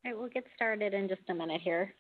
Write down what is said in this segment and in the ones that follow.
All right, we'll get started in just a minute here.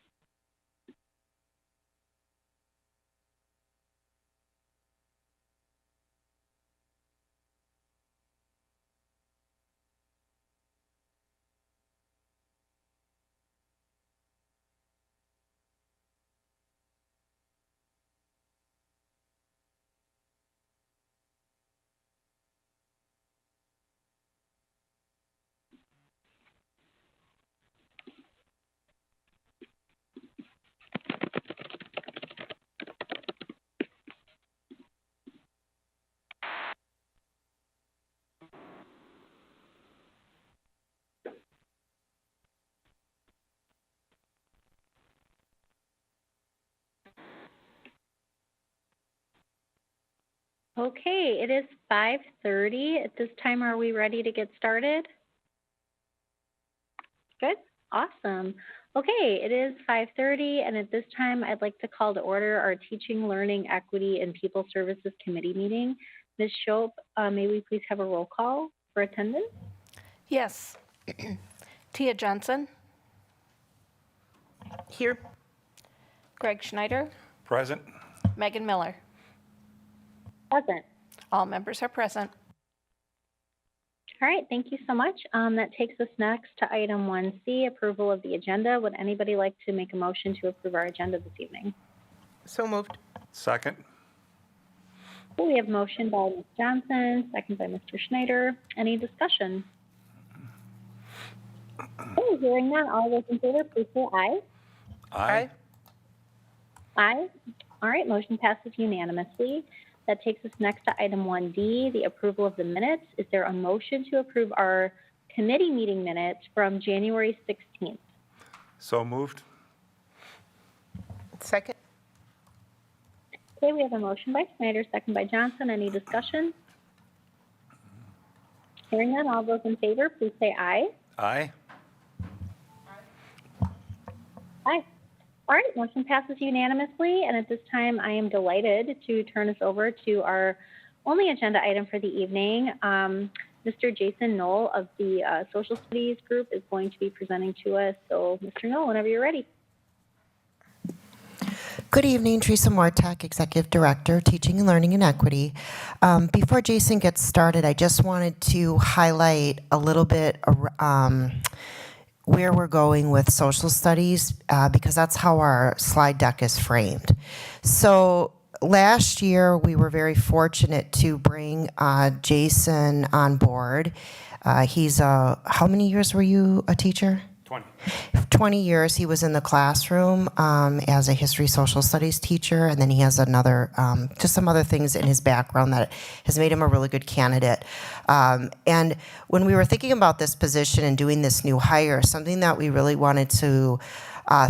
Okay, it is 5:30. At this time, are we ready to get started? Good, awesome. Okay, it is 5:30, and at this time, I'd like to call to order our Teaching, Learning, Equity, and People Services Committee meeting. Ms. Shope, may we please have a roll call for attendance? Yes. Tia Johnson. Here. Greg Schneider. Present. Megan Miller. Present. All members are present. All right, thank you so much. That takes us next to item 1C, approval of the agenda. Would anybody like to make a motion to approve our agenda this evening? So moved. Second. We have motion by Ms. Johnson, second by Mr. Schneider. Any discussion? Okay, hearing none, all those in favor, please say aye. Aye. Aye. All right, motion passes unanimously. That takes us next to item 1D, the approval of the minutes. Is there a motion to approve our committee meeting minutes from January 16th? So moved. Second. Okay, we have a motion by Schneider, second by Johnson. Any discussion? Hearing none, all those in favor, please say aye. Aye. Aye. All right, motion passes unanimously, and at this time, I am delighted to turn us over to our only agenda item for the evening. Mr. Jason Knoll of the Social Studies Group is going to be presenting to us. So, Mr. Knoll, whenever you're ready. Good evening, Teresa Mortek, Executive Director, Teaching and Learning and Equity. Before Jason gets started, I just wanted to highlight a little bit where we're going with social studies, because that's how our slide deck is framed. So last year, we were very fortunate to bring Jason on board. He's how many years were you a teacher? 20 years. He was in the classroom as a history social studies teacher, and then he has another, just some other things in his background that has made him a really good candidate. And when we were thinking about this position and doing this new hire, something that we really wanted to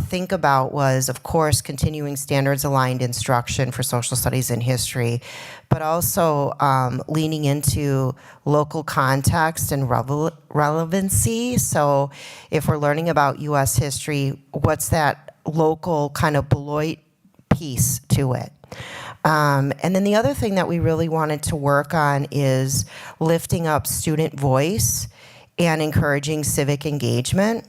think about was, of course, continuing standards-aligned instruction for social studies and history, but also leaning into local context and relevancy. So if we're learning about U.S. history, what's that local kind of Beloit piece to it? And then the other thing that we really wanted to work on is lifting up student voice and encouraging civic engagement.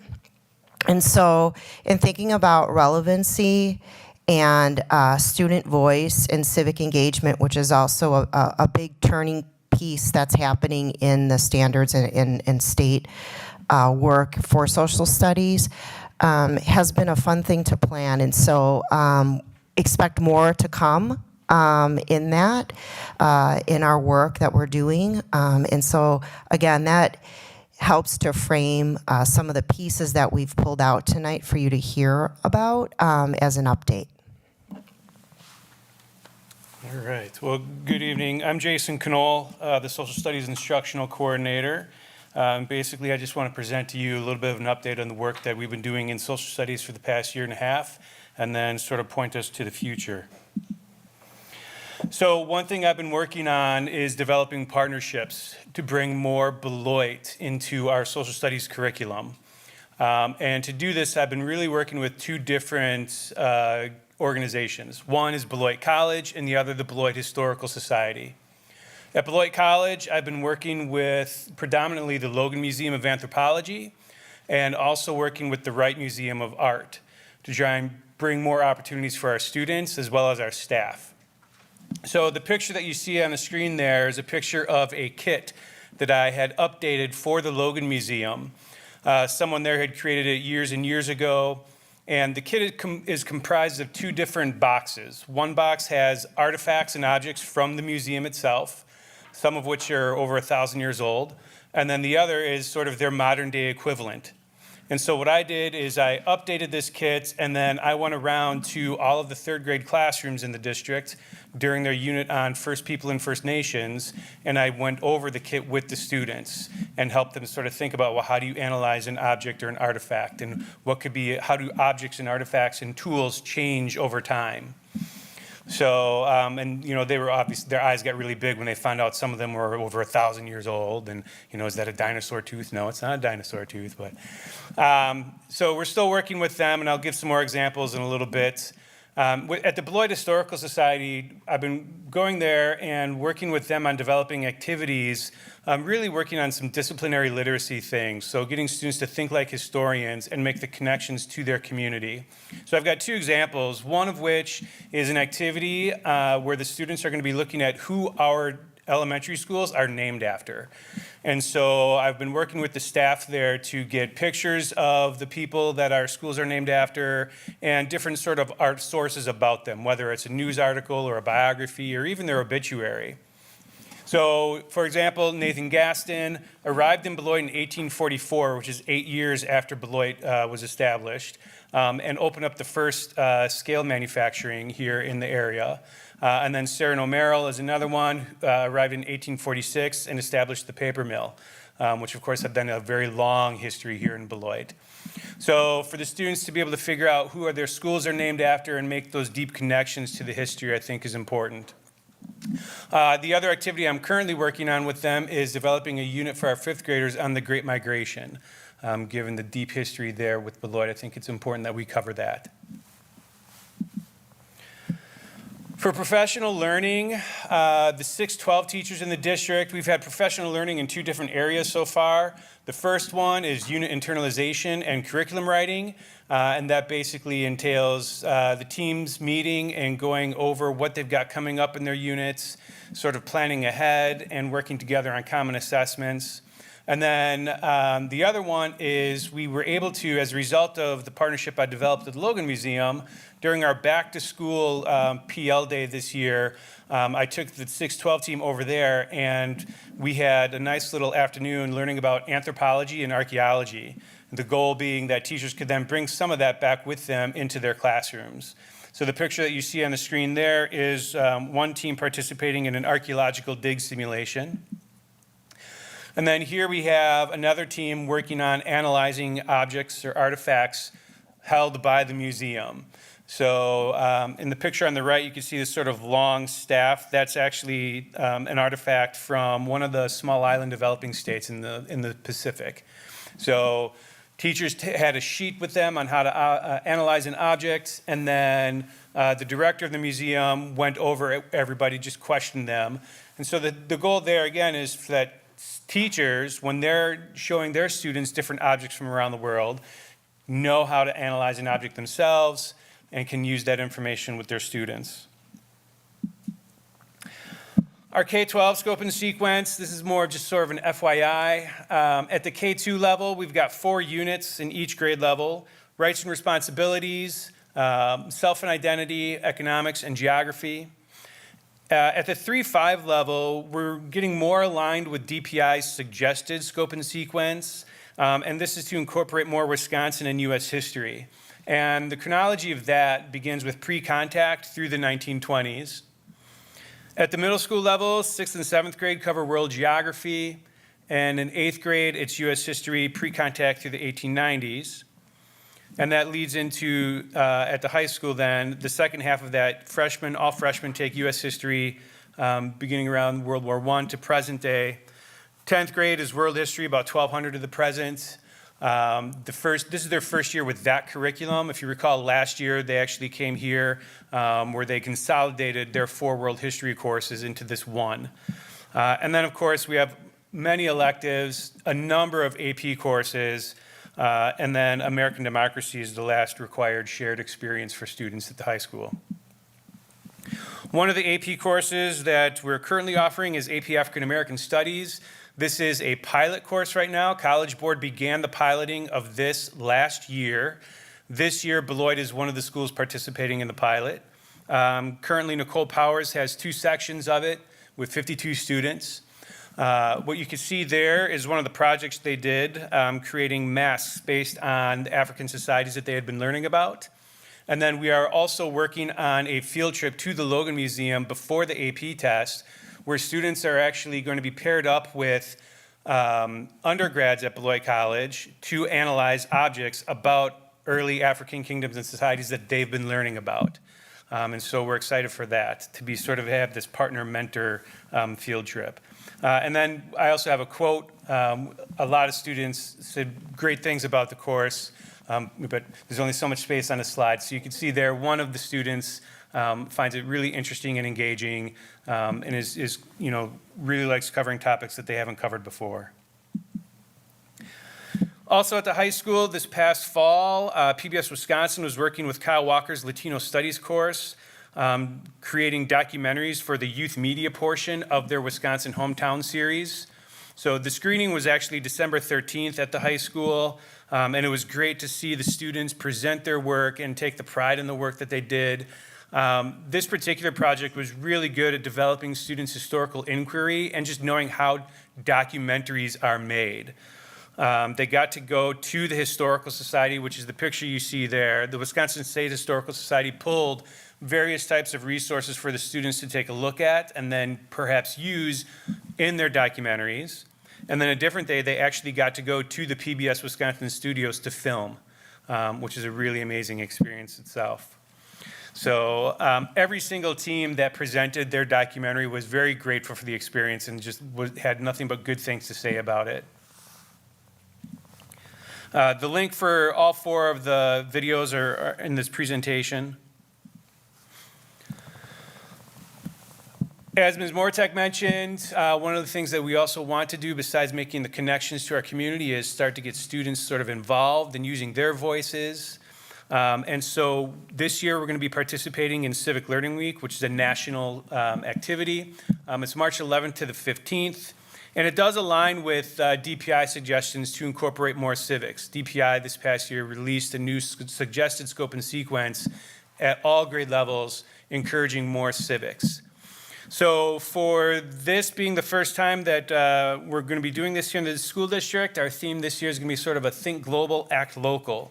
And so in thinking about relevancy and student voice and civic engagement, which is also a big turning piece that's happening in the standards and state work for social studies, has been a fun thing to plan. And so expect more to come in that, in our work that we're doing. And so again, that helps to frame some of the pieces that we've pulled out tonight for you to hear about as an update. All right. Well, good evening. I'm Jason Knoll, the Social Studies Instructional Coordinator. Basically, I just want to present to you a little bit of an update on the work that we've been doing in social studies for the past year and a half, and then sort of point us to the future. So one thing I've been working on is developing partnerships to bring more Beloit into our social studies curriculum. And to do this, I've been really working with two different organizations. One is Beloit College, and the other the Beloit Historical Society. At Beloit College, I've been working with predominantly the Logan Museum of Anthropology, and also working with the Wright Museum of Art to try and bring more opportunities for our students as well as our staff. So the picture that you see on the screen there is a picture of a kit that I had updated for the Logan Museum. Someone there had created it years and years ago, and the kit is comprised of two different boxes. One box has artifacts and objects from the museum itself, some of which are over 1,000 years old, and then the other is sort of their modern day equivalent. And so what I did is I updated this kit, and then I went around to all of the third grade classrooms in the district during their unit on First People and First Nations, and I went over the kit with the students and helped them sort of think about, well, how do you analyze an object or an artifact, and what could be, how do objects and artifacts and tools change over time? So, and you know, they were obviously, their eyes got really big when they found out some of them were over 1,000 years old. And, you know, is that a dinosaur tooth? No, it's not a dinosaur tooth. But so we're still working with them, and I'll give some more examples in a little bit. At the Beloit Historical Society, I've been going there and working with them on developing activities, really working on some disciplinary literacy things, so getting students to think like historians and make the connections to their community. So I've got two examples, one of which is an activity where the students are going to be looking at who our elementary schools are named after. And so I've been working with the staff there to get pictures of the people that our schools are named after and different sort of art sources about them, whether it's a news article or a biography or even their obituary. So, for example, Nathan Gaston arrived in Beloit in 1844, which is 8 years after Beloit was established, and opened up the first scale manufacturing here in the area. And then Sarah O'Merrill is another one, who arrived in 1846 and established the paper mill, which of course have been a very long history here in Beloit. So for the students to be able to figure out who their schools are named after and make those deep connections to the history, I think is important. The other activity I'm currently working on with them is developing a unit for our fifth graders on the Great Migration. Given the deep history there with Beloit, I think it's important that we cover that. For professional learning, the 6-12 teachers in the district, we've had professional learning in two different areas so far. The first one is unit internalization and curriculum writing, and that basically entails the teams meeting and going over what they've got coming up in their units, sort of planning ahead and working together on common assessments. And then the other one is we were able to, as a result of the partnership I developed at the Logan Museum, during our back to school PL day this year, I took the 6-12 team over there and we had a nice little afternoon learning about anthropology and archaeology. The goal being that teachers could then bring some of that back with them into their classrooms. So the picture that you see on the screen there is one team participating in an archaeological dig simulation. And then here we have another team working on analyzing objects or artifacts held by the museum. So in the picture on the right, you can see this sort of long staff. That's actually an artifact from one of the small island developing states in the Pacific. So teachers had a sheet with them on how to analyze an object, and then the director of the museum went over everybody, just questioned them. And so the goal there, again, is that teachers, when they're showing their students different objects from around the world, know how to analyze an object themselves and can use that information with their students. Our K-12 scope and sequence, this is more of just sort of an FYI. At the K-2 level, we've got 4 units in each grade level: rights and responsibilities, self and identity, economics, and geography. At the 3-5 level, we're getting more aligned with DPI's suggested scope and sequence, and this is to incorporate more Wisconsin and U.S. history. And the chronology of that begins with pre-contact through the 1920s. At the middle school level, 6th and 7th grade cover world geography, and in 8th grade, it's U.S. history pre-contact through the 1890s. And that leads into, at the high school then, the second half of that, all freshmen take U.S. history beginning around World War I to present day. 10th grade is world history, about 1200 to the present. This is their first year with that curriculum. If you recall, last year they actually came here where they consolidated their 4 world history courses into this one. And then, of course, we have many electives, a number of AP courses, And then American democracy is the last required shared experience for students at the high school. One of the AP courses that we're currently offering is AP African American Studies. This is a pilot course right now. College Board began the piloting of this last year. This year, Beloit is one of the schools participating in the pilot. Currently, Nicole Powers has 2 sections of it with 52 students. What you can see there is one of the projects they did, creating masks based on the African societies that they had been learning about. And then we are also working on a field trip to the Logan Museum before the AP test, where students are actually going to be paired up with undergrads at Beloit College to analyze objects about early African kingdoms and societies that they've been learning about. And so we're excited for that, to be sort of have this partner-mentor field trip. And then I also have a quote. A lot of students said great things about the course, but there's only so much space on the slide. So you can see there, one of the students finds it really interesting and engaging, and is really likes covering topics that they haven't covered before. Also at the high school this past fall, PBS Wisconsin was working with Kyle Walker's Latino Studies course, creating documentaries for the youth media portion of their Wisconsin Hometown series. So the screening was actually December 13th at the high school, and it was great to see the students present their work and take the pride in the work that they did. This particular project was really good at developing students' historical inquiry and just knowing how documentaries are made. They got to go to the Historical Society, which is the picture you see there. The Wisconsin State Historical Society pulled various types of resources for the students to take a look at and then perhaps use in their documentaries. And then a different day, they actually got to go to the PBS Wisconsin studios to film, which is a really amazing experience itself. So every single team that presented their documentary was very grateful for the experience and just had nothing but good things to say about it. The link for all 4 of the videos are in this presentation. As Ms. Mortek mentioned, one of the things that we also want to do besides making the connections to our community is start to get students sort of involved in using their voices. And so this year we're going to be participating in Civic Learning Week, which is a national activity. It's March 11th to the 15th. And it does align with DPI suggestions to incorporate more civics. DPI this past year released a new suggested scope and sequence at all grade levels, encouraging more civics. So for this being the first time that we're going to be doing this here in the school district, our theme this year is going to be sort of a think global, act local.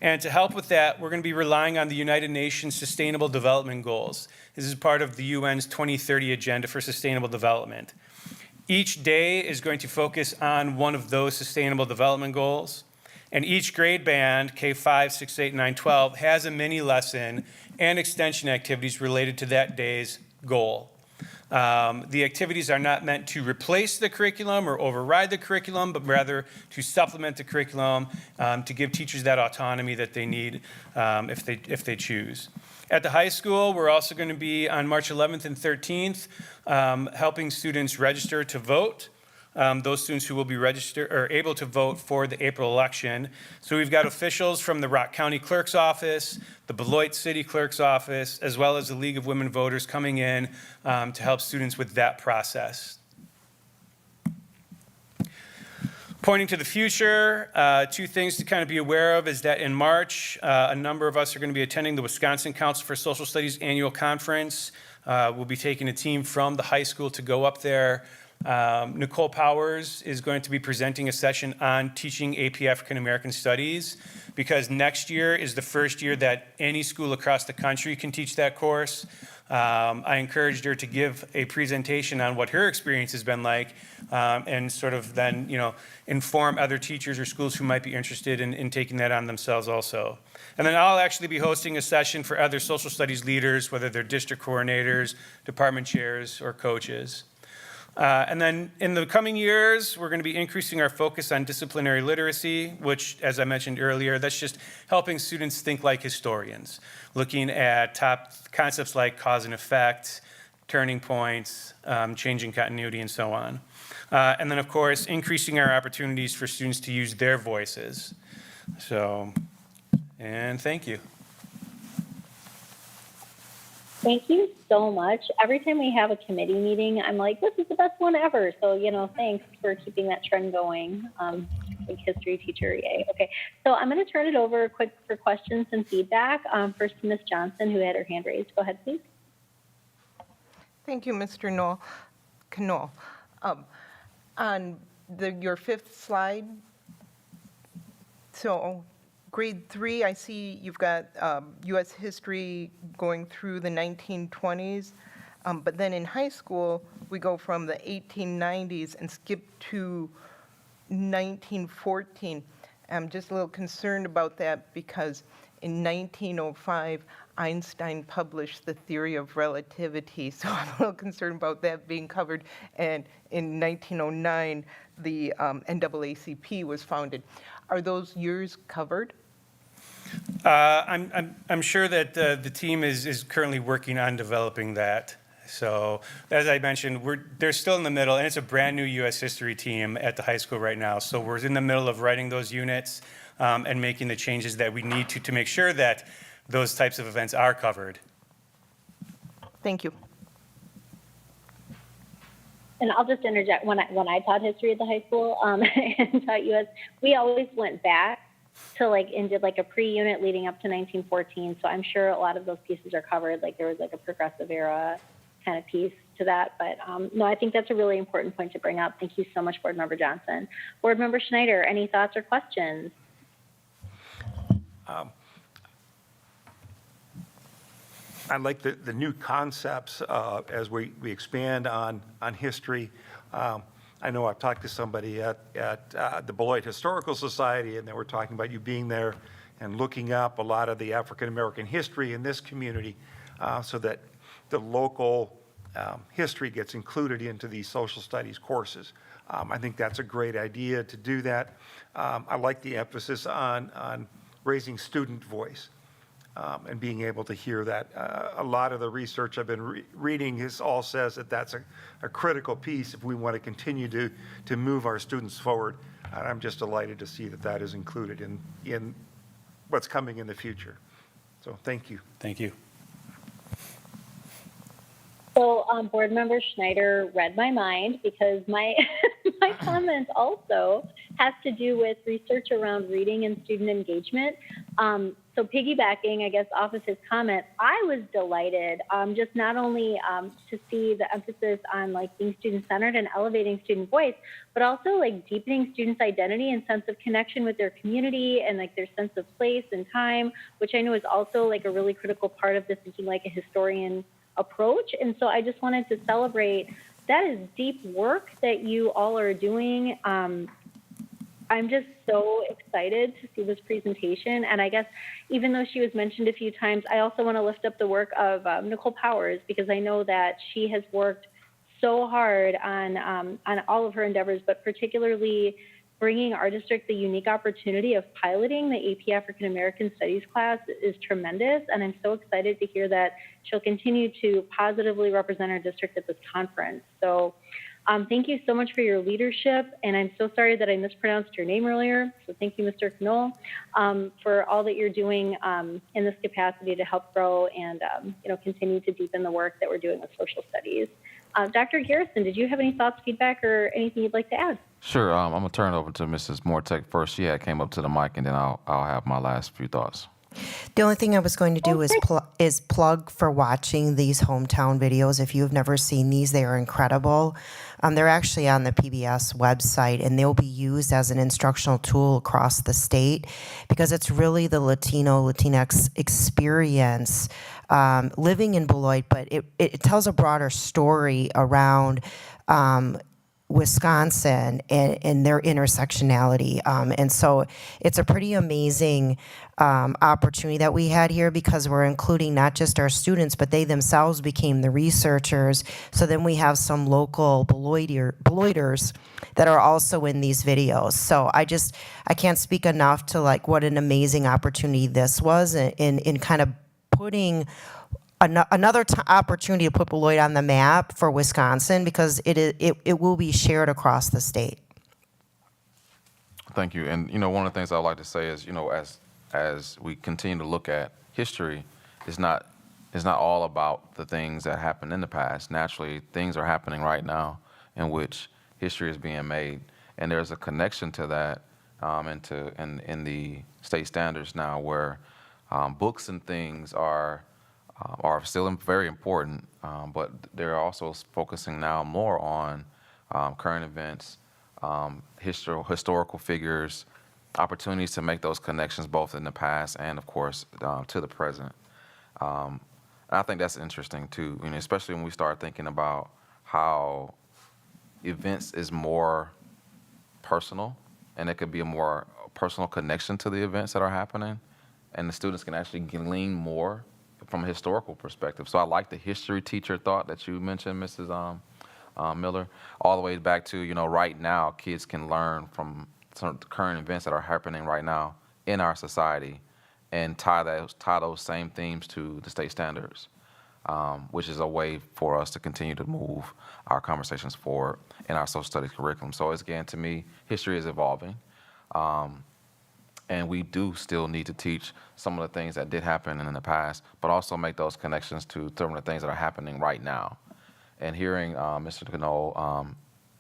And to help with that, we're going to be relying on the United Nations Sustainable Development Goals. This is part of the UN's 2030 Agenda for Sustainable Development. Each day is going to focus on one of those sustainable development goals. And each grade band, K5, 6, 8, 9, 12, has a mini lesson and extension activities related to that day's goal. The activities are not meant to replace the curriculum or override the curriculum, but rather to supplement the curriculum, to give teachers that autonomy that they need if they choose. At the high school, we're also going to be on March 11th and 13th, helping students register to vote. Those students who will be able to vote for the April election. So we've got officials from the Rock County Clerk's Office, the Beloit City Clerk's Office, as well as the League of Women Voters coming in to help students with that process. Pointing to the future, 2 things to kind of be aware of is that in March, a number of us are going to be attending the Wisconsin Council for Social Studies annual conference. We'll be taking a team from the high school to go up there. Nicole Powers is going to be presenting a session on teaching AP African American Studies, because next year is the first year that any school across the country can teach that course. I encouraged her to give a presentation on what her experience has been like, and sort of then, inform other teachers or schools who might be interested in taking that on themselves also. And then I'll actually be hosting a session for other social studies leaders, whether they're district coordinators, department chairs, or coaches. And then in the coming years, we're going to be increasing our focus on disciplinary literacy, which, as I mentioned earlier, that's just helping students think like historians, looking at top concepts like cause and effect, turning points, changing continuity, and so on. And then, of course, increasing our opportunities for students to use their voices. So, and thank you. Thank you so much. Every time we have a committee meeting, I'm like, this is the best one ever. So, thanks for keeping that trend going. Big history teacher, yay. Okay, so I'm going to turn it over quick for questions and feedback. First to Ms. Johnson, who had her hand raised. Go ahead, please. Thank you, Mr. Knoll. On your fifth slide, so grade 3, I see you've got U.S. history going through the 1920s, but then in high school, we go from the 1890s and skip to 1914. I'm just a little concerned about that because in 1905, Einstein published the theory of relativity, so I'm a little concerned about that being covered. And in 1909, the NAACP was founded. Are those years covered? I'm sure that the team is currently working on developing that. So as I mentioned, they're still in the middle, and it's a brand new U.S. history team at the high school right now. So we're in the middle of writing those units and making the changes that we need to make sure that those types of events are covered. Thank you. And I'll just interject, when I taught history at the high school and taught US, we always went back to and did a pre-unit leading up to 1914. So I'm sure a lot of those pieces are covered. There was a progressive era kind of piece to that. But no, I think that's a really important point to bring up. Thank you so much, Board Member Johnson. Board Member Schneider, any thoughts or questions? I like the new concepts as we expand on history. I know I've talked to somebody at the Beloit Historical Society, and they were talking about you being there and looking up a lot of the African-American history in this community so that the local history gets included into these social studies courses. I think that's a great idea to do that. I like the emphasis on raising student voice. And being able to hear that. A lot of the research I've been reading all says that that's a critical piece if we want to continue to move our students forward. And I'm just delighted to see that is included in what's coming in the future. So thank you. Thank you. So Board Member Schneider read my mind because my my comment also has to do with research around reading and student engagement. So piggybacking, I guess, off of his comment, I was delighted just not only to see the emphasis on being student-centered and elevating student voice, but also deepening students' identity and sense of connection with their community and their sense of place and time, which I know is also a really critical part of this thinking a historian approach. And so I just wanted to celebrate that is deep work that you all are doing. I'm just so excited to see this presentation. And I guess even though she was mentioned a few times, I also want to lift up the work of Nicole Powers, because I know that she has worked so hard on all of her endeavors, but particularly bringing our district the unique opportunity of piloting the AP African American Studies class is tremendous. And I'm so excited to hear that she'll continue to positively represent our district at this conference. So thank you so much for your leadership. And I'm so sorry that I mispronounced your name earlier. So thank you, Mr. Knoll, for all that you're doing in this capacity to help grow and continue to deepen the work that we're doing with social studies. Dr. Garrison, did you have any thoughts, feedback, or anything you'd like to add? Sure. I'm going to turn it over to Mrs. Mortek first. She came up to the mic, and then I'll have my last few thoughts. The only thing I was going to do is plug for watching these hometown videos. If you've never seen these, they are incredible. They're actually on the PBS website, and they'll be used as an instructional tool across the state because it's really the Latinx experience living in Beloit, but it tells a broader story around Wisconsin and their intersectionality. And so it's a pretty amazing opportunity that we had here because we're including not just our students, but they themselves became the researchers. So then we have some local Beloiters that are also in these videos. So I can't speak enough to what an amazing opportunity this was in kind of putting another opportunity to put Beloit on the map for Wisconsin, because it will be shared across the state. Thank you. And, one of the things I would like to say is, as we continue to look at history, it's not all about the things that happened in the past. Naturally, things are happening right now in which history is being made. And there's a connection to that in the state standards now where books and things are still very important, but they're also focusing now more on current events, historical figures, opportunities to make those connections both in the past and, of course, to the present. And I think that's interesting too, especially when we start thinking about how events is more personal, and it could be a more personal connection to the events that are happening, and the students can actually glean more from a historical perspective. So I like the history teacher thought that you mentioned, Mrs. Miller, all the way back to, right now, kids can learn from some of the current events that are happening right now in our society and tie those same themes to the state standards, which is a way for us to continue to move our conversations forward in our social studies curriculum. So again, to me, history is evolving. And we do still need to teach some of the things that did happen in the past, but also make those connections to some of the things that are happening right now. And hearing Mr. Cano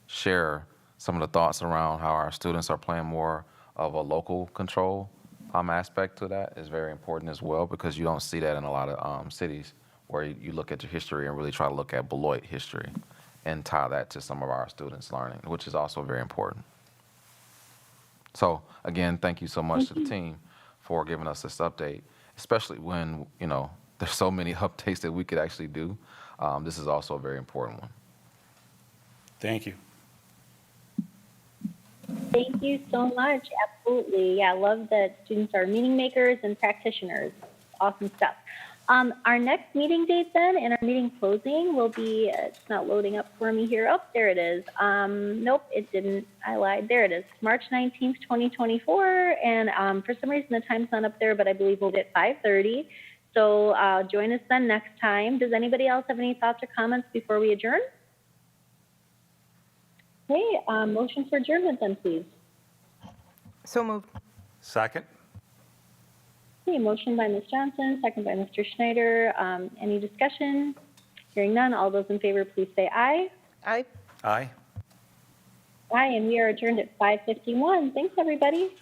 share some of the thoughts around how our students are playing more of a local control aspect to that is very important as well, because you don't see that in a lot of cities where you look at your history and really try to look at Beloit history and tie that to some of our students' learning, which is also very important. So again, thank you so much to the team for giving us this update, especially when, there's so many updates that we could actually do. This is also a very important one. Thank you. Thank you so much. Absolutely. Yeah, I love that students are meaning makers and practitioners. Awesome stuff. Our next meeting date then and our meeting closing will be, it's not loading up for me here. Oh, there it is. Nope, it didn't. I lied. There it is. March 19th, 2024. And for some reason, the time's not up there, but I believe we'll be at 5:30. So join us then next time. Does anybody else have any thoughts or comments before we adjourn? Okay, motion for adjournment then, please. So moved. Second? Okay, motion by Ms. Johnson, second by Mr. Schneider. Any discussion? Hearing none, all those in favor, please say aye. Aye. Aye. Aye, and we are adjourned at 5:51. Thanks, everybody.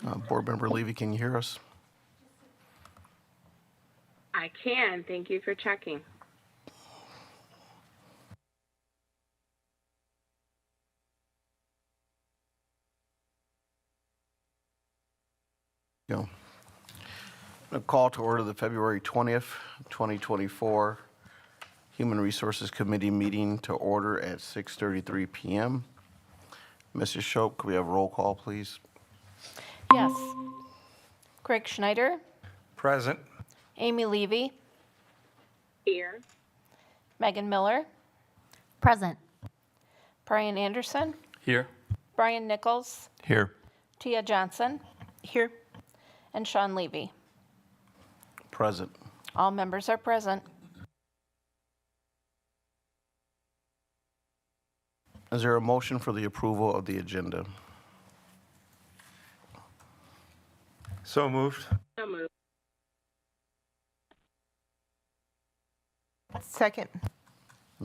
Board Member Levy, can you hear us? I can. Thank you for checking. Go. A call to order the February 20th, 2024 Human Resources Committee meeting to order at 6:33 p.m. Mrs. Shope, could we have a roll call, please? Yes. Greg Schneider, Present. Amy Levy, Here. Megan Miller, Present. Brian Anderson, Here. Brian Nichols, Here. Tia Johnson, Here. and Sean Levy. Present. All members are present. Is there a motion for the approval of the agenda? So moved. So moved. Second.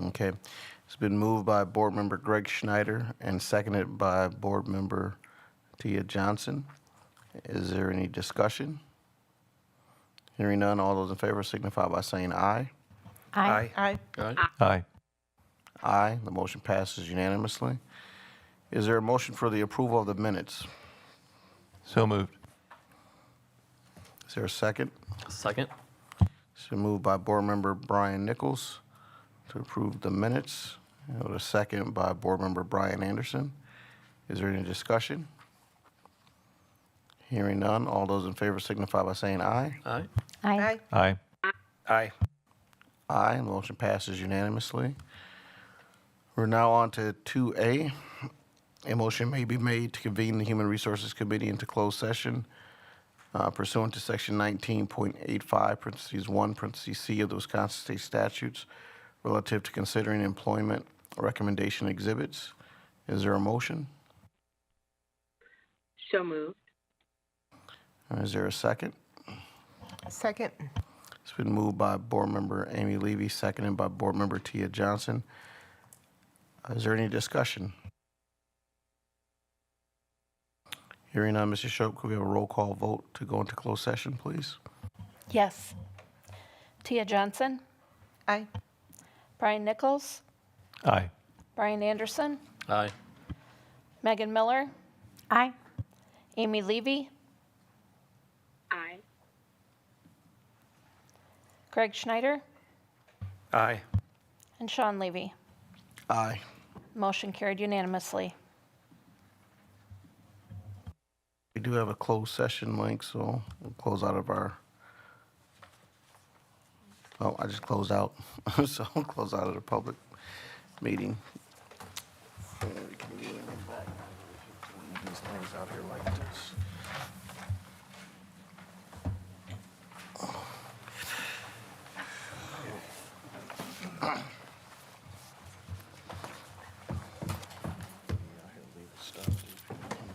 Okay. It's been moved by Board Member Greg Schneider and seconded by Board Member Tia Johnson. Is there any discussion? Hearing none, all those in favor signify by saying aye. Aye. Aye. Aye. Aye. The motion passes unanimously. Is there a motion for the approval of the minutes? So moved. Is there a second? Second. It's been moved by Board Member Brian Nichols to approve the minutes, and with a second by Board Member Brian Anderson. Is there any discussion? Hearing none, all those in favor signify by saying aye. Aye. Aye. Aye. Aye. Aye, the motion passes unanimously. We're now on to 2A. A motion may be made to convene the Human Resources Committee into closed session pursuant to Section 19.85, parentheses 1, parentheses C of the Wisconsin State Statutes relative to considering employment recommendation exhibits. Is there a motion? So moved. Is there a second? Second. It's been moved by Board Member Amy Levy, seconded by Board Member Tia Johnson. Is there any discussion? Hearing none, Mrs. Shope, could we have a roll call vote to go into closed session, please? Yes. Tia Johnson, Aye. Brian Nichols, Aye. Brian Anderson, Aye. Megan Miller, Aye. Amy Levy, Aye. Greg Schneider, Aye. and Sean Levy. Aye. Motion carried unanimously. We do have a closed session link, so we'll close out of our, oh, I just closed out. So we'll close out of the public meeting. And we can do it back. These things out here like this.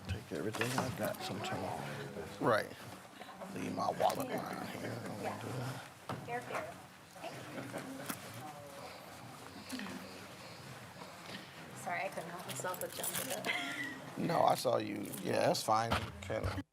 Take everything I've got sometime. Right. Leave my wallet around here. I don't want to do that. Sorry, I couldn't help myself with jumping it. No, I saw you. Yeah, that's fine. Kind of.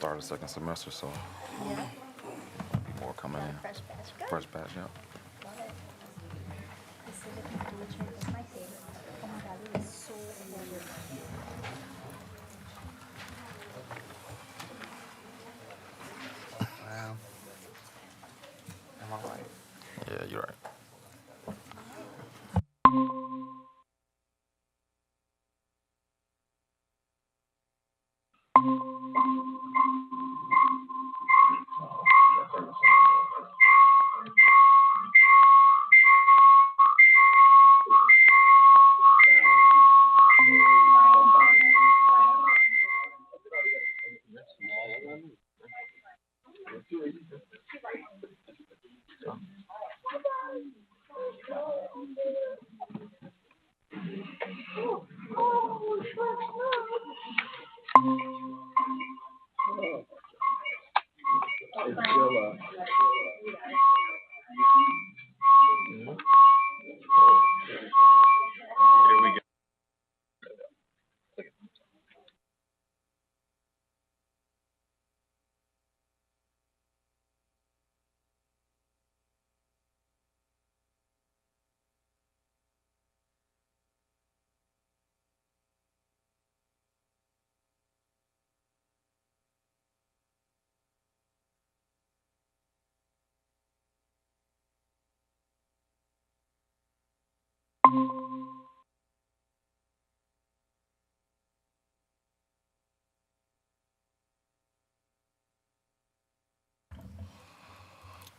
start of the second semester, so be more coming in. First batch, yeah. The Civic intelligence is my favorite. Oh my God, it is so good. Wow. Am I right? Yeah, you're right.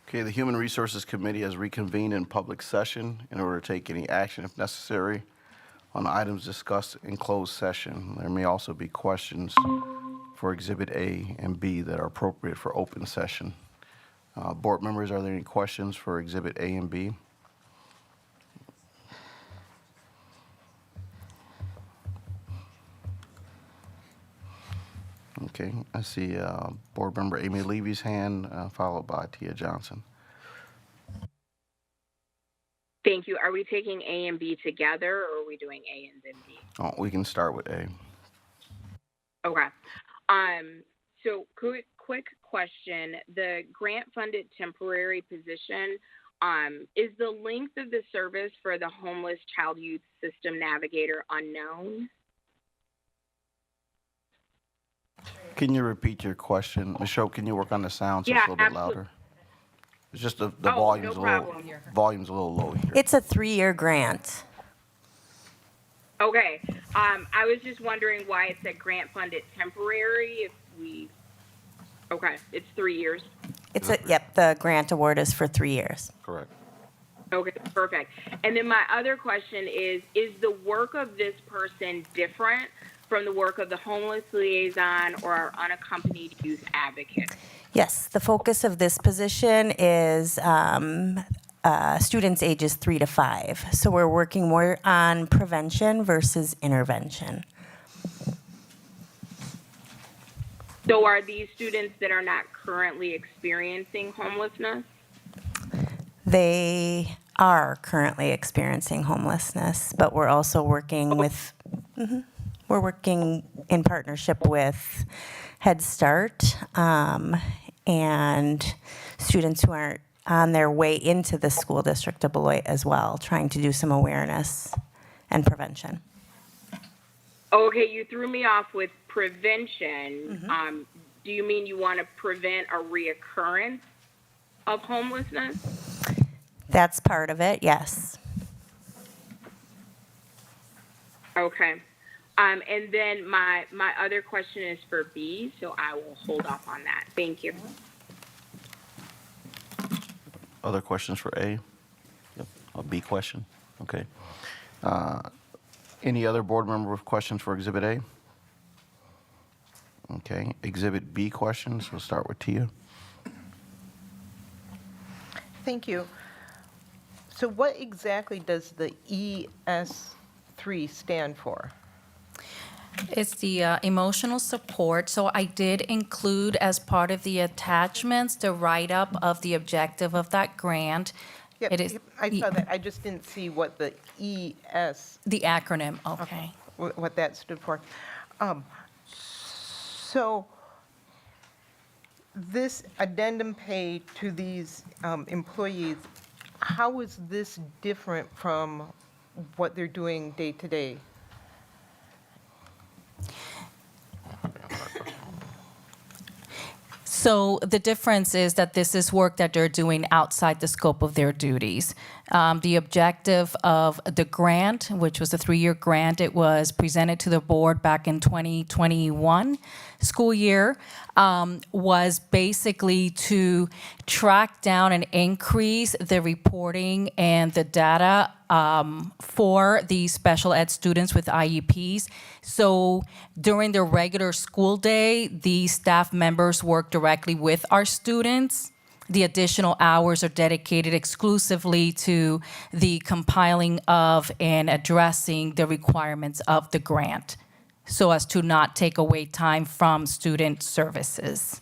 Okay, the Human Resources Committee has reconvened in public session in order to take any action if necessary on items discussed in closed session. There may also be questions for Exhibit A and B that are appropriate for open session. Board members, are there any questions for Exhibit A and B? Okay, I see Board Member Amy Levy's hand, followed by Tia Johnson. Thank you. Are we taking A and B together, or are we doing A and then B? Oh, we can start with A. Okay. So quick question. The grant-funded temporary position, is the length of the service for the homeless child youth system navigator unknown? Can you repeat your question? Michelle, can you work on the sound so Yeah, it's a little bit absolutely. louder? It's just the Oh, volume's no a little, problem. volume's a little low here. It's a 3-year grant. Okay. I was just wondering why it said grant-funded temporary. Okay, it's 3 years. Yep, the grant award is for 3 years. Correct. Okay, perfect. And then my other question is the work of this person different from the work of the homeless liaison or our unaccompanied youth advocate? Yes, the focus of this position is students ages 3 to 5. So we're working more on prevention versus intervention. So are these students that are not currently experiencing homelessness? They are currently experiencing homelessness, but we're also working with, we're working in partnership with Head Start and students who are on their way into the school district of Beloit as well, trying to do some awareness and prevention. Okay, you threw me off with prevention. Do you mean you want to prevent a reoccurrence of homelessness? That's part of it, yes. Okay. And then my other question is for B, so I will hold off on that. Thank you. Other questions for A? Yep. A B question? Okay. Any other board member with questions for Exhibit A? Okay. Exhibit B questions, we'll start with Tia. Thank you. So what exactly does the ES3 stand for? It's the emotional support. So I did include as part of the attachments the write-up of the objective of that grant. Yep, It is yep, I saw that. I just didn't see what the ES, the acronym. Okay. what that stood for. So this addendum pay to these employees, how is this different from what they're doing day to day? So the difference is that this is work that they're doing outside the scope of their duties. The objective of the grant, which was a 3-year grant, it was presented to the board back in 2021 school year, was basically to track down and increase the reporting and the data for the special ed students with IEPs. So during the regular school day, the staff members work directly with our students. The additional hours are dedicated exclusively to the compiling of and addressing the requirements of the grant, so as to not take away time from student services.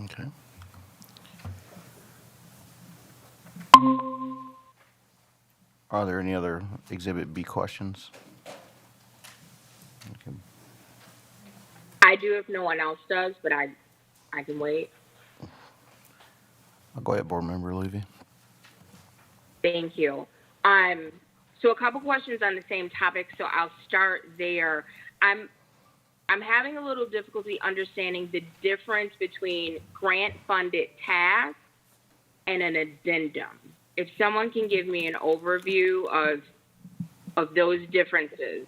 Okay. Are there any other Exhibit B questions? Okay. I do if no one else does, but I can wait. I'll go ahead, Board Member Levy. Thank you. So a couple questions on the same topic, so I'll start there. I'm having a little difficulty understanding the difference between grant-funded tasks and an addendum. If someone can give me an overview of those differences.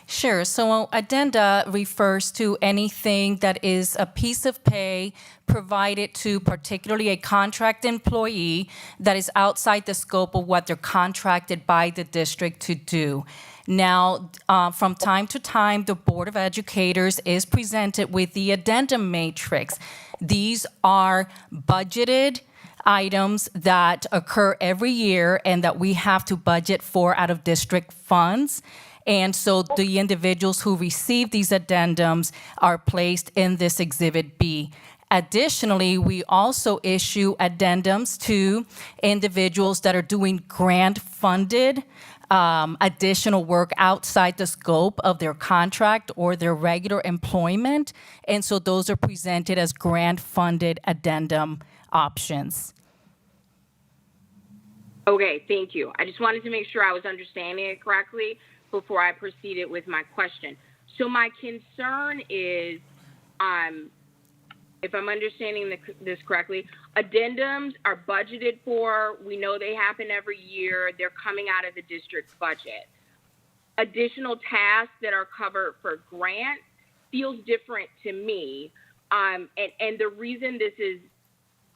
Sure. So addenda refers to anything that is a piece of pay provided to particularly a contract employee that is outside the scope of what they're contracted by the district to do. Now, from time to time, the Board of Educators is presented with the addendum matrix. These are budgeted items that occur every year and that we have to budget for out of district funds. And so the individuals who receive these addendums are placed in this Exhibit B. Additionally, we also issue addendums to individuals that are doing grant-funded additional work outside the scope of their contract or their regular employment. And so those are presented as grant-funded addendum options. Okay, thank you. I just wanted to make sure I was understanding it correctly before I proceeded with my question. So my concern is, if I'm understanding this correctly, addendums are budgeted for. We know they happen every year. They're coming out of the district's budget. Additional tasks that are covered for grants feels different to me. And the reason this is,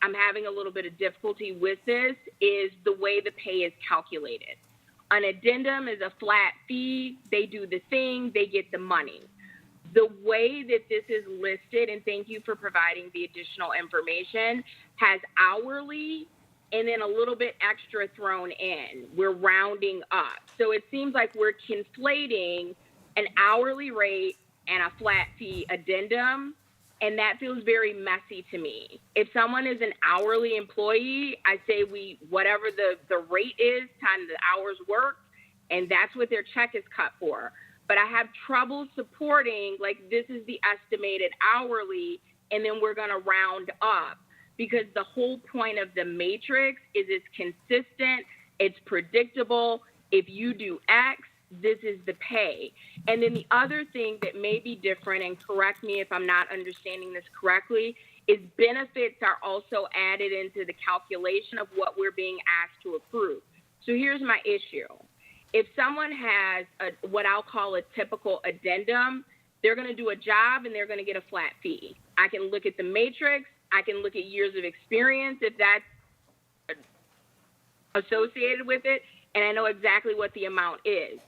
I'm having a little bit of difficulty with this is the way the pay is calculated. An addendum is a flat fee. They do the thing, they get the money. The way that this is listed, and thank you for providing the additional information, has hourly and then a little bit extra thrown in. We're rounding up. So it seems like we're conflating an hourly rate and a flat fee addendum, and that feels very messy to me. If someone is an hourly employee, I say whatever the rate is times the hours worked, and that's what their check is cut for. But I have trouble supporting, like, this is the estimated hourly, and then we're gonna round up, because the whole point of the matrix is it's consistent, it's predictable. If you do X, this is the pay. And then the other thing that may be different, and correct me if I'm not understanding this correctly, is benefits are also added into the calculation of what we're being asked to approve. So here's my issue. If someone has what I'll call a typical addendum, they're gonna do a job and they're gonna get a flat fee. I can look at the matrix, I can look at years of experience if that's associated with it, and I know exactly what the amount is.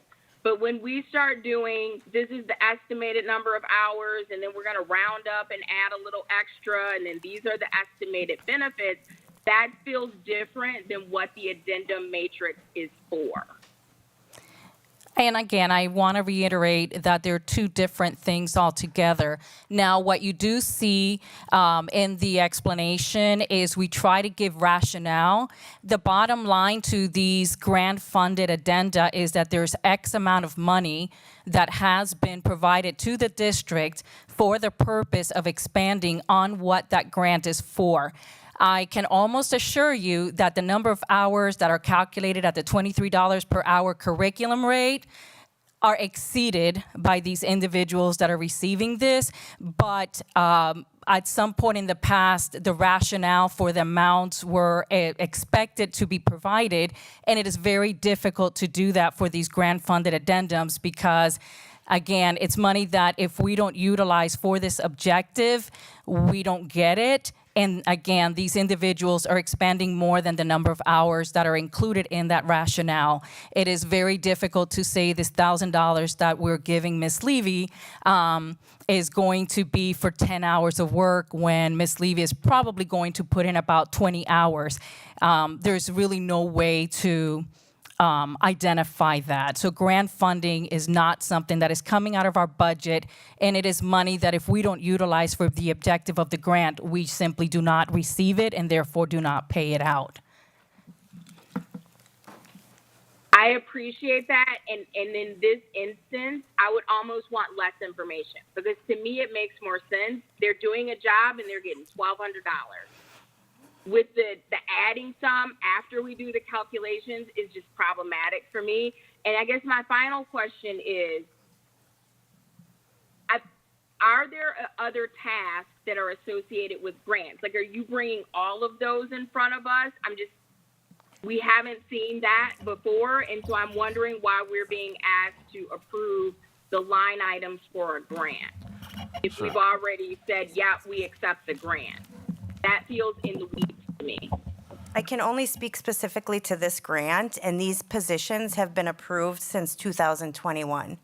But when we start doing, this is the estimated number of hours, and then we're gonna round up and add a little extra, and then these are the estimated benefits, that feels different than what the addendum matrix is for. And again, I want to reiterate that there are two different things altogether. Now, what you do see in the explanation is we try to give rationale. The bottom line to these grant-funded addenda is that there's X amount of money that has been provided to the district for the purpose of expanding on what that grant is for. I can almost assure you that the number of hours that are calculated at the $23 per hour curriculum rate are exceeded by these individuals that are receiving this, but at some point in the past, the rationale for the amounts were expected to be provided, and it is very difficult to do that for these grant-funded addendums because, again, it's money that if we don't utilize for this objective, we don't get it. And again, these individuals are expanding more than the number of hours that are included in that rationale. It is very difficult to say this $1,000 that we're giving Ms. Levy is going to be for 10 hours of work when Ms. Levy is probably going to put in about 20 hours. There's really no way to identify that. So grant funding is not something that is coming out of our budget, and it is money that if we don't utilize for the objective of the grant, we simply do not receive it and therefore do not pay it out. I appreciate that, and in this instance, I would almost want less information because to me it makes more sense. They're doing a job and they're getting $1,200. With the adding some after we do the calculations is just problematic for me. And I guess my final question is, are there other tasks that are associated with grants? Like, are you bringing all of those in front of us? We haven't seen that before, and so I'm wondering why we're being asked to approve the line items for a grant. If we've already said, yeah, we accept the grant. That feels in the weeds to me. I can only speak specifically to this grant, and these positions have been approved since 2021.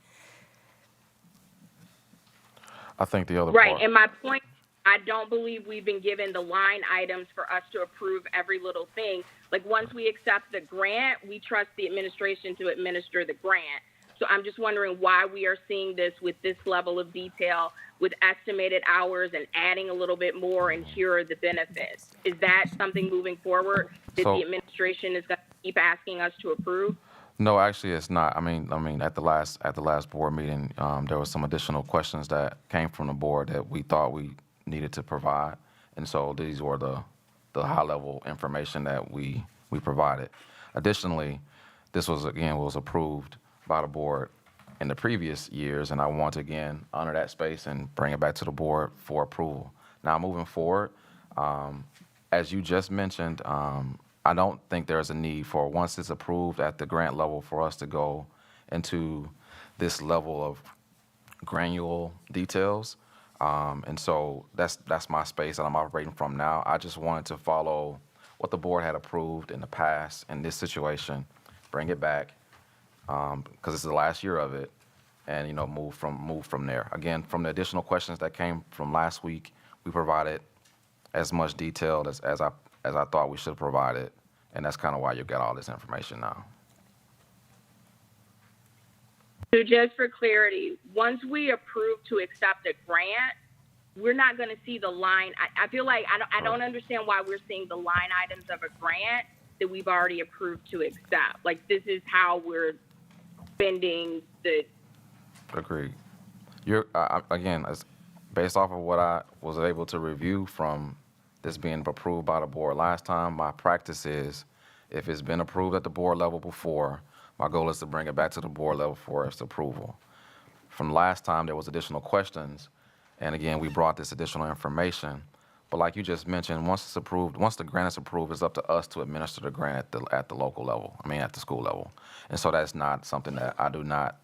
I think the other Right, part. and my point, I don't believe we've been given the line items for us to approve every little thing. Like, once we accept the grant, we trust the administration to administer the grant. So I'm just wondering why we are seeing this with this level of detail, with estimated hours and adding a little bit more, and here are the benefits. Is that something moving forward that the administration is going to keep asking us to approve? No, actually, it's not. I mean, at the last board meeting, there was some additional questions that came from the board that we thought we needed to provide, and so these were the high-level information that we provided. Additionally, this was approved by the board in the previous years, and I want to again honor that space and bring it back to the board for approval. Now, moving forward, as you just mentioned, I don't think there's a need for, once it's approved at the grant level, for us to go into this level of granular details. And so that's my space that I'm operating from now. I just wanted to follow what the board had approved in the past in this situation, bring it back, because it's the last year of it, and move from there. Again, from the additional questions that came from last week, we provided as much detail as I thought we should have provided, and that's kind of why you got all this information now. So just for clarity, once we approve to accept a grant, we're not going to see the line. I feel like I don't understand why we're seeing the line items of a grant that we've already approved to accept. Like, this is how we're spending the. Agreed. Again, based off of what I was able to review from this being approved by the board last time, my practice is, if it's been approved at the board level before, my goal is to bring it back to the board level for its approval. From last time, there was additional questions, and again, we brought this additional information. But like you just mentioned, once it's approved, once the grant is approved, it's up to us to administer the grant at the local level, at the school level. And so that's not something that I do not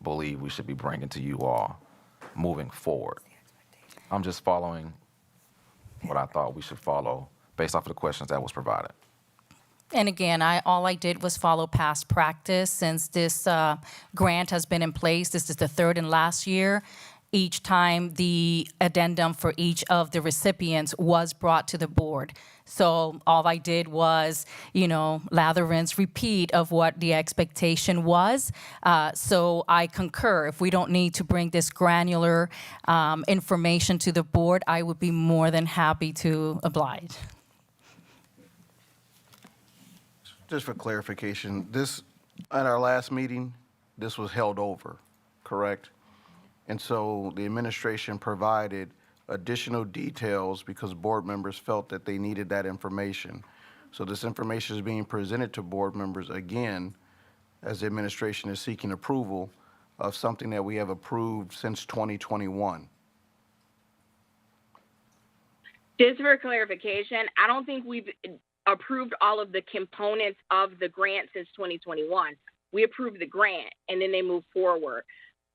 believe we should be bringing to you all moving forward. I'm just following what I thought we should follow based off of the questions that was provided. And again, all I did was follow past practice. Since this grant has been in place, this is the third and last year. each time the addendum for each of the recipients was brought to the board. So all I did was, lather, rinse, repeat of what the expectation was. So I concur. If we don't need to bring this granular information to the board, I would be more than happy to oblige. Just for clarification, this, at our last meeting, this was held over, correct? And so the administration provided additional details because board members felt that they needed that information. So this information is being presented to board members again as the administration is seeking approval of something that we have approved since 2021. Just for clarification, I don't think we've approved all of the components of the grant since 2021. We approved the grant and then they moved forward.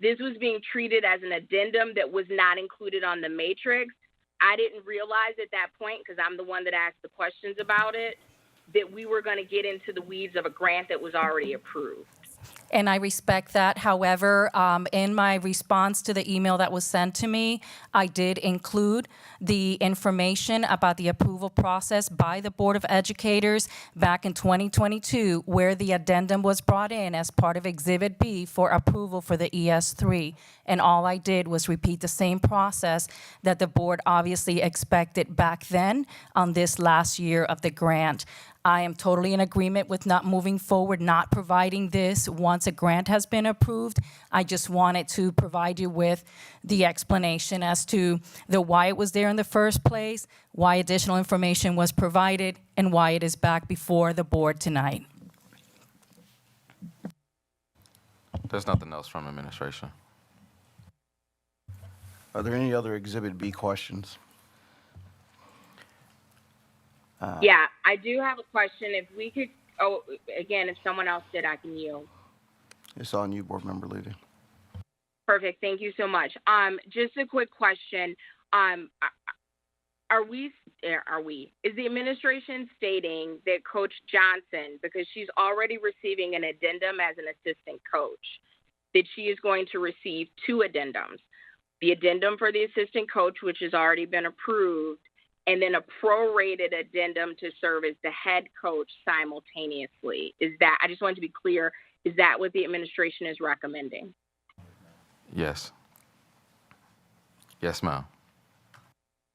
This was being treated as an addendum that was not included on the matrix. I didn't realize at that point, because I'm the one that asked the questions about it, that we were going to get into the weeds of a grant that was already approved. And I respect that. However, in my response to the email that was sent to me, I did include the information about the approval process by the Board of Educators back in 2022, where the addendum was brought in as part of Exhibit B for approval for the ES3. And all I did was repeat the same process that the board obviously expected back then on this last year of the grant. I am totally in agreement with not moving forward, not providing this once a grant has been approved. I just wanted to provide you with the explanation as to the why it was there in the first place, why additional information was provided, and why it is back before the board tonight. There's nothing else from administration. Are there any other Exhibit B questions? Yeah, I do have a question. If we could, again, if someone else did, I can yield. It's on you, Board Member Levy. Perfect. Thank you so much. Just a quick question. Is the administration stating that Coach Johnson, because she's already receiving an addendum as an assistant coach, that she is going to receive two addendums? The addendum for the assistant coach, which has already been approved, and then a prorated addendum to serve as the head coach simultaneously. I just wanted to be clear, is that what the administration is recommending? Yes. Yes, ma'am.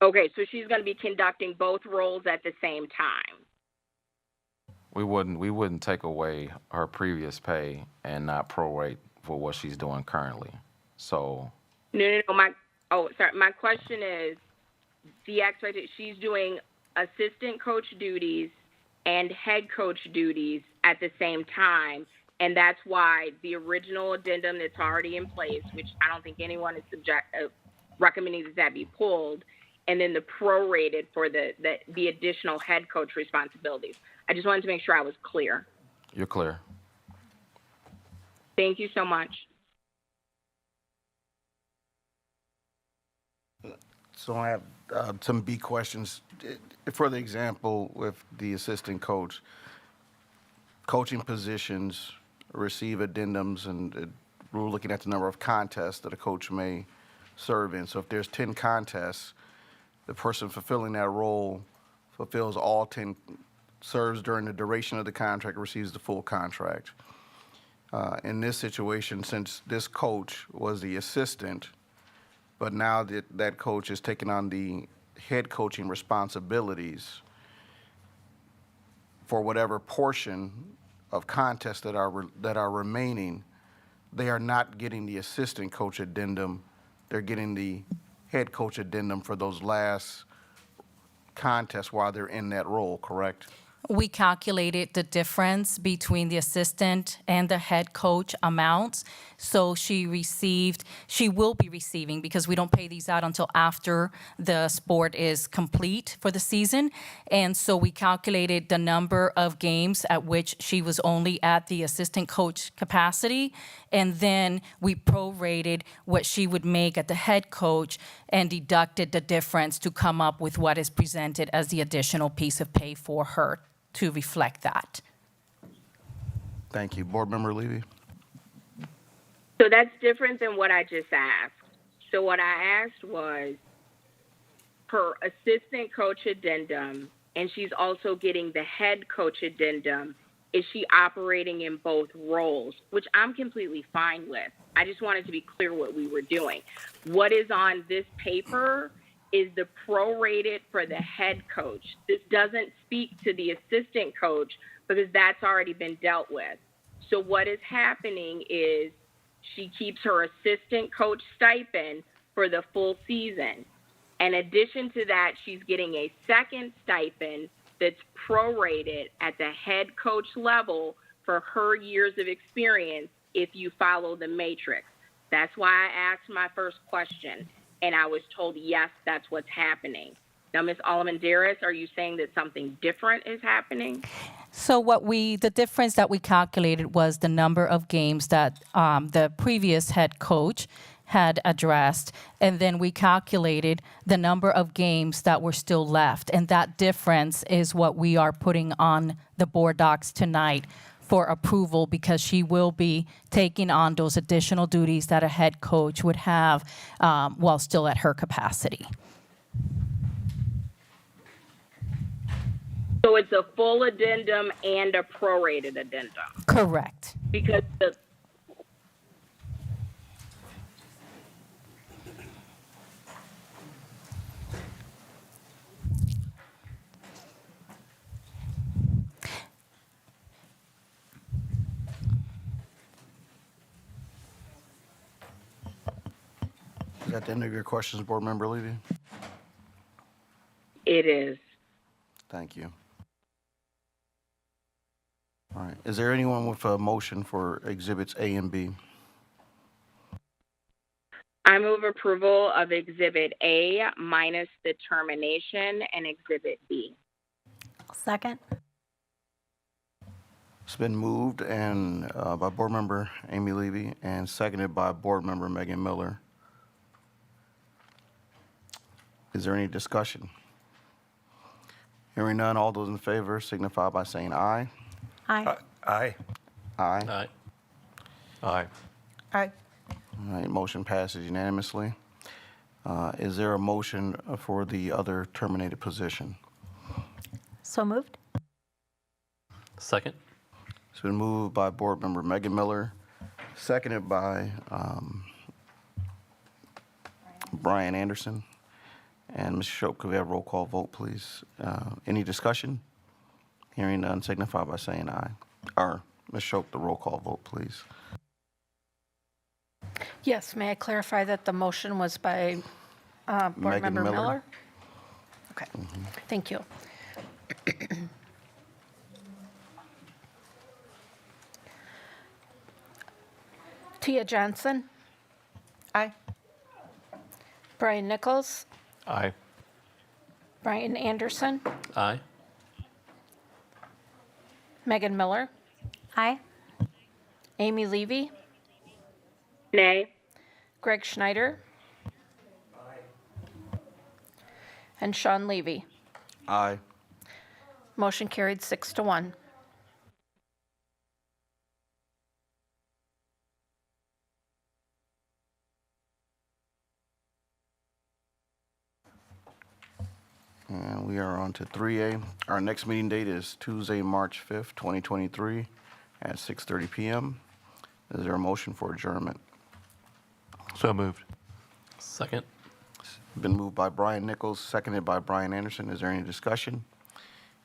Okay, so she's going to be conducting both roles at the same time. We wouldn't take away her previous pay and not prorate for what she's doing currently. So. No. My question is, the expectation, she's doing assistant coach duties and head coach duties at the same time, and that's why the original addendum that's already in place, which I don't think anyone is recommending that be pulled, and then the prorated for the additional head coach responsibilities. I just wanted to make sure I was clear. You're clear. Thank you so much. So I have some B questions. For the example, with the assistant coach, coaching positions receive addendums, and we're looking at the number of contests that a coach may serve in. So if there's 10 contests, the person fulfilling that role fulfills all 10, serves during the duration of the contract, receives the full contract. In this situation, since this coach was the assistant, but now that coach is taking on the head coaching responsibilities for whatever portion of contests that are remaining, they are not getting the assistant coach addendum. They're getting the head coach addendum for those last contests while they're in that role, correct? We calculated the difference between the assistant and the head coach amounts. So she will be receiving, because we don't pay these out until after the sport is complete for the season. And so we calculated the number of games at which she was only at the assistant coach capacity. And then we prorated what she would make at the head coach and deducted the difference to come up with what is presented as the additional piece of pay for her to reflect that. Thank you. Board Member Levy? So that's different than what I just asked. So what I asked was her assistant coach addendum, and she's also getting the head coach addendum. Is she operating in both roles, which I'm completely fine with. I just wanted to be clear what we were doing. What is on this paper is the prorated for the head coach. This doesn't speak to the assistant coach because that's already been dealt with. So what is happening is she keeps her assistant coach stipend for the full season. In addition to that, she's getting a second stipend that's prorated at the head coach level for her years of experience if you follow the matrix. That's why I asked my first question, and I was told, yes, that's what's happening. Now, Ms. Almendares, are you saying that something different is happening? So the difference that we calculated was the number of games that the previous head coach had addressed, and then we calculated the number of games that were still left, and that difference is what we are putting on the board docs tonight for approval, because she will be taking on those additional duties that a head coach would have while still at her capacity. So it's a full addendum and a prorated addendum? Correct. Because the Is that the end of your questions, Board Member Levy? it is. Thank you. All right. Is there anyone with a motion for Exhibits A and B? I move approval of Exhibit A minus the termination and Exhibit B. Second. It's been moved and by Board Member Amy Levy and seconded by Board Member Megan Miller. Is there any discussion? Hearing none, all those in favor signify by saying aye. Aye. Aye. Aye. Aye. Aye. Aye. All right, motion passes unanimously. Is there a motion for the other terminated position? So moved. Second. It's been moved by Board Member Megan Miller, seconded by Brian Anderson. And Ms. Shope, could we have a roll call vote, please? Any discussion? Hearing none, signify by saying aye. Or, Ms. Shope, the roll call vote, please. Yes, may I clarify that the motion was by Board Megan Member Miller. Miller? Okay, thank you. Tia Johnson, Aye. Brian Nichols, Aye. Brian Anderson, Aye. Megan Miller, Aye. Amy Levy, Nay. Greg Schneider, and Sean Levy. Aye. Motion carried 6-1. And we are on to 3A. Our next meeting date is Tuesday, March 5th, 2023 at 6:30 p.m. Is there a motion for adjournment? So moved. Second. Been moved by Brian Nichols, seconded by Brian Anderson. Is there any discussion?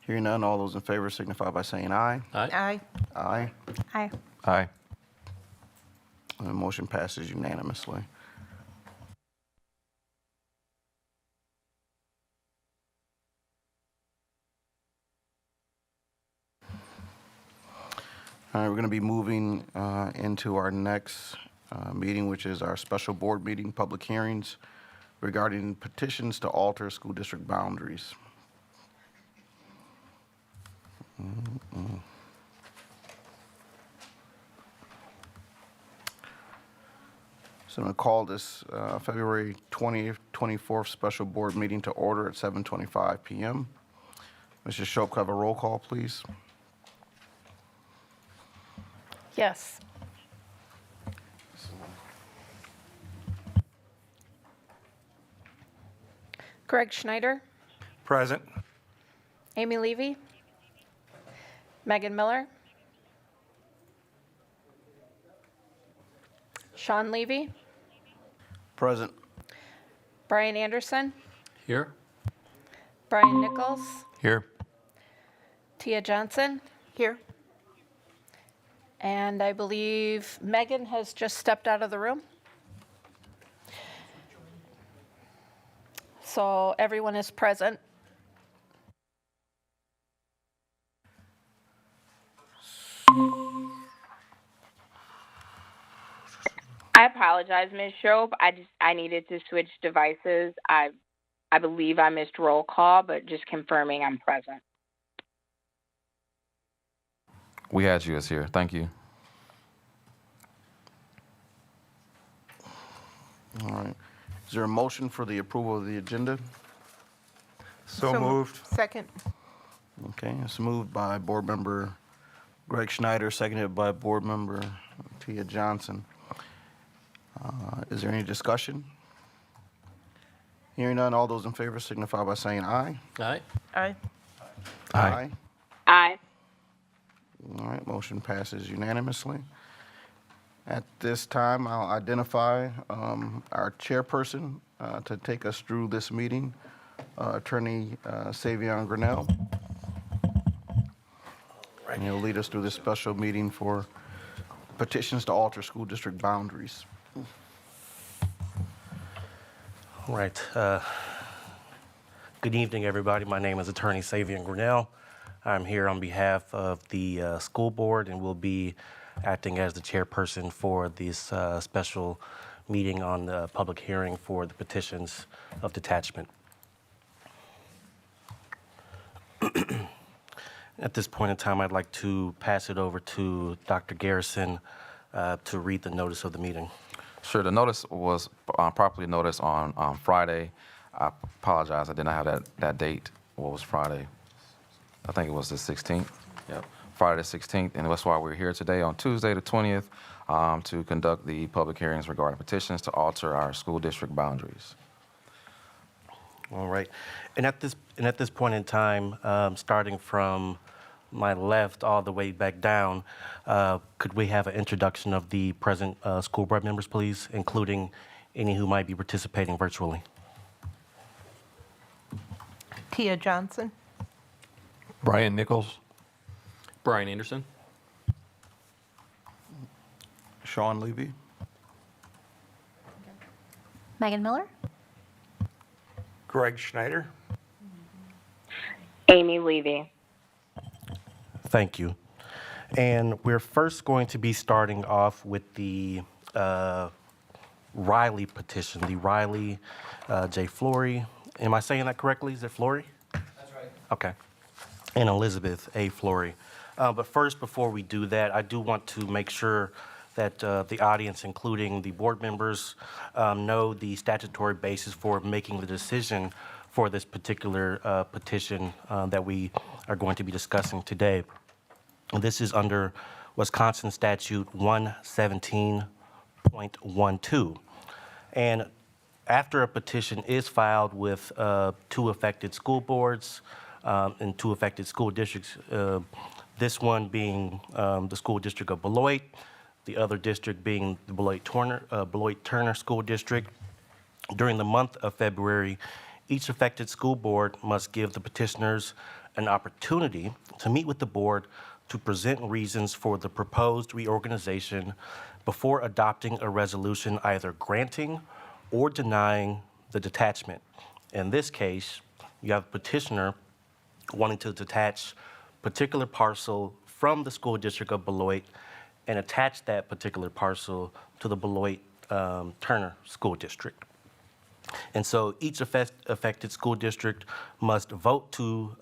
Hearing none, all those in favor signify by saying aye. Aye. Aye. Aye. Aye. Aye. And the motion passes unanimously. All right, we're going to be moving into our next meeting, which is our special board meeting, public hearings regarding petitions to alter school district boundaries. So I'm going to call this February 20th, 24th special board meeting to order at 7:25 p.m. Mr. Shope, could I have a roll call, please? Yes. Greg Schneider, Present. Amy Levy, Megan Miller, Sean Levy, Present. Brian Anderson, Here. Brian Nichols, Here. Tia Johnson, Here. and I believe Megan has just stepped out of the room. So everyone is present. I apologize, Ms. Shope. I needed to switch devices. I believe I missed roll call, but just confirming I'm present. We had you as here. Thank you. All right. Is there a motion for the approval of the agenda? So moved. Second. Okay, it's moved by Board Member Greg Schneider, seconded by Board Member Tia Johnson. Is there any discussion? Hearing none, all those in favor signify by saying aye. Aye. Aye. Aye. Aye. All right, motion passes unanimously. At this time, I'll identify our chairperson to take us through this meeting, Attorney Savion Grinnell. And he'll lead us through this special meeting for petitions to alter school district boundaries. All right. Good evening, everybody. My name is Attorney Savion Grinnell. I'm here on behalf of the school board and will be acting as the chairperson for this special meeting on the public hearing for the petitions of detachment. At this point in time, I'd like to pass it over to Dr. Garrison to read the notice of the meeting. Sure, the notice was properly noticed on Friday. I apologize, I did not have that date. What was Friday? I think it was the 16th. Yep, Friday the 16th, and that's why we're here today on Tuesday the 20th to conduct the public hearings regarding petitions to alter our school district boundaries. All right, and at this point in time, starting from my left all the way back down, could we have an introduction of the present school board members, please, including any who might be participating virtually? Tia Johnson. Brian Nichols. Brian Anderson. Sean Levy. Megan Miller, Greg Schneider. Amy Levy. Thank you. And we're first going to be starting off with the Riley petition, the Riley J. Flory. Am I saying that correctly? Is it Flory? That's right. Okay. And Elizabeth A. Flory. But first, before we do that, I do want to make sure that the audience, including the board members, know the statutory basis for making the decision for this particular petition that we are going to be discussing today. This is under Wisconsin Statute 117.12. And after a petition is filed with two affected school boards and two affected school districts, this one being the school district of Beloit, the other district being the Beloit-Turner School District, during the month of February, each affected school board must give the petitioners an opportunity to meet with the board to present reasons for the proposed reorganization before adopting a resolution either granting or denying the detachment. In this case, you have a petitioner wanting to detach particular parcel from the school district of Beloit and attach that particular parcel to the Beloit-Turner School District. And so each affected school district must vote to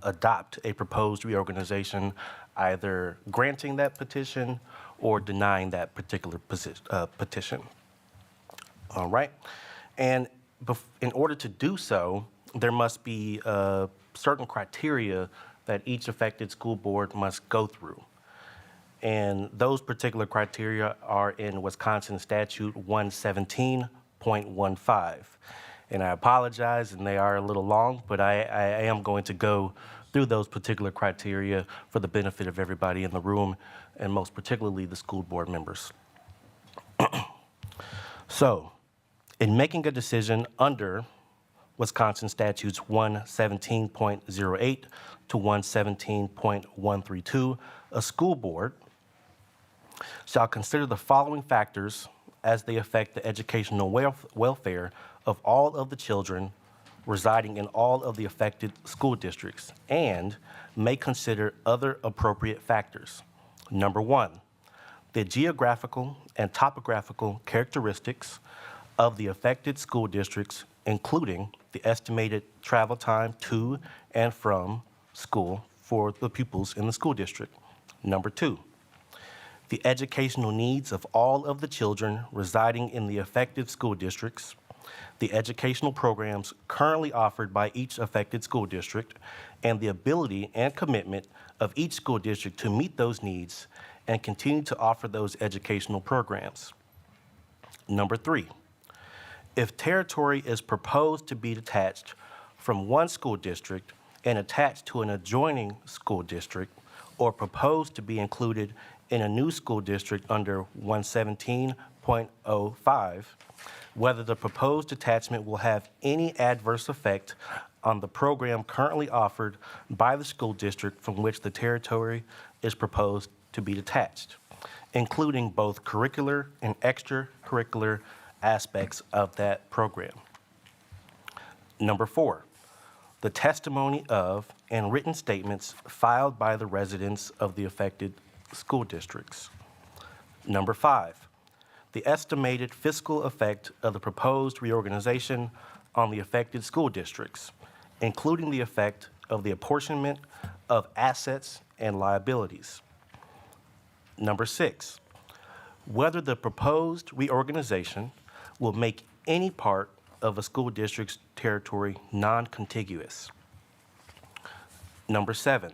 adopt a proposed reorganization, either granting that petition or denying that particular petition. All right. And in order to do so, there must be certain criteria that each affected school board must go through. And those particular criteria are in Wisconsin Statute 117.15. And I apologize, and they are a little long, but I am going to go through those particular criteria for the benefit of everybody in the room, and most particularly the school board members. So, in making a decision under Wisconsin Statutes 117.08 to 117.132, a school board shall consider the following factors as they affect the educational welfare of all of the children residing in all of the affected school districts, and may consider other appropriate factors. Number one, the geographical and topographical characteristics of the affected school districts, including the estimated travel time to and from school for the pupils in the school district. Number two, the educational needs of all of the children residing in the affected school districts, the educational programs currently offered by each affected school district, and the ability and commitment of each school district to meet those needs and continue to offer those educational programs. Number three, if territory is proposed to be detached from one school district and attached to an adjoining school district, or proposed to be included in a new school district under 117.05, whether the proposed detachment will have any adverse effect on the program currently offered by the school district from which the territory is proposed to be detached, including both curricular and extracurricular aspects of that program. Number four, the testimony of and written statements filed by the residents of the affected school districts. Number five, the estimated fiscal effect of the proposed reorganization on the affected school districts, including the effect of the apportionment of assets and liabilities. Number six, whether the proposed reorganization will make any part of a school district's territory non-contiguous. Number seven,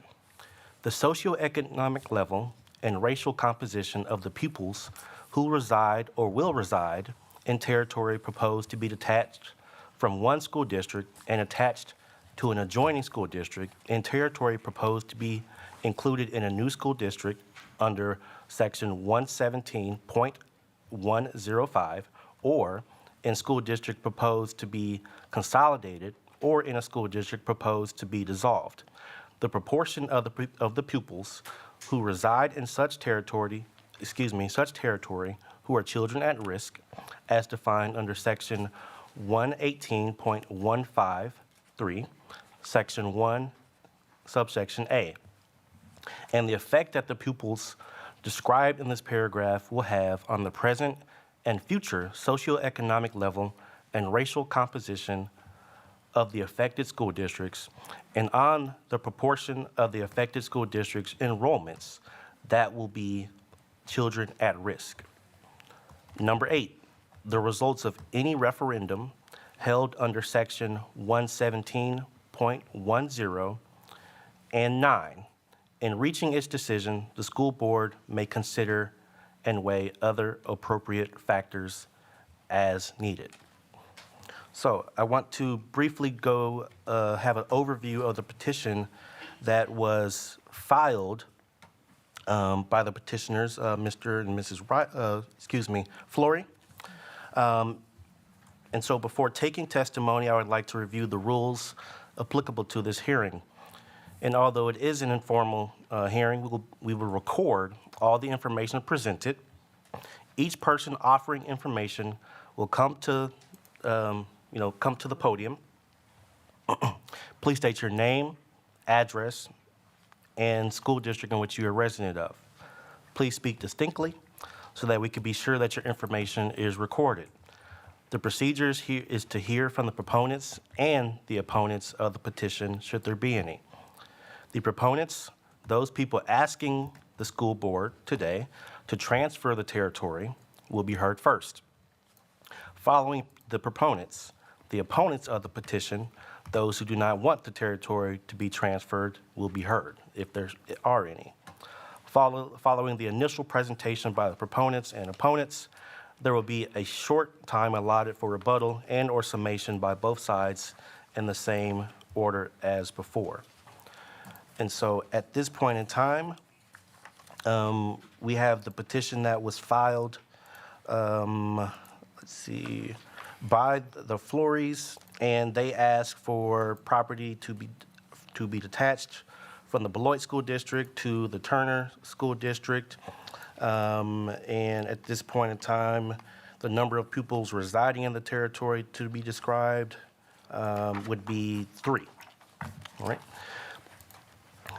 the socioeconomic level and racial composition of the pupils who reside or will reside in territory proposed to be detached from one school district and attached to an adjoining school district, and territory proposed to be included in a new school district under Section 117.105, or in school district proposed to be consolidated, or in a school district proposed to be dissolved. The proportion of the pupils who reside in such territory who are children at risk, as defined under Section 118.153, Section 1, subsection A, and the effect that the pupils described in this paragraph will have on the present and future socioeconomic level and racial composition of the affected school districts, and on the proportion of the affected school districts' enrollments that will be children at risk. Number 8, the results of any referendum held under Section 117.10, and 9, in reaching its decision, the school board may consider and weigh other appropriate factors as needed. So I want to briefly go have an overview of the petition that was filed by the petitioners, Mr. and Mrs. Flory. And so before taking testimony, I would like to review the rules applicable to this hearing. And although it is an informal hearing, we will record all the information presented. Each person offering information will come to the podium. Please state your name, address, and school district in which you are a resident of. Please speak distinctly so that we can be sure that your information is recorded. The procedures here is to hear from the proponents and the opponents of the petition, should there be any. The proponents, those people asking the school board today to transfer the territory, will be heard first. Following the proponents, the opponents of the petition, those who do not want the territory to be transferred, will be heard, if there are any. Following the initial presentation by the proponents and opponents, There will be a short time allotted for rebuttal and or summation by both sides in the same order as before. And so at this point in time, we have the petition that was filed, let's see, by the Florys, and they ask for property to be detached from the Beloit School District to the Turner School District. And at this point in time, the number of pupils residing in the territory to be described would be 3. All right.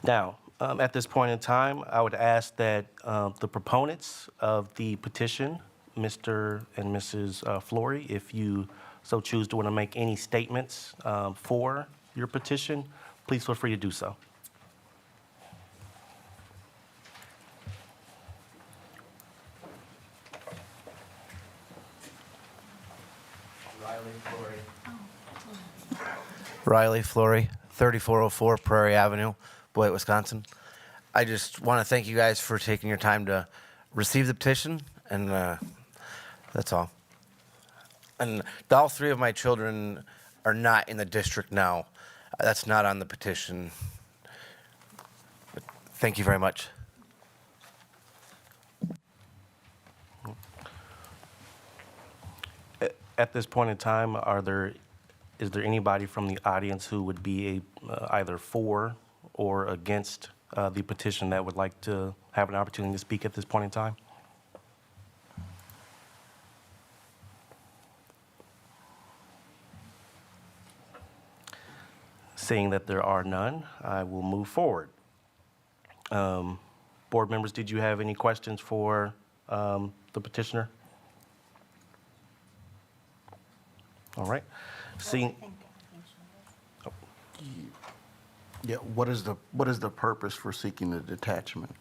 Now, at this point in time, I would ask that the proponents of the petition, Mr. and Mrs. Flory, if you so choose to want to make any statements for your petition, please feel free to do so. Riley Flory, 3404 Prairie Avenue, Beloit, Wisconsin. I just want to thank you guys for taking your time to receive the petition, and that's all. And all 3 of my children are not in the district now. That's not on the petition. But thank you very much. At this point in time, is there anybody from the audience who would be either for or against the petition that would like to have an opportunity to speak at this point in time? Seeing that there are none, I will move forward. Board members, did you have any questions for the petitioner? All right. Seeing, Yeah, what is the purpose for seeking the detachment?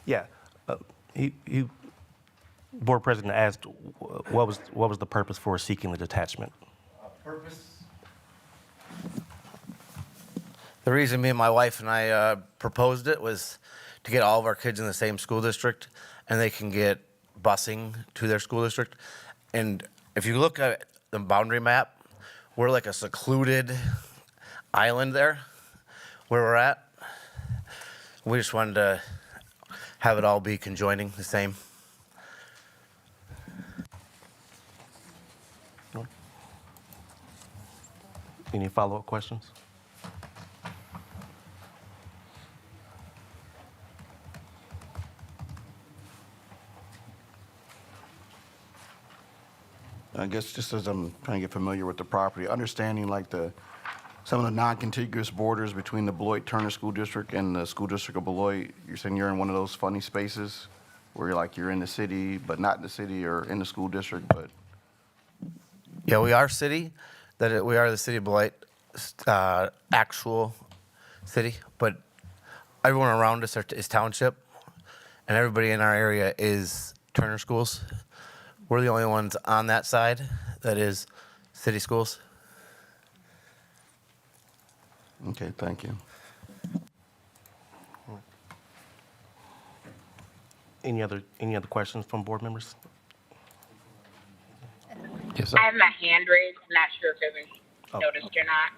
yeah, Board President asked what was the purpose for seeking the detachment? The reason me and my wife and I proposed it was to get all of our kids in the same school district, and they can get busing to their school district. And if you look at the boundary map, we're like a secluded island there where we're at. We just wanted to have it all be conjoining the same. Any follow-up questions? I guess just as I'm trying to get familiar with the property, understanding like some of the non-contiguous borders between the Beloit Turner School District and the School District of Beloit, you're saying you're in one of those funny spaces where you're in the city, but not in the city, or in the school district, but... Yeah, we are city. We are the city of Beloit, actual city, but everyone around us is township, and everybody in our area is Turner schools. We're the only ones on that side that is city schools. Okay, thank you. Any other questions from board members? Yes, sir. I have my hand raised. I'm not sure if it was noticed or not.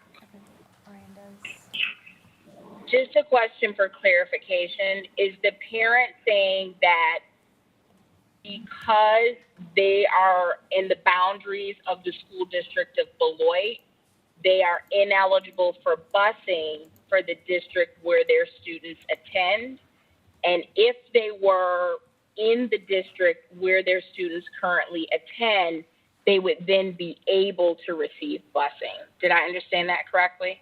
Just a question for clarification. Is the parent saying that because they are in the boundaries of the school district of Beloit, they are ineligible for busing for the district where their students attend? And if they were in the district where their students currently attend, they would then be able to receive busing. Did I understand that correctly?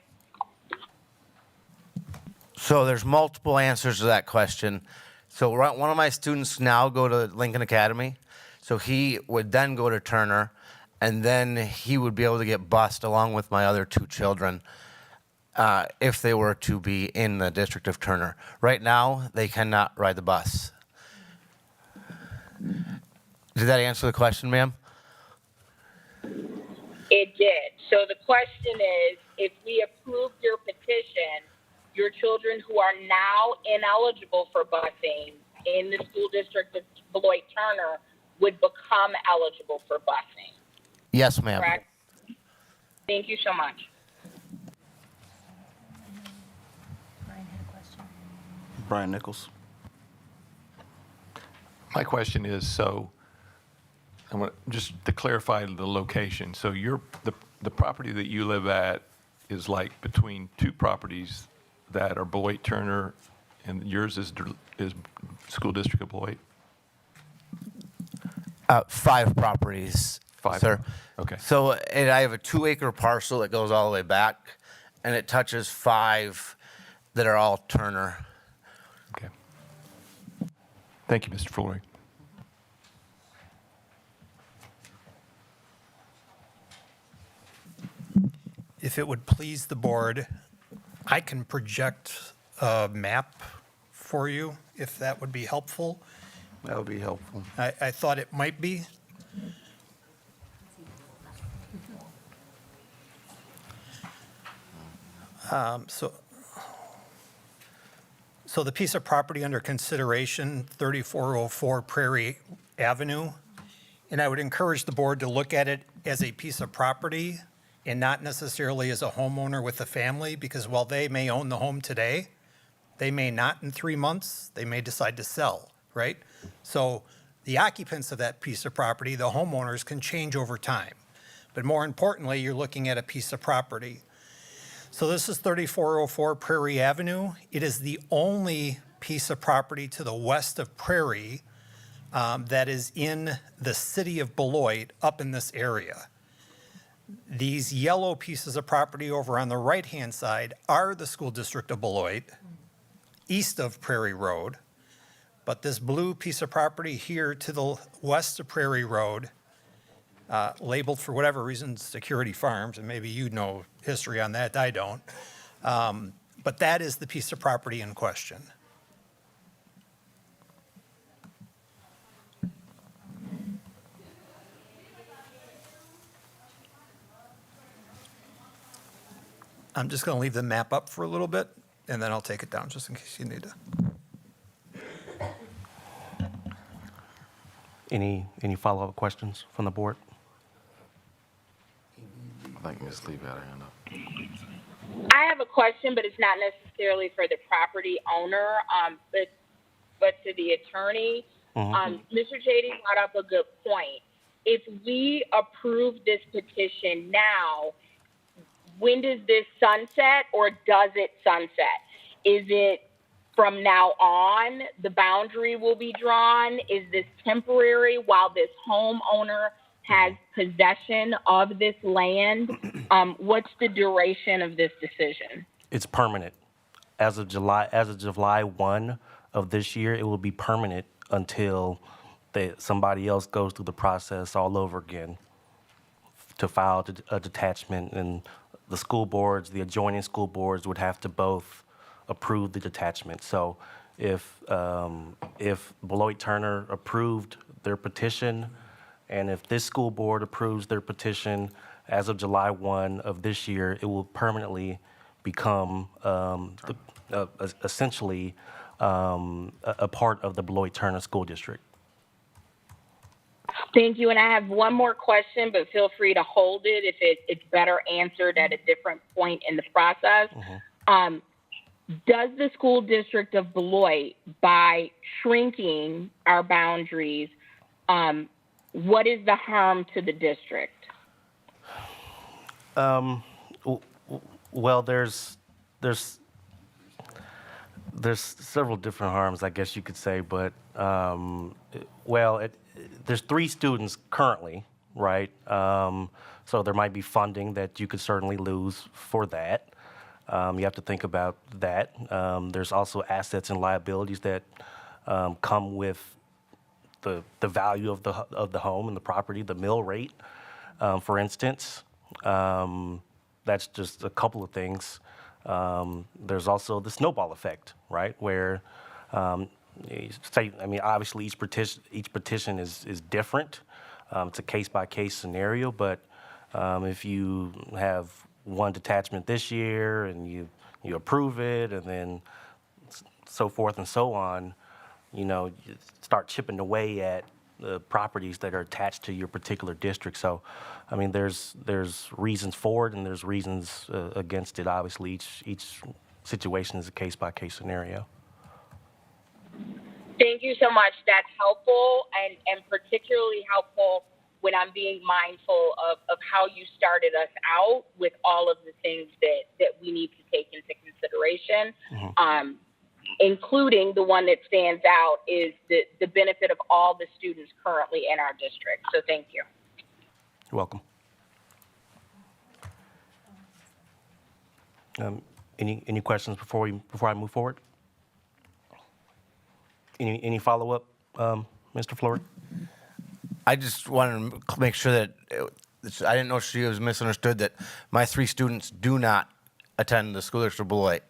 So there's multiple answers to that question. So one of my students now go to Lincoln Academy. So he would then go to Turner, and then he would be able to get bused along with my other 2 children if they were to be in the district of Turner. Right now, they cannot ride the bus. Did that answer the question, ma'am? It did. So the question is, if we approve your petition, your children who are now ineligible for busing in the school district of Beloit Turner would become eligible for busing. Yes, ma'am. Correct? Thank you so much. Brian had a question. Brian Nichols. My question is, so, I want just to clarify the location. So the property that you live at is like between two properties that are Beloit Turner, and yours is School District of Beloit? 5 properties, Five. sir. Okay. So, and I have a 2-acre parcel that goes all the way back, and it touches 5 that are all Turner. Okay. Thank you, Mr. Flory. If it would please the board, I can project a map for you, if that would be helpful. That would be helpful. I thought it might be. So the piece of property under consideration, 3404 Prairie Avenue, and I would encourage the board to look at it as a piece of property and not necessarily as a homeowner with a family, because while they may own the home today, they may not in 3 months, they may decide to sell, right? So the occupants of that piece of property, the homeowners, can change over time. But more importantly, you're looking at a piece of property. So this is 3404 Prairie Avenue. It is the only piece of property to the west of Prairie that is in the city of Beloit, up in this area. These yellow pieces of property over on the right-hand side are the school district of Beloit, east of Prairie Road. But this blue piece of property here to the west of Prairie Road, labeled for whatever reason Security Farms, and maybe you know history on that, I don't. But that is the piece of property in question. I'm just going to leave the map up for a little bit, and then I'll take it down just in case you need to. Any follow-up questions from the board? I think Ms. Lee got her hand up. I have a question, but it's not necessarily for the property owner, but to the attorney. Mr. JD brought up a good point. If we approve this petition now, when does this sunset, or does it sunset? Is it from now on, the boundary will be drawn? Is this temporary while this homeowner has possession of this land? What's the duration of this decision? It's permanent. As of July 1 of this year, it will be permanent until somebody else goes through the process all over again to file a detachment, and the school boards, the adjoining school boards would have to both approve the detachment. So if Beloit Turner approved their petition, and if this school board approves their petition, as of July 1 of this year, it will permanently become essentially a part of the Beloit Turner School District. Thank you. And I have one more question, but feel free to hold it if it's better answered at a different point in the process. Does the school district of Beloit, by shrinking our boundaries, what is the harm to the district? Well, there's several different harms, I guess you could say, but there's 3 students currently, right? So there might be funding that you could certainly lose for that. You have to think about that. There's also assets and liabilities that come with the value of the home and the property, the mill rate, for instance. That's just a couple of things. There's also the snowball effect, right? Where obviously each petition is different. It's a case-by-case scenario, but if you have one detachment this year and you approve it, and then so forth and so on, you start chipping away at the properties that are attached to your particular district. So, I mean, there's reasons for it and there's reasons against it. Obviously, each situation is a case-by-case scenario. Thank you so much. That's helpful and particularly helpful when I'm being mindful of how you started us out with all of the things that we need to take into consideration, including the one that stands out is the benefit of all the students currently in our district. So thank you. You're welcome. Any questions before I move forward? Any follow-up, Mr. Flory? I just wanted to make sure that I didn't know she was misunderstood, that my 3 students do not attend the school district of Beloit.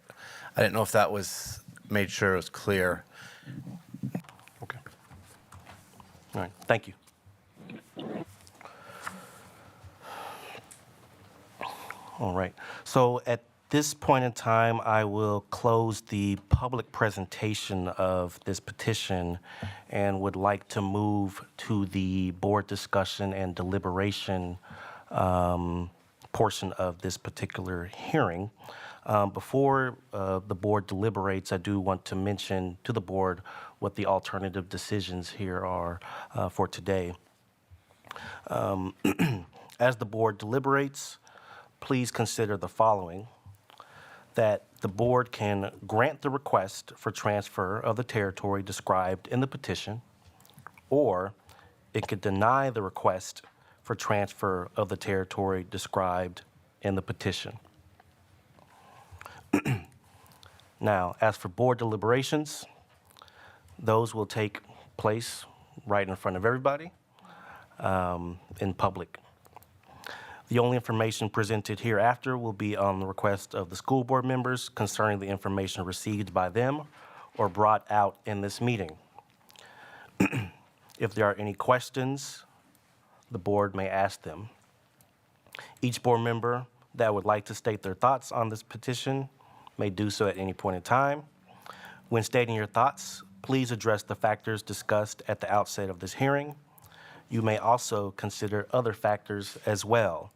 I didn't know if that was made sure it was clear. Okay. All right, thank you. All right, so at this point in time, I will close the public presentation of this petition and would like to move to the board discussion and deliberation portion of this particular hearing. Before the board deliberates, I do want to mention to the board what the alternative decisions here are for today. As the board deliberates, please consider the following: that the board can grant the request for transfer of the territory described in the petition, or it could deny the request for transfer of the territory described in the petition. Now, as for board deliberations, those will take place right in front of everybody in public. The only information presented hereafter will be on the request of the school board members concerning the information received by them or brought out in this meeting. If there are any questions, the board may ask them. Each board member that would like to state their thoughts on this petition may do so at any point in time. When stating your thoughts, please address the factors discussed at the outset of this hearing. You may also consider other factors as well.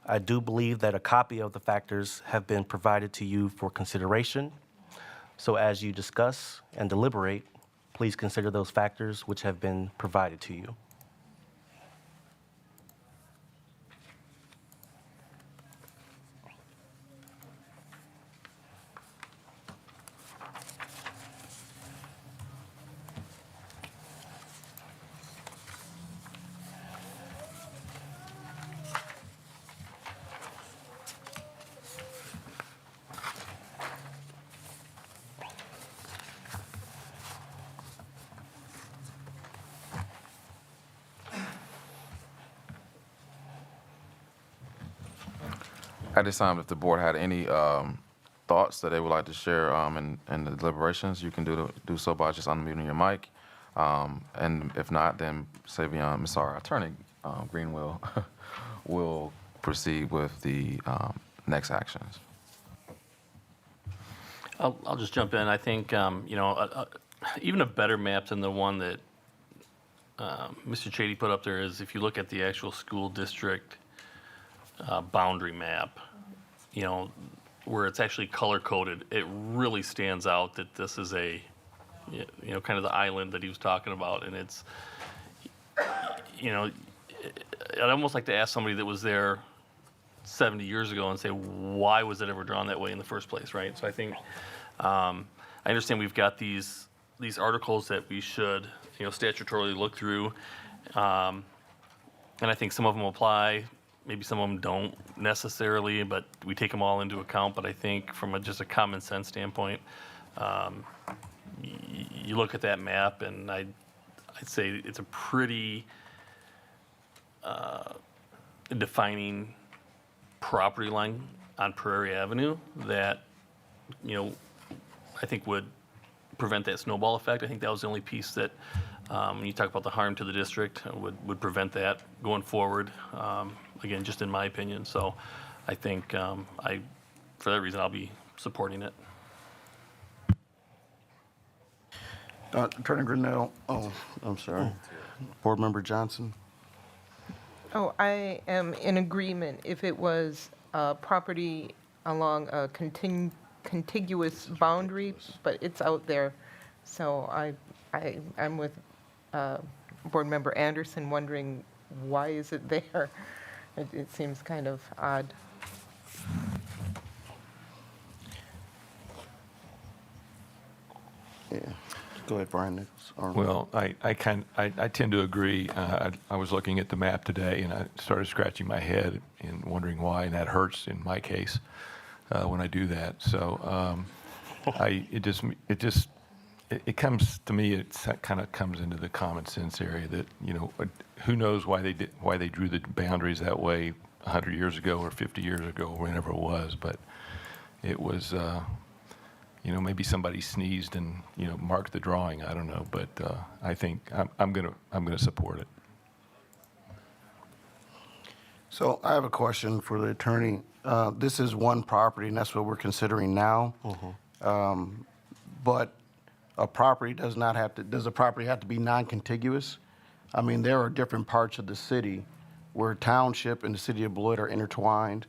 I do believe that a copy of the factors have been provided to you for consideration. So as you discuss and deliberate, please consider those factors which have been provided to you. At this time, if the board had any thoughts that they would like to share in the deliberations, you can do so by just unmuting your mic. And if not, then our attorney, Greenwell, will proceed with the next actions. I'll just jump in. I think, even a better map than the one that Mr. Chady put up there is if you look at the actual school district boundary map, where it's actually color-coded, it really stands out that this is a, kind of the island that he was talking about. And it's, I'd almost like to ask somebody that was there 70 years ago and say, why was it ever drawn that way in the first place, right? So I think, I understand we've got these articles that we should, statutorily look through. And I think some of them apply. Maybe some of them don't necessarily, but we take them all into account. But I think from just a common sense standpoint, you look at that map, and I'd say it's a pretty defining property line on Prairie Avenue that, I think would prevent that snowball effect. I think that was the only piece that, when you talk about the harm to the district, would prevent that going forward. Again, just in my opinion. So I think for that reason, I'll be supporting it. Attorney Grinnell, oh, I'm sorry. Board Member Johnson? Oh, I am in agreement if it was property along a contiguous boundary, but it's out there. So I'm with Board Member Anderson wondering why is it there? It seems kind of odd. Yeah. Go ahead, Brian Nichols. Well, I tend to agree. I was looking at the map today, and I started scratching my head and wondering why, and that hurts in my case when I do that. So it comes to me. It kind of comes into the common sense area that who knows why they drew the boundaries that way 100 years ago or 50 years ago, or whenever it was, but it was. Maybe somebody sneezed and marked the drawing. I don't know, but I think I'm gonna support it. So I have a question for the attorney. This is one property, and that's what we're considering now. But a property does a property have to be non-contiguous? I mean, there are different parts of the city where township and the city of Beloit are intertwined,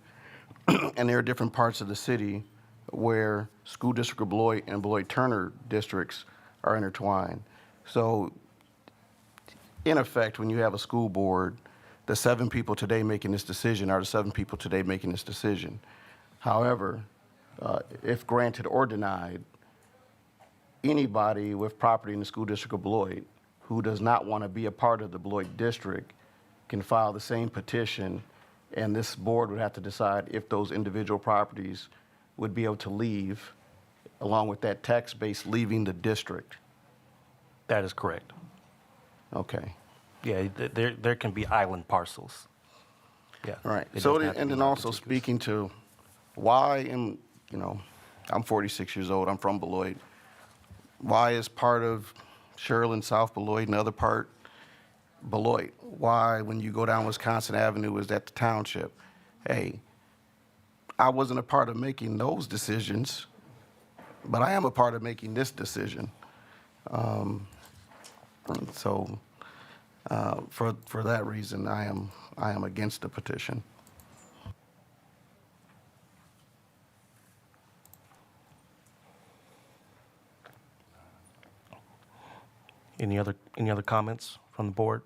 and there are different parts of the city where school district of Beloit and Beloit-Turner districts are intertwined. So in effect, when you have a school board, the 7 people today making this decision are the 7 people today making this decision. However, if granted or denied, anybody with property in the school district of Beloit who does not want to be a part of the Beloit district can file the same petition, and this board would have to decide if those individual properties would be able to leave, along with that tax base leaving the district. That is correct. Okay. Yeah, there can be island parcels. Yeah. All right. It So, doesn't have to and be then also non-contiguous. speaking to why I'm 46 years old, I'm from Beloit. Why is part of Sherland, South Beloit, and the other part Beloit? Why, when you go down Wisconsin Avenue, is that the township? Hey, I wasn't a part of making those decisions, but I am a part of making this decision. So for that reason, I am against the petition. Any other comments from the board?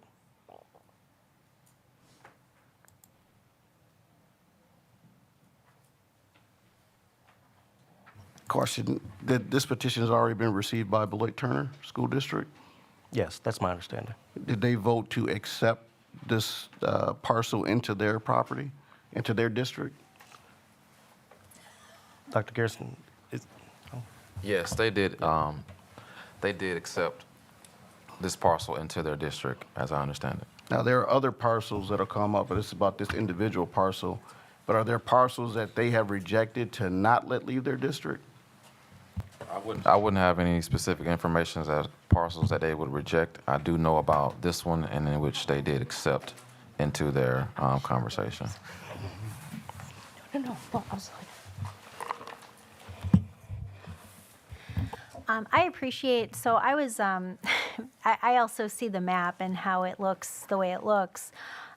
Question, this petition has already been received by Beloit-Turner School District? Yes, that's my understanding. Did they vote to accept this parcel into their property, into their district? Dr. Garrison, Yes, they did. They did accept this parcel into their district, as I understand it. Now, there are other parcels that'll come up, but it's about this individual parcel. But are there parcels that they have rejected to not let leave their district? I wouldn't have any specific information as parcels that they would reject. I do know about this one, and in which they did accept into their conversation. No, I'm sorry. I appreciate, so I was, I also see the map and how it looks the way it looks.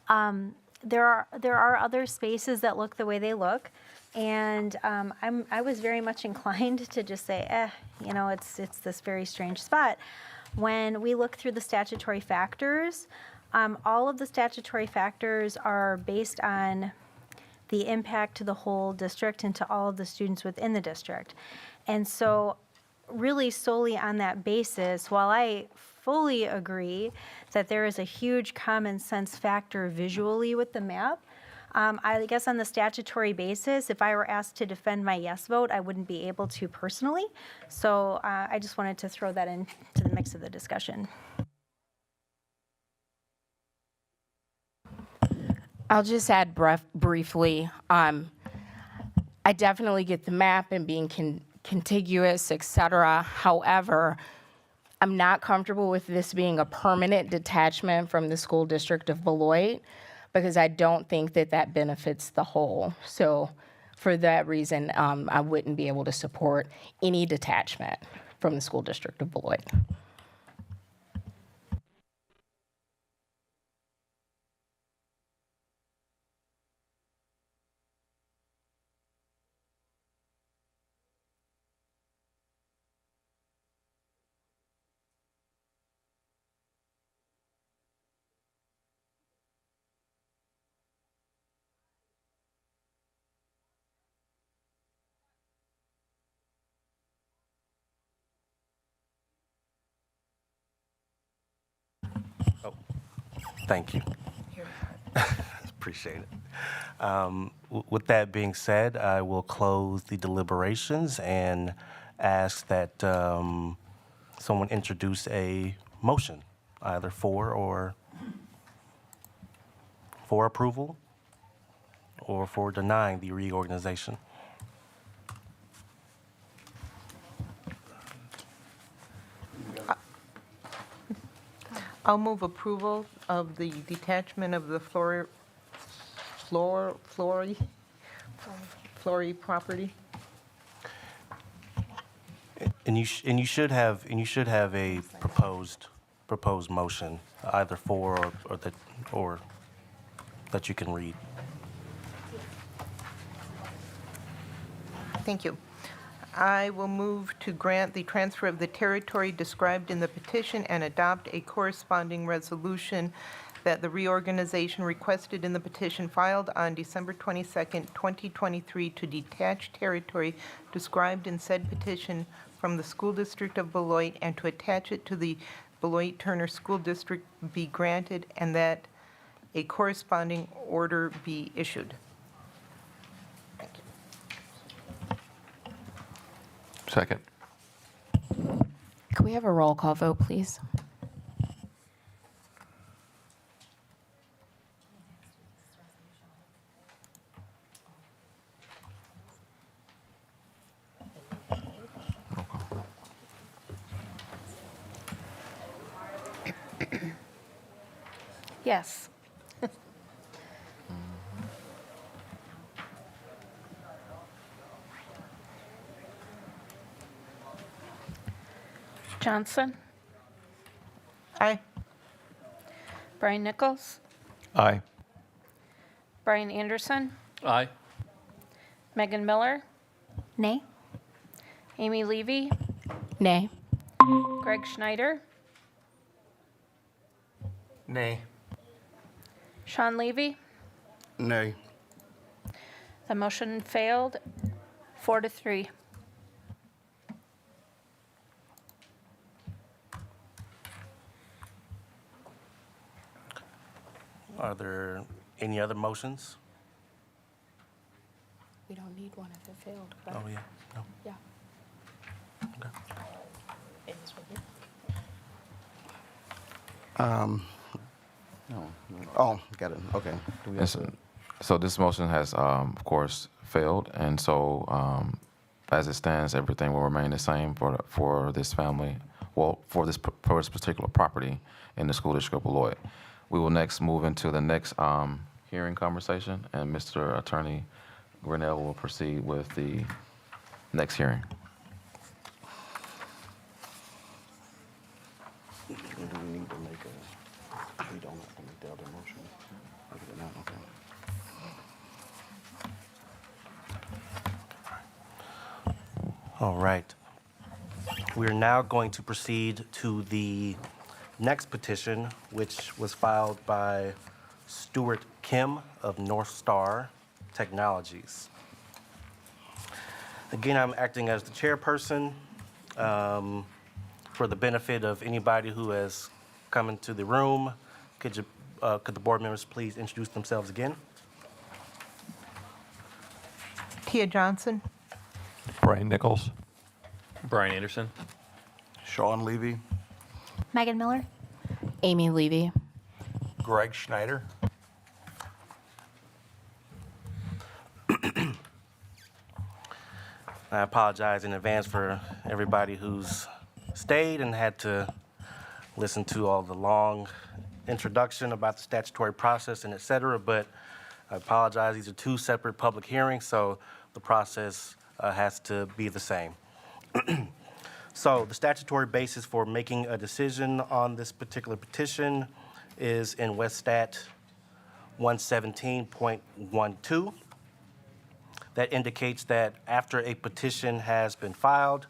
There are other spaces that look the way they look, and I was very much inclined to just say, it's this very strange spot. When we look through the statutory factors, all of the statutory factors are based on the impact to the whole district and to all of the students within the district. And so really solely on that basis, while I fully agree that there is a huge common sense factor visually with the map, I guess on the statutory basis, if I were asked to defend my yes vote, I wouldn't be able to personally. So I just wanted to throw that into the mix of the discussion. I'll just add briefly. I definitely get the map and being contiguous, et cetera. However, I'm not comfortable with this being a permanent detachment from the school district of Beloit because I don't think that that benefits the whole. So for that reason, I wouldn't be able to support any detachment from the school district of Beloit. Thank you. Appreciate it. With that being said, I will close the deliberations and ask that someone introduce a motion, either for approval or for denying the reorganization. I'll move approval of the detachment of the Flory property. And you should have a proposed motion, either for or that you can read. Thank you. I will move to grant the transfer of the territory described in the petition and adopt a corresponding resolution that the reorganization requested in the petition filed on December 22nd, 2023 to detach territory described in said petition from the School District of Beloit and to attach it to the Beloit Turner School District be granted and that a corresponding order be issued. Second. Could we have a roll call vote, please? Yes. Johnson? Aye. Brian Nichols? Aye. Brian Anderson? Aye. Megan Miller? Nay? Amy Levy? Nay. Greg Schneider? Nay. Sean Levy? Nay. The motion failed, 4-3. Are there any other motions? We don't need one if it failed, Oh, yeah. No. Yeah. Oh, got it. Okay. Do we have And so this motion has, of course, failed, and so as it stands, everything will remain the same for this family, well, for this particular property in the school district of Beloit. We will next move into the next hearing conversation, and Mr. Attorney Grinnell will proceed with the next hearing. Do we need to make a, we don't have to make the other motion? Or is it not? Okay. All right. We're now going to proceed to the next petition, which was filed by Stuart Kim of Northstar Technologies. Again, I'm acting as the chairperson. For the benefit of anybody who has come into the room, could the board members please introduce themselves again? Tia Johnson. Brian Nichols. Brian Anderson. Sean Levy. Megan Miller? Amy Levy. Greg Schneider. I apologize in advance for everybody who's stayed and had to listen to all the long introduction about the statutory process and et cetera, but I apologize. These are two separate public hearings, so the process has to be the same. So the statutory basis for making a decision on this particular petition is in West Stat 117.12. That indicates that after a petition has been filed,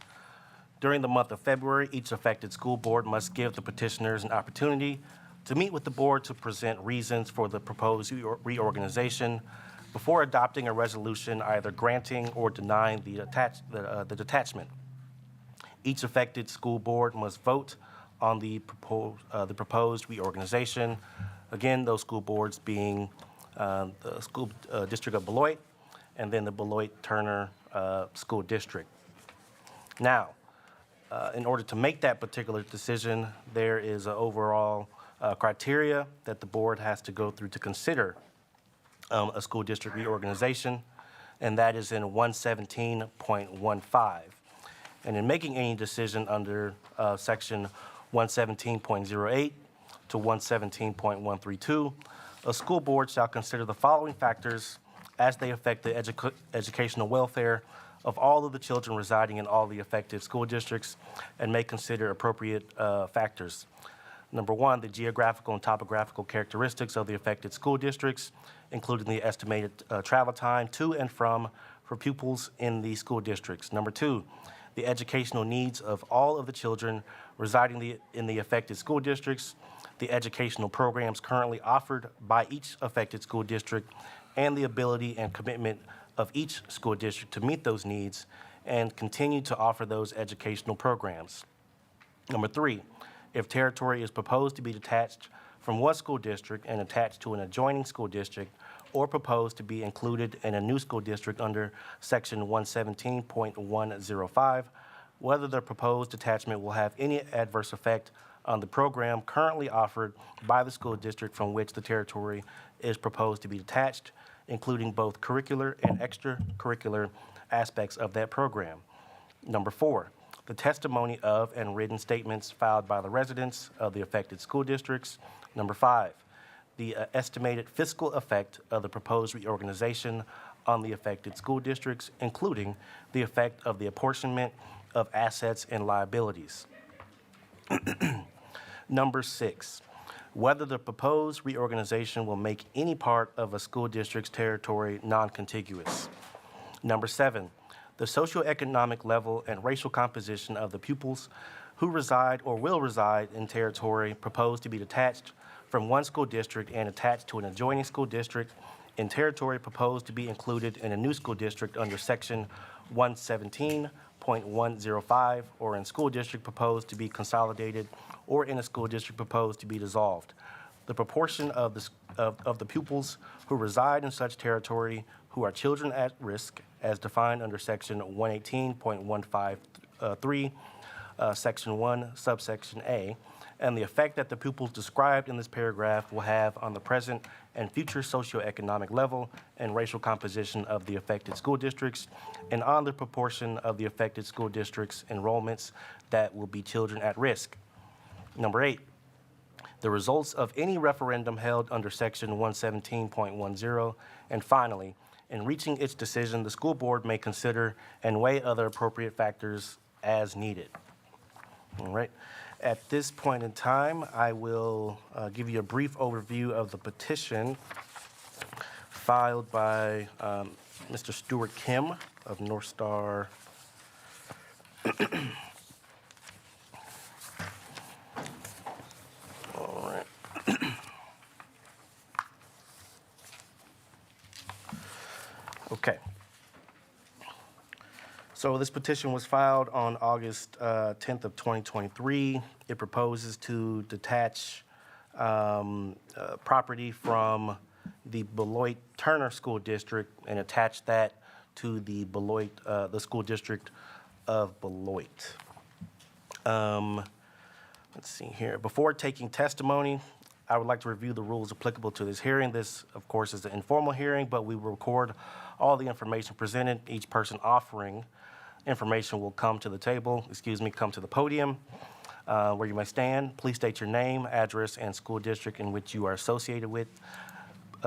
during the month of February, each affected school board must give the petitioners an opportunity to meet with the board to present reasons for the proposed reorganization before adopting a resolution either granting or denying the detachment. Each affected school board must vote on the proposed reorganization Again, those school boards being the School District of Beloit and then the Beloit-Turner School District. Now, in order to make that particular decision, there is an overall criteria that the board has to go through to consider a school district reorganization, and that is in 117.15. And in making any decision under section 117.08 to 117.132, a school board shall consider the following factors as they affect the educational welfare of all of the children residing in all the affected school districts and may consider appropriate factors. Number one, the geographical and topographical characteristics of the affected school districts, including the estimated travel time to and from for pupils in the school districts. Number two, the educational needs of all of the children residing in the affected school districts, the educational programs currently offered by each affected school district, and the ability and commitment of each school district to meet those needs and continue to offer those educational programs. Number three, if territory is proposed to be detached from one school district and attached to an adjoining school district, or proposed to be included in a new school district under section 117.105, whether the proposed detachment will have any adverse effect on the program currently offered by the school district from which the territory is proposed to be detached, including both curricular and extracurricular aspects of that program. Number four, the testimony of and written statements filed by the residents of the affected school districts. Number five, the estimated fiscal effect of the proposed reorganization on the affected school districts, including the effect of the apportionment of assets and liabilities. Number six, whether the proposed reorganization will make any part of a school district's territory non-contiguous. Number seven, the socioeconomic level and racial composition of the pupils who reside or will reside in territory proposed to be detached from one school district and attached to an adjoining school district in territory proposed to be included in a new school district under section 117.105 or in school district proposed to be consolidated or in a school district proposed to be dissolved. The proportion of the pupils who reside in such territory who are children at risk as defined under section 118.153, section 1, subsection A, and the effect that the pupils described in this paragraph will have on the present and future socioeconomic level and racial composition of the affected school districts, and on the proportion of the affected school districts' enrollments that will be children at risk. Number eight, the results of any referendum held under section 117.10, and finally, in reaching its decision, the school board may consider and weigh other appropriate factors as needed. All right. At this point in time, I will give you a brief overview of the petition filed by Mr. Stuart Kim of Northstar. All right. Okay. So this petition was filed on August 10th of 2023. It proposes to detach property from the Beloit-Turner School District and attach that to the Beloit, the School District of Beloit. Let's see here. Before taking testimony, I would like to review the rules applicable to this hearing. This, of course, is an informal hearing, but we will record all the information presented. Each person offering information will come to the come to the podium where you may stand. Please state your name, address, and school district in which you are associated with.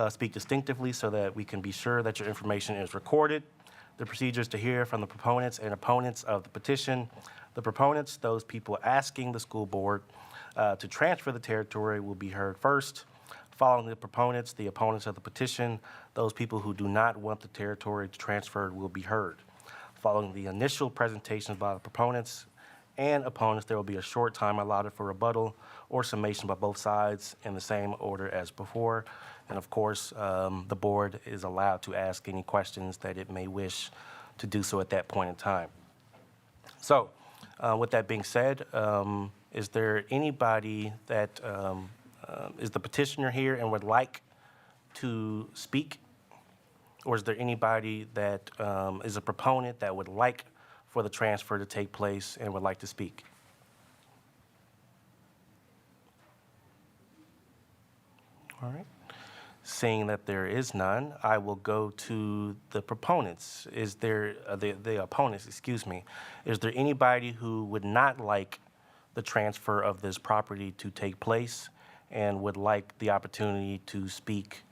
Speak distinctively so that we can be sure that your information is recorded. The procedure is to hear from the proponents and opponents of the petition. The proponents, those people asking the school board to transfer the territory, will be heard first. Following the proponents, the opponents of the petition, those people who do not want the territory transferred will be heard. Following the initial presentations by the proponents and opponents, there will be a short time allotted for rebuttal or summation by both sides in the same order as before. And of course, the board is allowed to ask any questions that it may wish to do so at that point in time. So, with that being said, is there anybody that is the petitioner here and would like to speak? Or is there anybody that is a proponent that would like for the transfer to take place and would like to speak? All right. Seeing that there is none, I will go to the proponents. Is there, the opponents, excuse me. Is there anybody who would not like the transfer of this property to take place and would like the opportunity to speak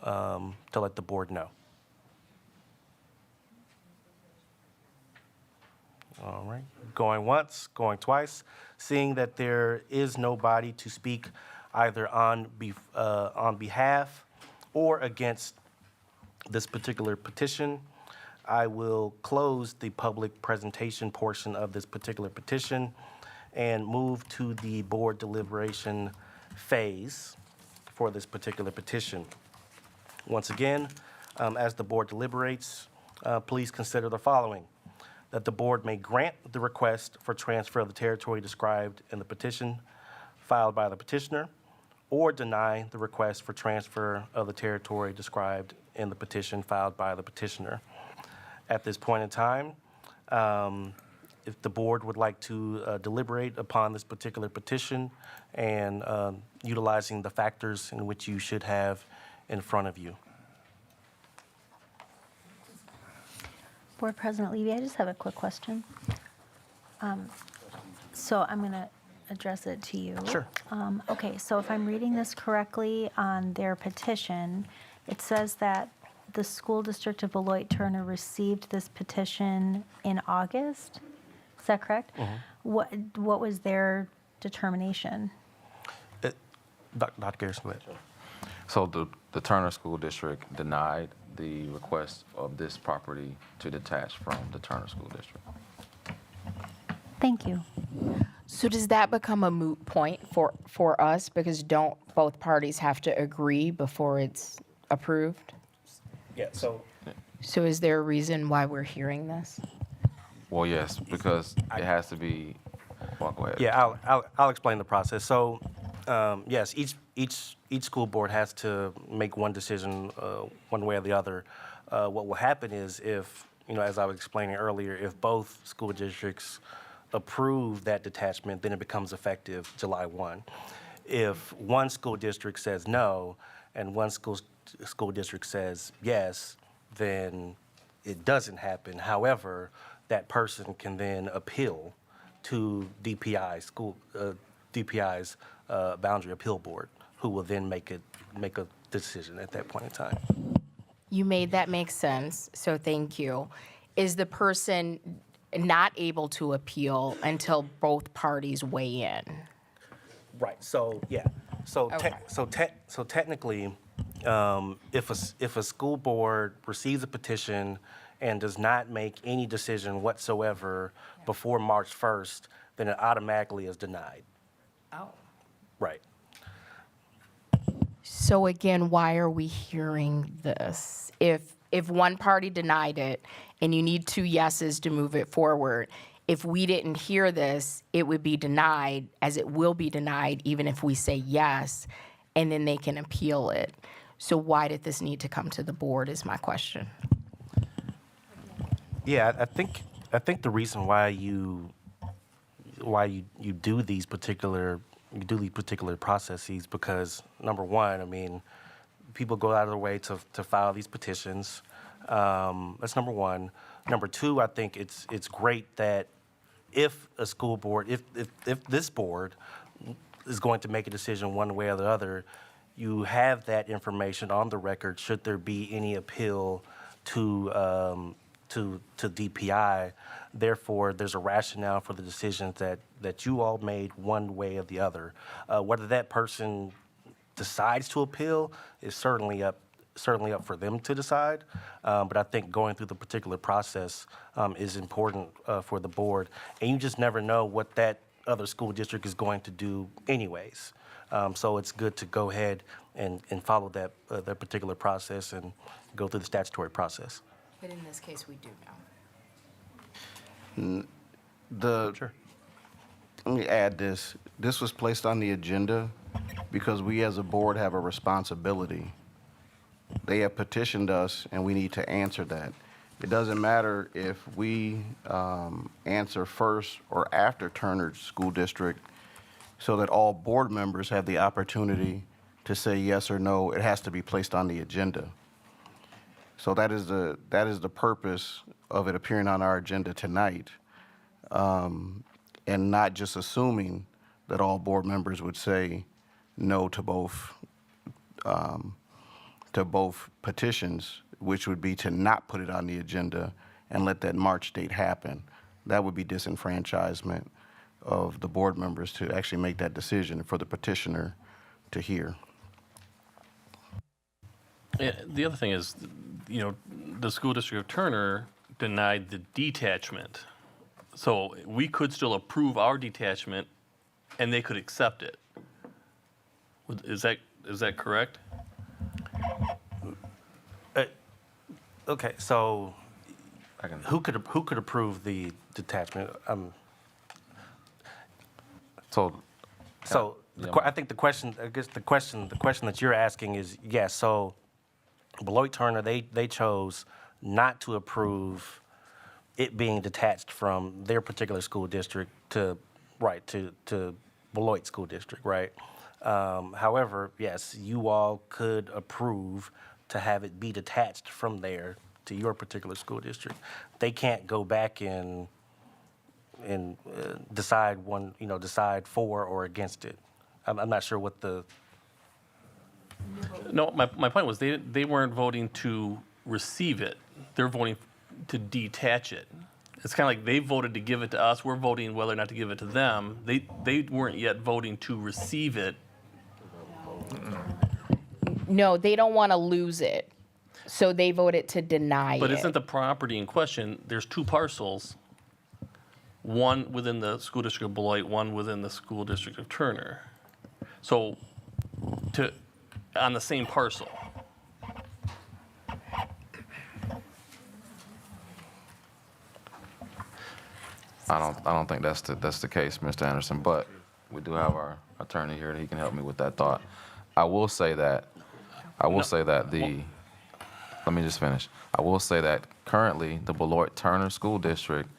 to let the board know? All right, going once, going twice. Seeing that there is nobody to speak either on behalf or against this particular petition, I will close the public presentation portion of this particular petition and move to the board deliberation phase for this particular petition. Once again, as the board deliberates, please consider the following: that the board may grant the request for transfer of the territory described in the petition filed by the petitioner, or deny the request for transfer of the territory described in the petition filed by the petitioner. At this point in time, if the board would like to deliberate upon this particular petition and utilizing the factors in which you should have in front of you. Board President Levy, I just have a quick question. So I'm going to address it to you. Sure. Okay, so if I'm reading this correctly on their petition, it says that the school district of Beloit Turner received this petition in August. Is that correct? Mm-hmm. What was their determination? Dr. Garrison. So the Turner School District denied the request of this property to detach from the Turner School District. Thank you. So does that become a moot point for us? Because don't both parties have to agree before it's approved? Yeah, so So is there a reason why we're hearing this? Well, yes, because it has to be, well, go ahead. yeah, I'll explain the process. So yes, each school board has to make one decision one way or the other. What will happen is if, as I was explaining earlier, if both school districts approve that detachment, then it becomes effective July 1. If one school district says no and one school district says yes, then it doesn't happen. However, that person can then appeal to DPI's boundary appeal board, who will then make a decision at that point in time. You made that make sense, so thank you. Is the person not able to appeal until both parties weigh in? Right. So yeah. So Okay. So technically, if a school board receives a petition and does not make any decision whatsoever before March 1st, then it automatically is denied. Oh. Right. So again, why are we hearing this? If one party denied it and you need 2 yeses to move it forward, if we didn't hear this, it would be denied, as it will be denied even if we say yes, and then they can appeal it. So why did this need to come to the board is my question. Yeah, I think the reason why you do these particular processes, because number one, I mean, people go out of their way to file these petitions. That's number one. Number two, I think it's great that if a school board, if this board is going to make a decision one way or the other, you have that information on the record should there be any appeal to DPI. Therefore, there's a rationale for the decisions that you all made one way or the other. Whether that person decides to appeal is certainly up for them to decide. But I think going through the particular process is important for the board. And you just never know what that other school district is going to do anyways. So it's good to go ahead and follow that particular process and go through the statutory process. But in this case, we do know. Sure. Let me add this. This was placed on the agenda because we as a board have a responsibility. They have petitioned us, and we need to answer that. It doesn't matter if we answer first or after Turner School District, so that all board members have the opportunity to say yes or no. It has to be placed on the agenda. So that is the purpose of it appearing on our agenda tonight, and not just assuming that all board members would say no to both petitions, which would be to not put it on the agenda and let that March date happen. That would be disenfranchisement of the board members to actually make that decision for the petitioner to hear. The other thing is, the school district of Turner denied the detachment. So we could still approve our detachment and they could accept it. Is that correct? Okay, so who could approve the detachment? I think the question that you're asking is, yes, so Beloit Turner, they chose not to approve it being detached from their particular school district to Beloit School District, right? However, yes, you all could approve to have it be detached from there to your particular school district. They can't go back and decide for or against it. I'm not sure what the. No, my point was they weren't voting to receive it. They're voting to detach it. It's kind of like they voted to give it to us. We're voting whether or not to give it to them. They weren't yet voting to receive it. No, they don't want to lose it. So they voted to deny it. But isn't the property in question, there's two parcels, one within the school district of Beloit, one within the school district of Turner. So on the same parcel. I don't think that's the case, Mr. Anderson, but we do have our attorney here, and he can help me with that thought. I will say that let me just finish. I will say that currently the Beloit Turner School District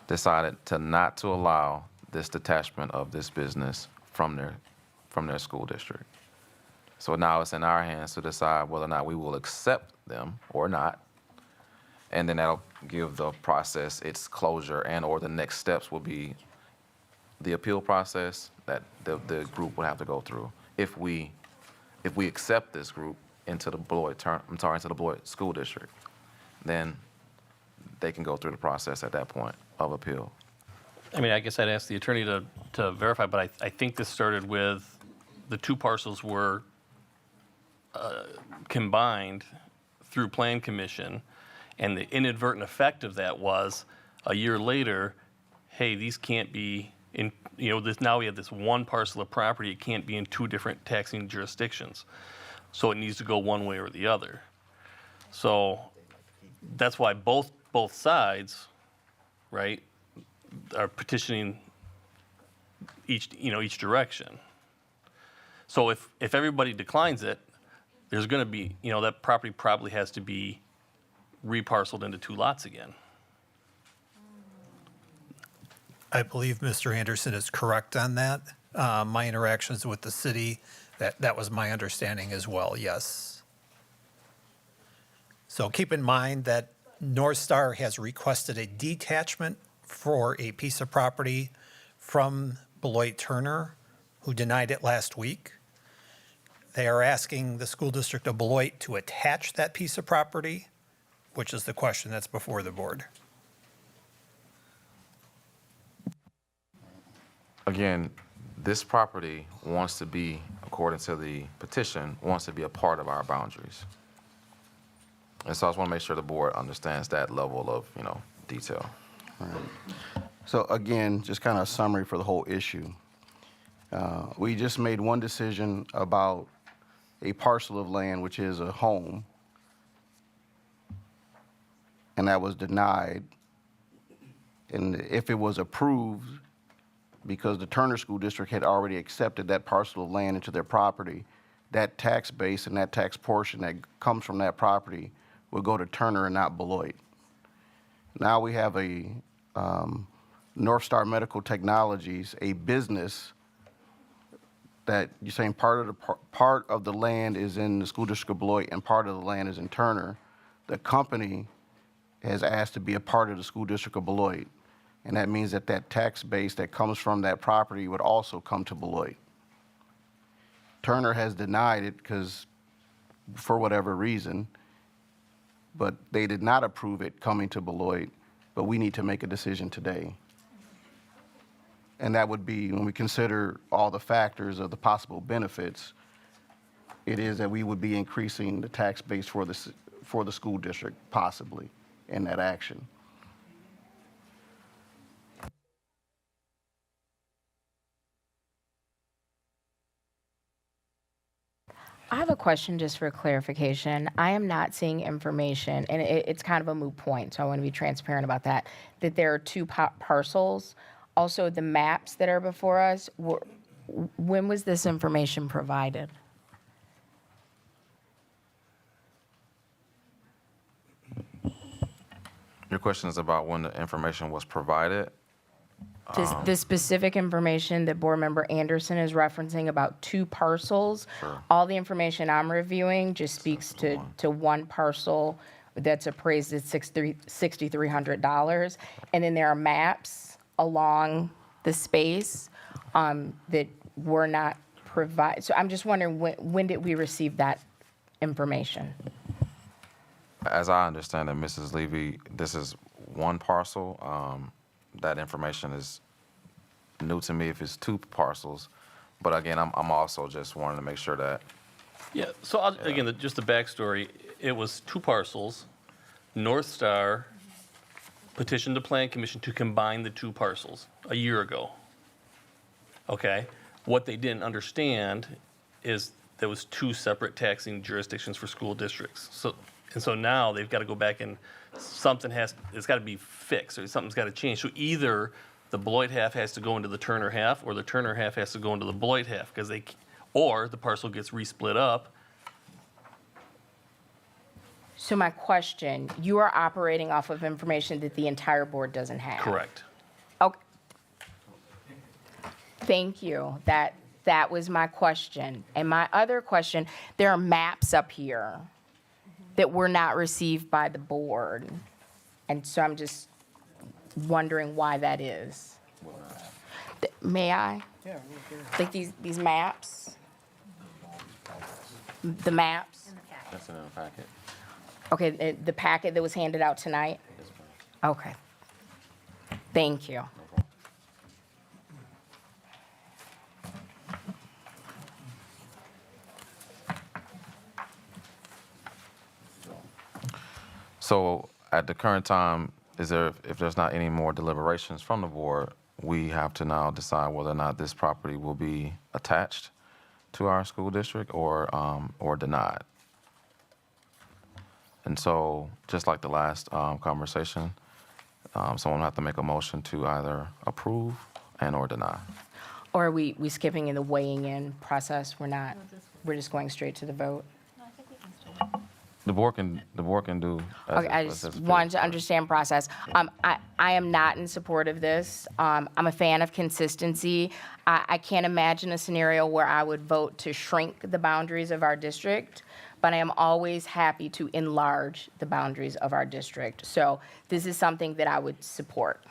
decided not to allow this detachment of this business from their school district. So now it's in our hands to decide whether or not we will accept them or not. And then that'll give the process its closure, and or the next steps will be the appeal process that the group will have to go through. If we accept this group into the Beloit School District, then they can go through the process at that point of appeal. I mean, I guess I'd ask the attorney to verify, but I think this started with the two parcels were combined through Plan Commission, and the inadvertent effect of that was a year later, hey, these can't be in, now we have this one parcel of property, it can't be in two different taxing jurisdictions. So it needs to go one way or the other. So that's why both sides, right, are petitioning each direction. So if everybody declines it, there's going to be, that property probably has to be reparceled into two lots again. I believe Mr. Anderson is correct on that. My interactions with the city, that was my understanding as well, yes. So keep in mind that Northstar has requested a detachment for a piece of property from Beloit Turner, who denied it last week. They are asking the school district of Beloit to attach that piece of property, which is the question that's before the board. Again, this property wants to be, according to the petition, wants to be a part of our boundaries. And so I just want to make sure the board understands that level of, detail. All right. So again, just kind of a summary for the whole issue. We just made one decision about a parcel of land, which is a home, and that was denied. And if it was approved, because the Turner School District had already accepted that parcel of land into their property, that tax base and that tax portion that comes from that property will go to Turner and not Beloit. Now we have a Northstar Medical Technologies, a business that you're saying part of the land is in the school district of Beloit and part of the land is in Turner. The company has asked to be a part of the school district of Beloit, and that means that that tax base that comes from that property would also come to Beloit. Turner has denied it because, for whatever reason, but they did not approve it coming to Beloit, but we need to make a decision today. And that would be, when we consider all the factors of the possible benefits, it is that we would be increasing the tax base for the school district, possibly, in that action. I have a question just for clarification. I am not seeing information, and it's kind of a moot point, so I want to be transparent about that there are two parcels. Also, the maps that are before us, when was this information provided? Your question is about when the information was provided? The specific information that Board Member Anderson is referencing about two parcels, Sure. all the information I'm reviewing just speaks to one parcel that's appraised at $6,300. And then there are maps along the space that were not provided. So I'm just wondering, when did we receive that information? As I understand it, Mrs. Levy, this is one parcel. That information is new to me if it's two parcels. But again, I'm also just wanting to make sure that. Yeah, so again, just the backstory, it was two parcels. Northstar petitioned the Plan Commission to combine the two parcels a year ago. Okay? What they didn't understand is there was two separate taxing jurisdictions for school districts. So now they've got to go back and it's got to be fixed, or something's got to change. So either the Beloit half has to go into the Turner half, or the Turner half has to go into the Beloit half, or the parcel gets resplit up. So my question, you are operating off of information that the entire board doesn't have? Correct. Okay. Thank you. That was my question. And my other question, there are maps up here that were not received by the board. And so I'm just wondering why that is. May I? Yeah. Like these maps? The maps? That's in the packet. Okay, the packet that was handed out tonight? Okay. Thank you. So at the current time, if there's not any more deliberations from the board, we have to now decide whether or not this property will be attached to our school district or denied. And so, just like the last conversation, someone will have to make a motion to either approve and/or deny. Or are we skipping in the weighing in process? We're just going straight to the vote? The board can do. Okay, I just wanted to understand process. I am not in support of this. I'm a fan of consistency. I can't imagine a scenario where I would vote to shrink the boundaries of our district, but I am always happy to enlarge the boundaries of our district. So this is something that I would support.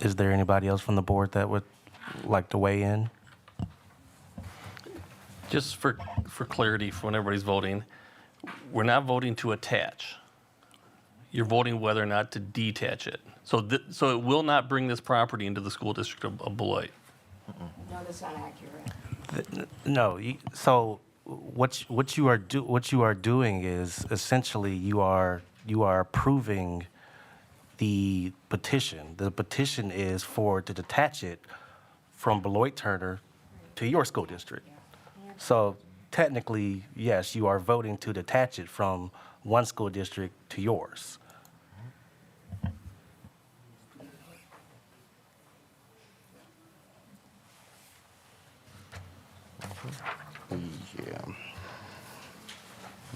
Is there anybody else from the board that would like to weigh in? Just for clarity, for when everybody's voting, we're not voting to attach. You're voting whether or not to detach it. So it will not bring this property into the school district of Beloit. No, that's not accurate. No. So what you are doing is essentially you are approving the petition. The petition is to detach it from Beloit Turner to your school district. So technically, yes, you are voting to detach it from one school district to yours. Yeah.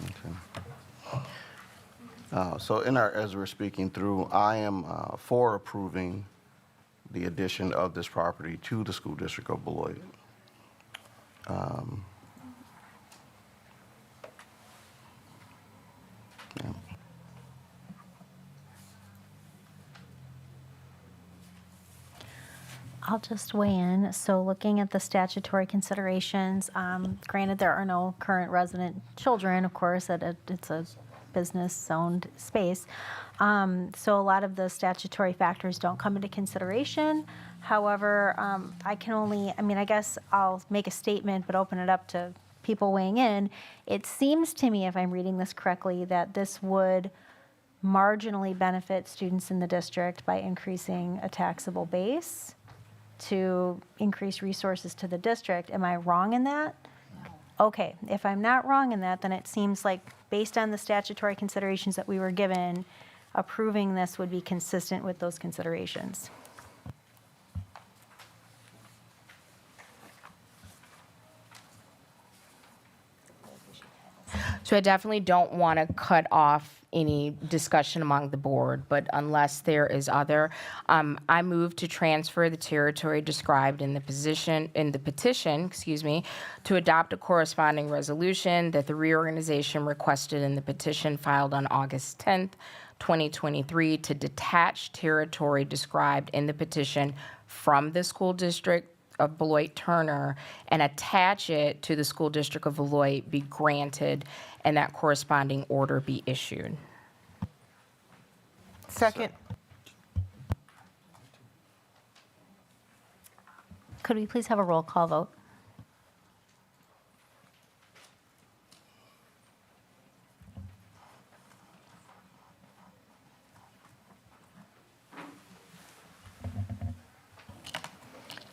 Okay. So as we're speaking through, I am for approving the addition of this property to the school district of Beloit. Yeah. I'll just weigh in. So looking at the statutory considerations, granted there are no current resident children, of course, it's a business-owned space. So a lot of the statutory factors don't come into consideration. However, I guess I'll make a statement, but open it up to people weighing in. It seems to me, if I'm reading this correctly, that this would marginally benefit students in the district by increasing a taxable base to increase resources to the district. Am I wrong in that? Okay, if I'm not wrong in that, then it seems like based on the statutory considerations that we were given, approving this would be consistent with those considerations. So I definitely don't want to cut off any discussion among the board, but unless there is other, I move to transfer the territory described in the petition, to adopt a corresponding resolution that the reorganization requested in the petition filed on August 10th, 2023, to detach territory described in the petition from the school district of Beloit Turner and attach it to the school district of Beloit be granted and that corresponding order be issued. Second. Could we please have a roll call vote?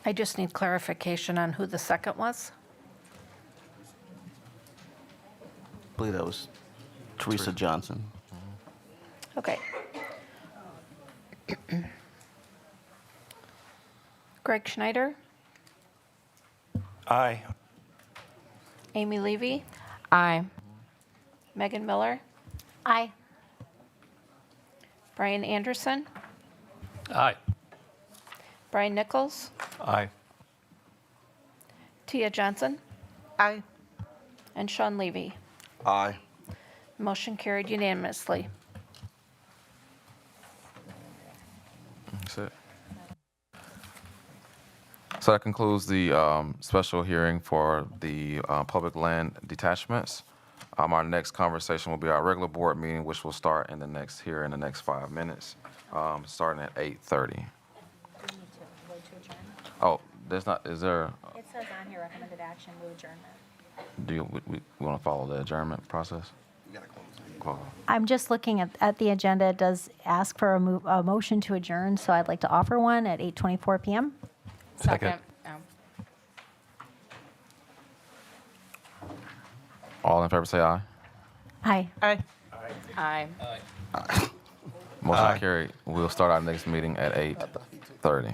I just need clarification on who the second was. I believe that was Teresa Johnson. Okay. Greg Schneider, Aye. Amy Levy, Aye. Megan Miller, Aye. Brian Anderson, Aye. Brian Nichols, Aye. Tia Johnson, Aye. and Sean Levy. Aye. Motion carried unanimously. That's it. So that concludes the special hearing for the public land detachments. Our next conversation will be our regular board meeting, which will start in the next 5 minutes, starting at 8:30. Oh, is there? It says on here recommended action, move adjournment. We want to follow the adjournment process? Close. I'm just looking at the agenda. It does ask for a motion to adjourn, so I'd like to offer one at 8:24 p.m. Second. All in favor say aye. Aye. Aye. Aye. Motion carried. We'll start our next meeting at 8:30.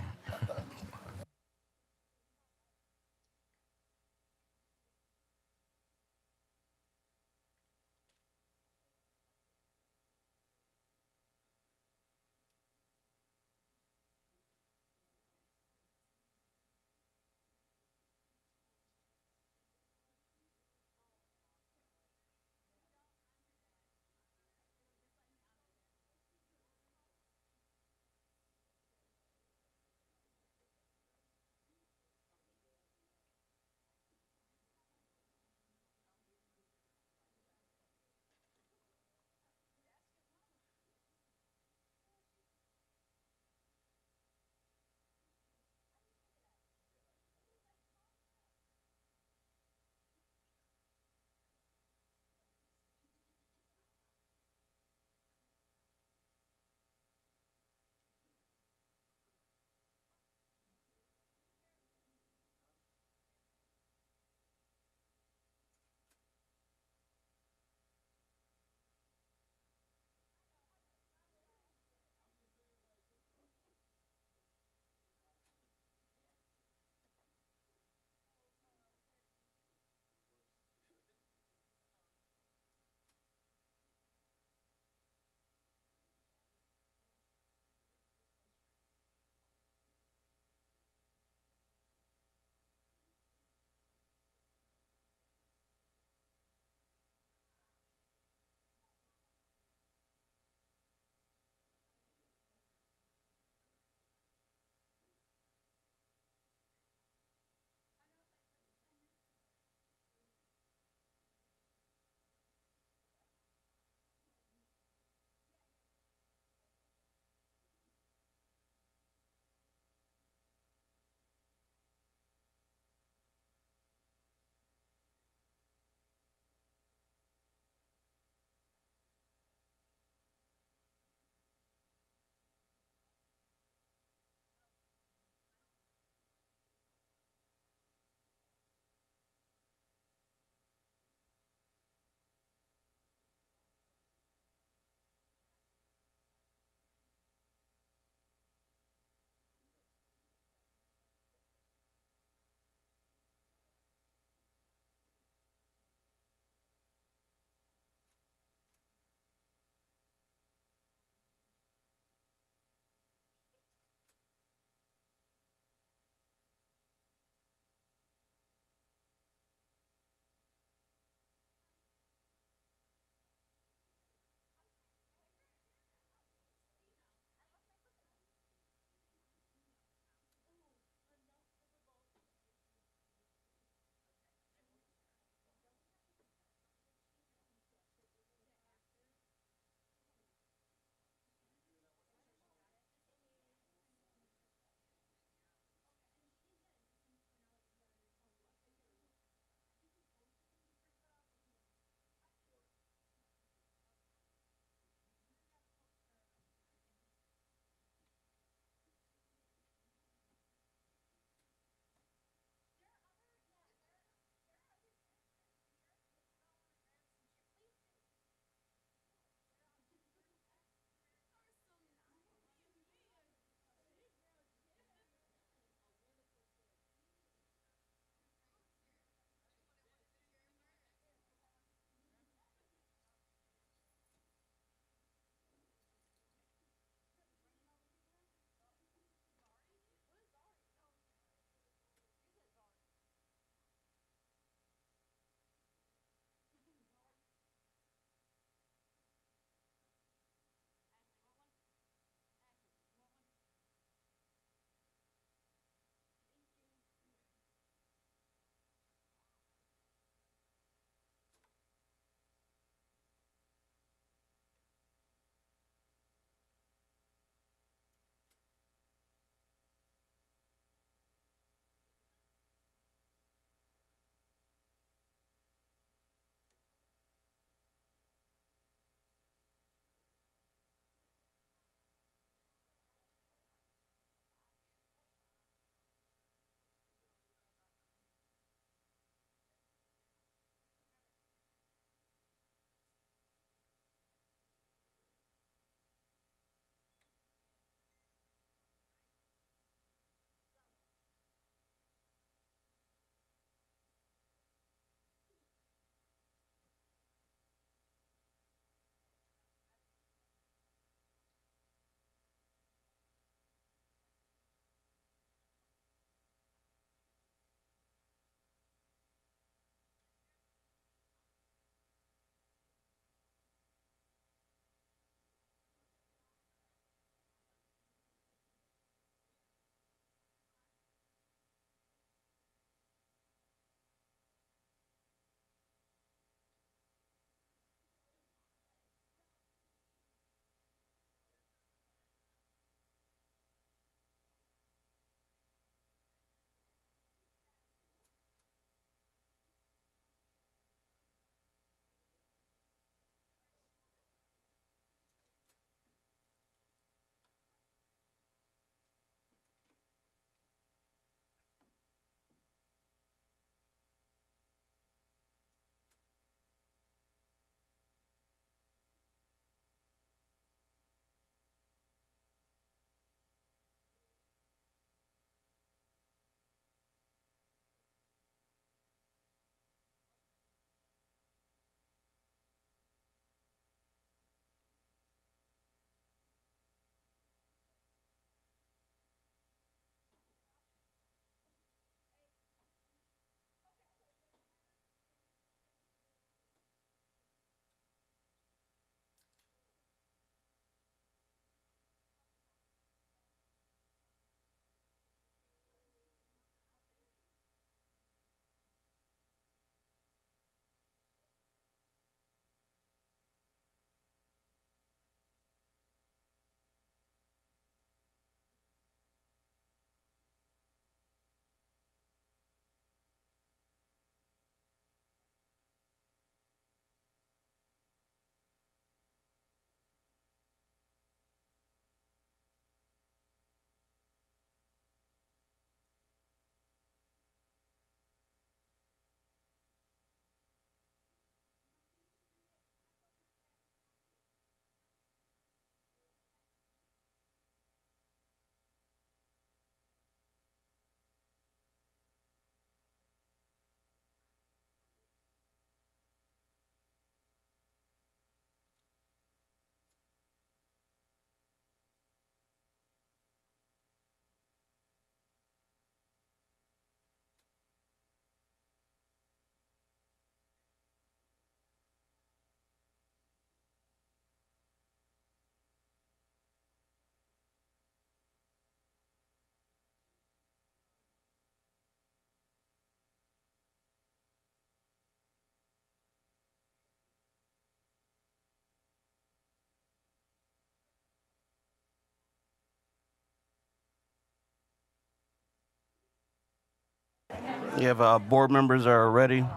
You have board members are ready. Okay.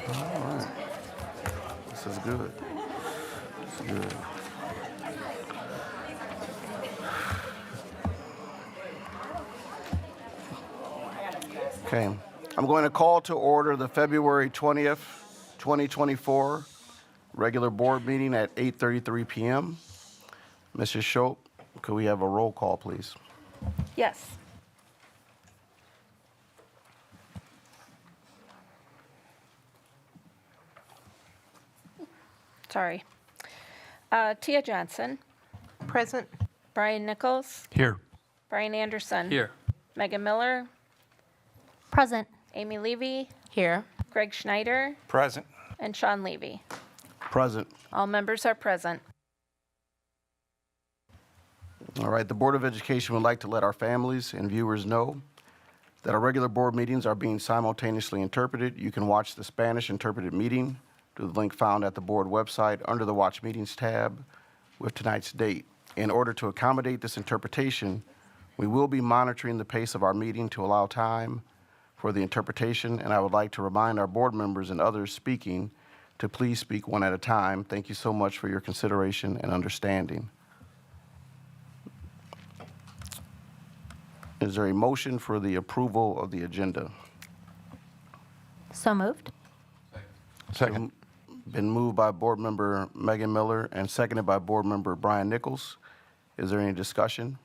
All right. This is good. This is good. Okay. I'm going to call to order the February 20th, 2024 regular board meeting at 8:33 p.m. Mrs. Shope, could we have a roll call, please? Yes. Sorry. Tia Johnson. Present. Brian Nichols. Here. Brian Anderson. Here. Megan Miller. Present. Amy Levy. Here. Greg Schneider. Present. And Sean Levy. Present. All members are present. All right, the Board of Education would like to let our families and viewers know that our regular board meetings are being simultaneously interpreted. You can watch the Spanish interpreted meeting through the link found at the board website under the Watch Meetings tab with tonight's date. In order to accommodate this interpretation, we will be monitoring the pace of our meeting to allow time for the interpretation, and I would like to remind our board members and others speaking to please speak one at a time. Thank you so much for your consideration and understanding. Is there a motion for the approval of the agenda? So moved. Second. Been moved by Board Member Megan Miller and seconded by Board Member Brian Nichols. Is there any discussion?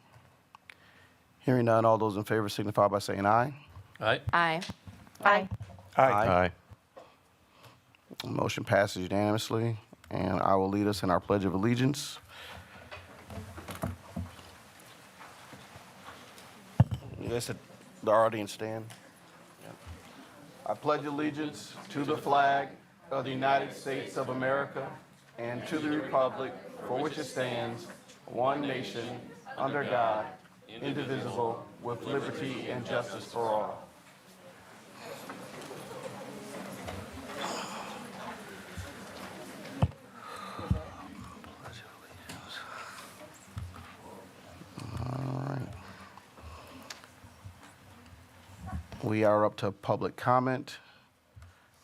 Hearing none, all those in favor signify by saying aye. Aye. Aye. Aye. Aye. Motion passes unanimously, and I will lead us in our Pledge of Allegiance. Yes, the audience stand. I pledge allegiance to the flag of the United States of America and to the republic for which it stands, one nation, under God, indivisible, with liberty and justice for all. All right. We are up to public comment.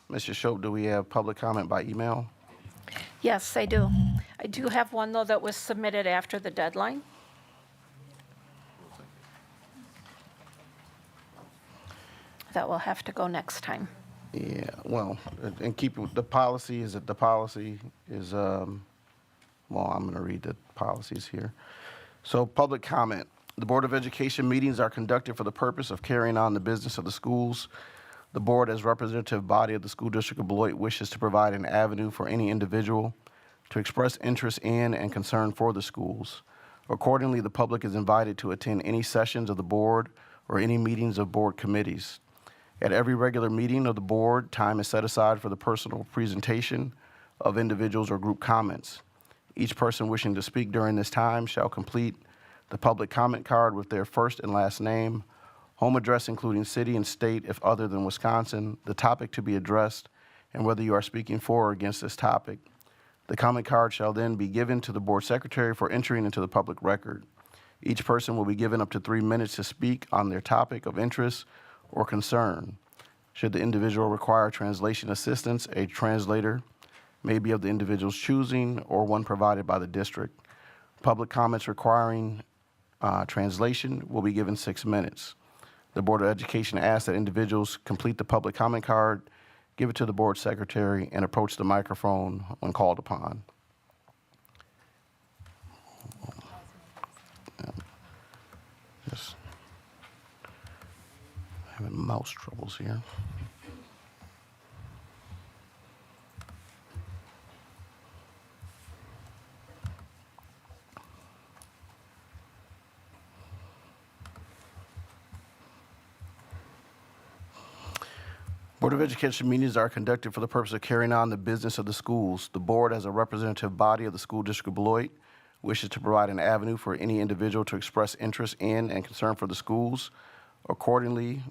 Mr. Shope, do we have public comment by email? Yes, I do. I do have one, though, that was submitted after the deadline. That will have to go next time. Yeah, well, and keep the policy is that the policy is, well, I'm going to read the policies here. So public comment. The Board of Education meetings are conducted for the purpose of carrying on the business of the schools. The board, as representative body of the School District of Beloit, wishes to provide an avenue for any individual to express interest in and concern for the schools. Accordingly, the public is invited to attend any sessions of the board or any meetings of board committees. At every regular meeting of the board, time is set aside for the personal presentation of individuals or group comments. Each person wishing to speak during this time shall complete the public comment card with their first and last name, home address including city and state if other than Wisconsin, the topic to be addressed, and whether you are speaking for or against this topic. The comment card shall then be given to the board secretary for entering into the public record. Each person will be given up to 3 minutes to speak on their topic of interest or concern. Should the individual require translation assistance, a translator may be of the individual's choosing or one provided by the district. Public comments requiring translation will be given 6 minutes. The Board of Education asks that individuals complete the public comment card, give it to the board secretary, and approach the microphone when called upon. Just having mouse troubles here. Board of Education meetings are conducted for the purpose of carrying on the business of the schools. The board, as a representative body of the School District of Beloit, wishes to provide an avenue for any individual to express interest in and concern for the schools. Accordingly,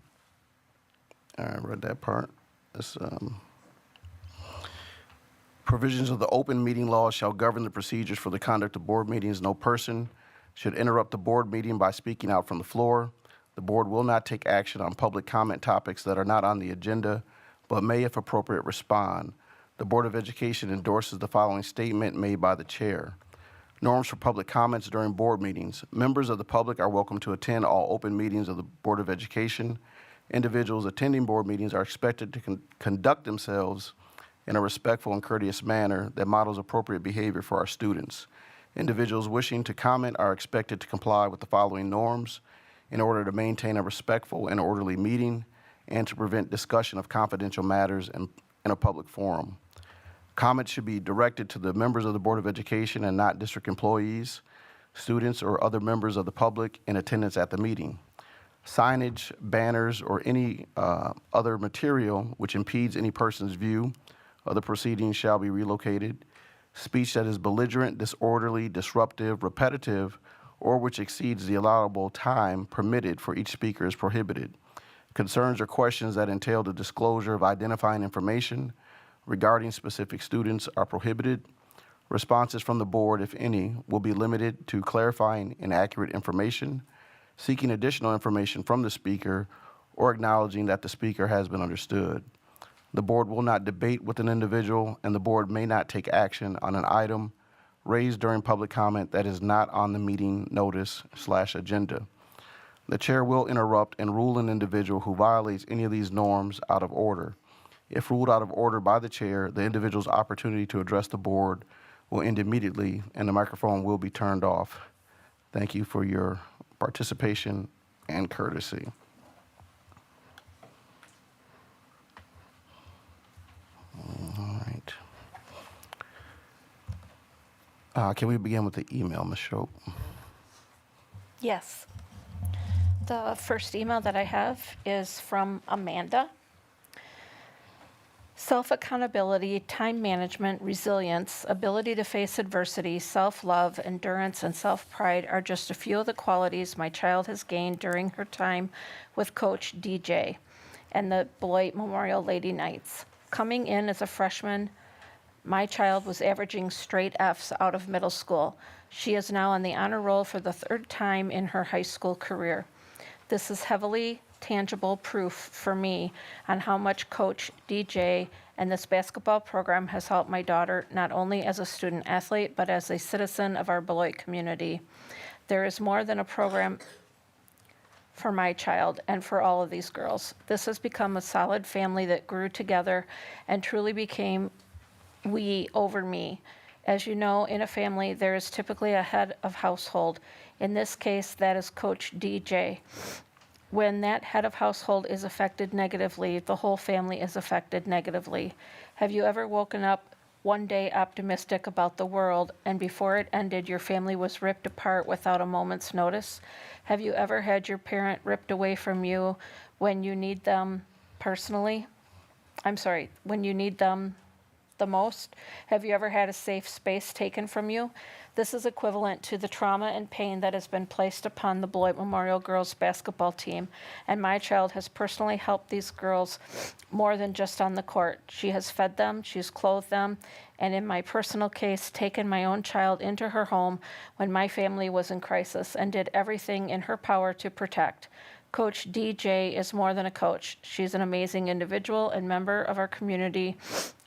I read that part. Provisions of the open meeting law shall govern the procedures for the conduct of board meetings. No person should interrupt the board meeting by speaking out from the floor. The board will not take action on public comment topics that are not on the agenda, but may, if appropriate, respond. The Board of Education endorses the following statement made by the chair. Norms for public comments during board meetings. Members of the public are welcome to attend all open meetings of the Board of Education. Individuals attending board meetings are expected to conduct themselves in a respectful and courteous manner that models appropriate behavior for our students. Individuals wishing to comment are expected to comply with the following norms in order to maintain a respectful and orderly meeting and to prevent discussion of confidential matters in a public forum. Comments should be directed to the members of the Board of Education and not district employees, students, or other members of the public in attendance at the meeting. Signage, banners, or any other material which impedes any person's view of the proceedings shall be relocated. Speech that is belligerent, disorderly, disruptive, repetitive, or which exceeds the allowable time permitted for each speaker is prohibited. Concerns or questions that entail the disclosure of identifying information regarding specific students are prohibited. Responses from the board, if any, will be limited to clarifying inaccurate information, seeking additional information from the speaker, or acknowledging that the speaker has been understood. The board will not debate with an individual, and the board may not take action on an item raised during public comment that is not on the meeting notice/agenda. The chair will interrupt and rule an individual who violates any of these norms out of order. If ruled out of order by the chair, the individual's opportunity to address the board will end immediately and the microphone will be turned off. Thank you for your participation and courtesy. All right. Can we begin with the email, Ms. Shope? Yes. The first email that I have is from Amanda. Self-accountability, time management, resilience, ability to face adversity, self-love, endurance, and self-pride are just a few of the qualities my child has gained during her time with Coach DJ and the Beloit Memorial Lady Knights. Coming in as a freshman, my child was averaging straight Fs out of middle school. She is now on the honor roll for the third time in her high school career. This is heavily tangible proof for me on how much Coach DJ and this basketball program has helped my daughter not only as a student athlete, but as a citizen of our Beloit community. There is more than a program for my child and for all of these girls. This has become a solid family that grew together and truly became we over me. As you know, in a family, there is typically a head of household. In this case, that is Coach DJ. When that head of household is affected negatively, the whole family is affected negatively. Have you ever woken up one day optimistic about the world, and before it ended, your family was ripped apart without a moment's notice? Have you ever had your parent ripped away from you when you need them when you need them the most? Have you ever had a safe space taken from you? This is equivalent to the trauma and pain that has been placed upon the Beloit Memorial girls basketball team, and my child has personally helped these girls more than just on the court. She has fed them, she's clothed them, and in my personal case, taken my own child into her home when my family was in crisis and did everything in her power to protect. Coach DJ is more than a coach. She's an amazing individual and member of our community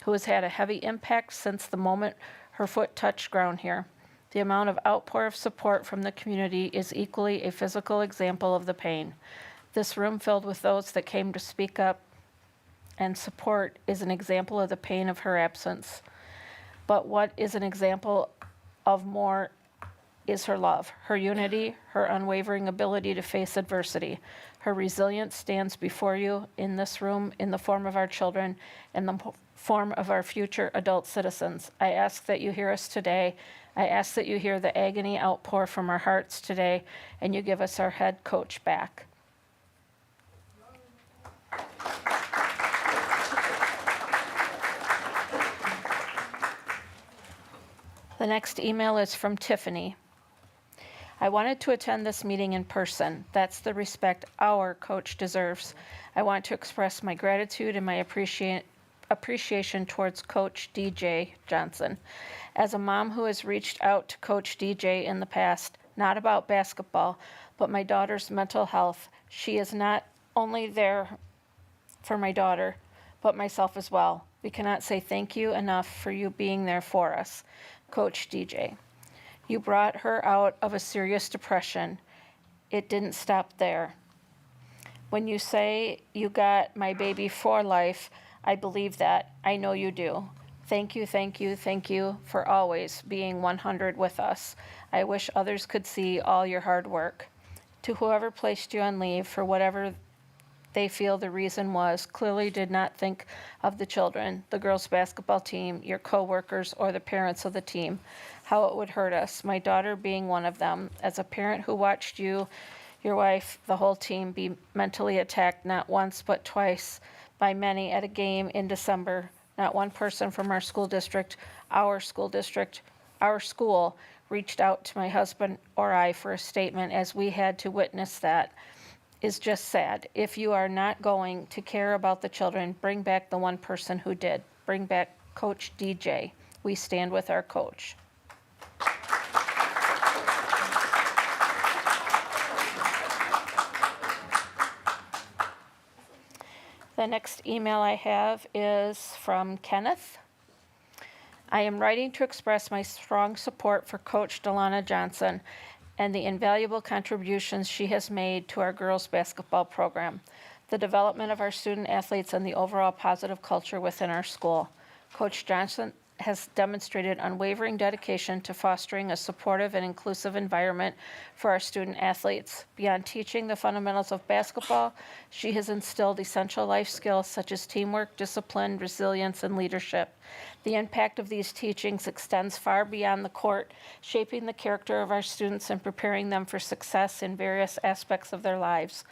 who has had a heavy impact since the moment her foot touched ground here. The amount of outpour of support from the community is equally a physical example of the pain. This room filled with those that came to speak up and support is an example of the pain of her absence. But what is an example of more is her love, her unity, her unwavering ability to face adversity. Her resilience stands before you in this room in the form of our children, in the form of our future adult citizens. I ask that you hear us today. I ask that you hear the agony outpour from our hearts today, and you give us our head coach back. The next email is from Tiffany. I wanted to attend this meeting in person. That's the respect our coach deserves. I want to express my gratitude and my appreciation towards Coach DJ Johnson. As a mom who has reached out to Coach DJ in the past, not about basketball, but my daughter's mental health. She is not only there for my daughter, but myself as well. We cannot say thank you enough for you being there for us. Coach DJ, you brought her out of a serious depression. It didn't stop there. When you say you got my baby for life, I believe that. I know you do. Thank you, thank you, thank you for always being 100 with us. I wish others could see all your hard work. To whoever placed you on leave for whatever they feel the reason was, clearly did not think of the children, the girls' basketball team, your coworkers, or the parents of the team, how it would hurt us, my daughter being one of them. As a parent who watched you, your wife, the whole team be mentally attacked not once but twice by many at a game in December, not one person from our school, our school, reached out to my husband or I for a statement, as we had to witness that, is just sad. If you are not going to care about the children, bring back the one person who did. Bring back Coach DJ. We stand with our coach. The next email I have is from Kenneth. I am writing to express my strong support for Coach Delana Johnson and the invaluable contributions she has made to our girls' basketball program, the development of our student athletes, and the overall positive culture within our school. Coach Johnson has demonstrated unwavering dedication to fostering a supportive and inclusive environment for our student athletes. Beyond teaching the fundamentals of basketball, she has instilled essential life skills such as teamwork, discipline, resilience, and leadership. The impact of these teachings extends far beyond the court, shaping the character of our students and preparing them for success in various aspects of their lives.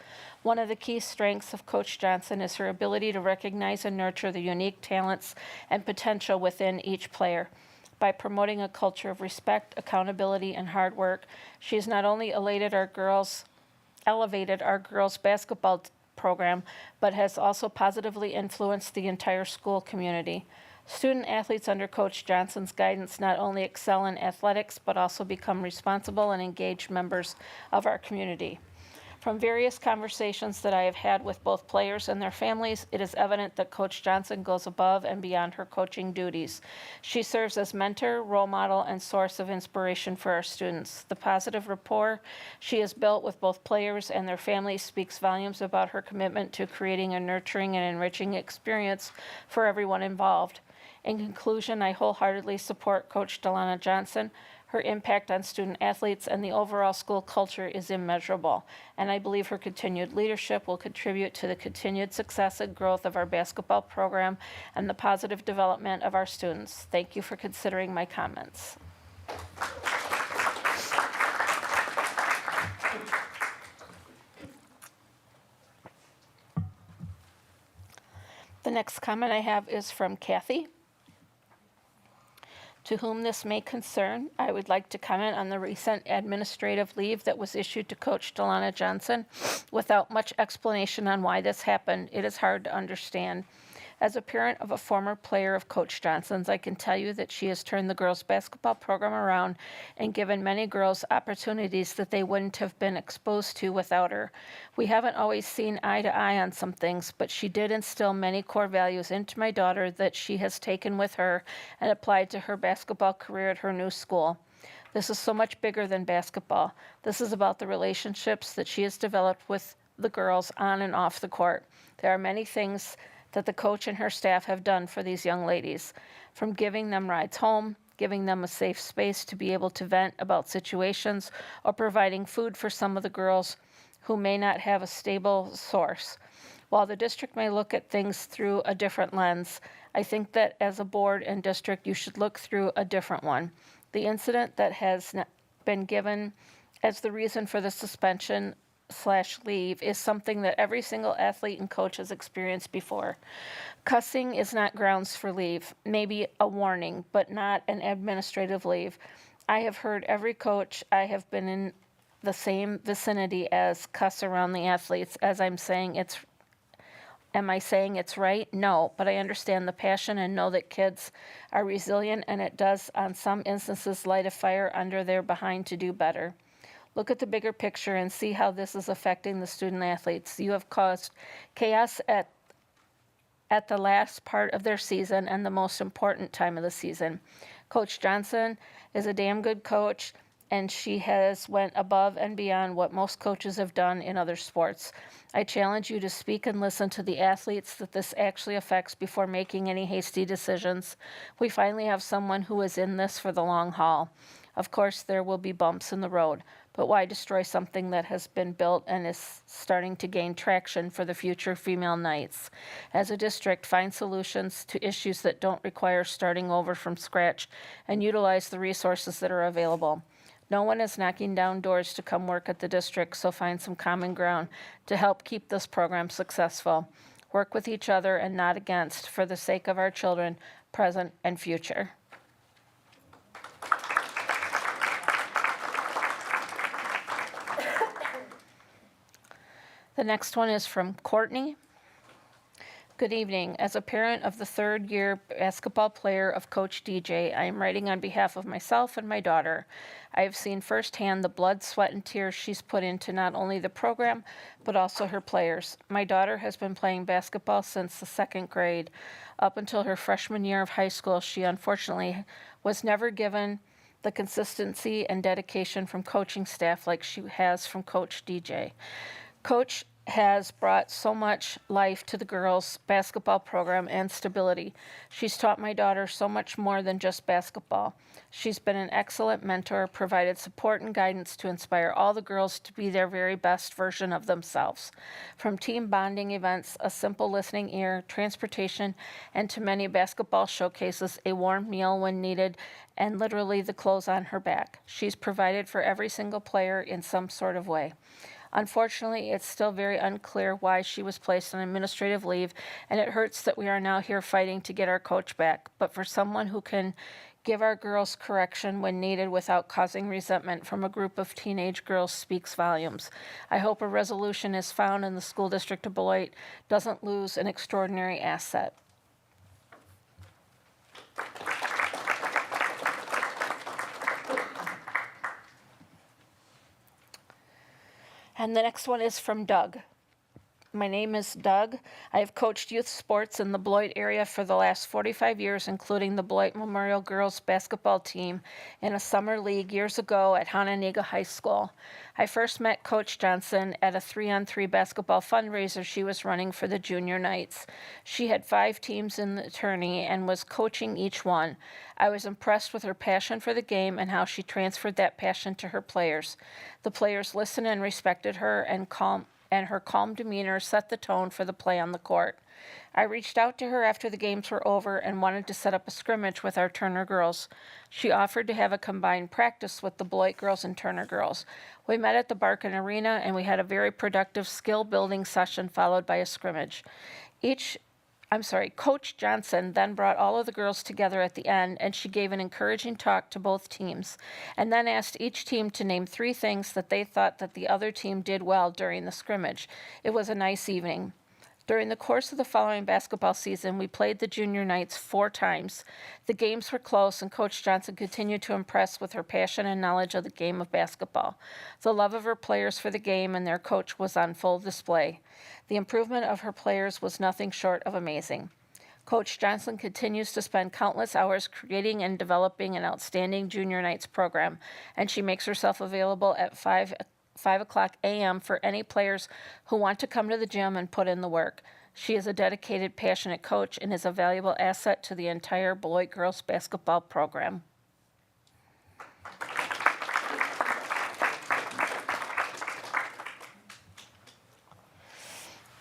One of the key strengths of Coach Johnson is her ability to recognize and nurture the unique talents and potential within each player. By promoting a culture of respect, accountability, and hard work, she has not only elevated our girls' basketball program, but has also positively influenced the entire school community. Student athletes under Coach Johnson's guidance not only excel in athletics, but also become responsible and engaged members of our community. From various conversations that I have had with both players and their families, it is evident that Coach Johnson goes above and beyond her coaching duties. She serves as mentor, role model, and source of inspiration for our students. The positive rapport she has built with both players and their families speaks volumes about her commitment to creating a nurturing and enriching experience for everyone involved. In conclusion, I wholeheartedly support Coach Delana Johnson. Her impact on student athletes and the overall school culture is immeasurable, and I believe her continued leadership will contribute to the continued success and growth of our basketball program and the positive development of our students. Thank you for considering my comments. The next comment I have is from Kathy. To whom this may concern, I would like to comment on the recent administrative leave that was issued to Coach Delana Johnson. Without much explanation on why this happened, it is hard to understand. As a parent of a former player of Coach Johnson's, I can tell you that she has turned the girls' basketball program around and given many girls opportunities that they wouldn't have been exposed to without her. We haven't always seen eye to eye on some things, but she did instill many core values into my daughter that she has taken with her and applied to her basketball career at her new school. This is so much bigger than basketball. This is about the relationships that she has developed with the girls on and off the court. There are many things that the coach and her staff have done for these young ladies, from giving them rides home, giving them a safe space to be able to vent about situations, or providing food for some of the girls who may not have a stable source. While the district may look at things through a different lens, I think that as a board and district, you should look through a different one. The incident that has been given as the reason for the suspension/leave is something that every single athlete and coach has experienced before. Cussing is not grounds for leave, maybe a warning, but not an administrative leave. I have heard every coach I have been in the same vicinity as cuss around the athletes. Am I saying it's right? No, but I understand the passion and know that kids are resilient, and it does on some instances light a fire under their behind to do better. Look at the bigger picture and see how this is affecting the student athletes. You have caused chaos at the last part of their season and the most important time of the season. Coach Johnson is a damn good coach, and she has went above and beyond what most coaches have done in other sports. I challenge you to speak and listen to the athletes that this actually affects before making any hasty decisions. We finally have someone who is in this for the long haul. Of course, there will be bumps in the road, but why destroy something that has been built and is starting to gain traction for the future female Knights? As a district, find solutions to issues that don't require starting over from scratch and utilize the resources that are available. No one is knocking down doors to come work at the district, so find some common ground to help keep this program successful. Work with each other and not against, for the sake of our children, present and future. The next one is from Courtney. Good evening. As a parent of the third-year basketball player of Coach DJ, I am writing on behalf of myself and my daughter. I have seen firsthand the blood, sweat, and tears she's put into not only the program, but also her players. My daughter has been playing basketball since the 2nd grade. Up until her freshman year of high school, she unfortunately was never given the consistency and dedication from coaching staff like she has from Coach DJ. Coach has brought so much life to the girls' basketball program and stability. She's taught my daughter so much more than just basketball. She's been an excellent mentor, provided support and guidance to inspire all the girls to be their very best version of themselves. From team bonding events, a simple listening ear, transportation, and to many basketball showcases, a warm meal when needed, and literally the clothes on her back. She's provided for every single player in some sort of way. Unfortunately, it's still very unclear why she was placed on administrative leave, and it hurts that we are now here fighting to get our coach back. But for someone who can give our girls correction when needed without causing resentment from a group of teenage girls speaks volumes. I hope a resolution is found and the school district of Beloit doesn't lose an extraordinary asset. And the next one is from Doug. My name is Doug. I have coached youth sports in the Beloit area for the last 45 years, including the Beloit Memorial Girls Basketball Team in a summer league years ago at Hononegah High School. I first met Coach Johnson at a 3-on-3 basketball fundraiser she was running for the Junior Knights. She had 5 teams in the tourney and was coaching each one. I was impressed with her passion for the game and how she transferred that passion to her players. The players listened and respected her, and her calm demeanor set the tone for the play on the court. I reached out to her after the games were over and wanted to set up a scrimmage with our Turner girls. She offered to have a combined practice with the Beloit girls and Turner girls. We met at the Barkin Arena, and we had a very productive skill-building session followed by a scrimmage. Coach Johnson then brought all of the girls together at the end, and she gave an encouraging talk to both teams, and then asked each team to name 3 things that they thought that the other team did well during the scrimmage. It was a nice evening. During the course of the following basketball season, we played the Junior Knights 4 times. The games were close, and Coach Johnson continued to impress with her passion and knowledge of the game of basketball. The love of her players for the game and their coach was on full display. The improvement of her players was nothing short of amazing. Coach Johnson continues to spend countless hours creating and developing an outstanding Junior Knights program, and she makes herself available at 5 o'clock a.m. for any players who want to come to the gym and put in the work. She is a dedicated, passionate coach and is a valuable asset to the entire Beloit girls basketball program.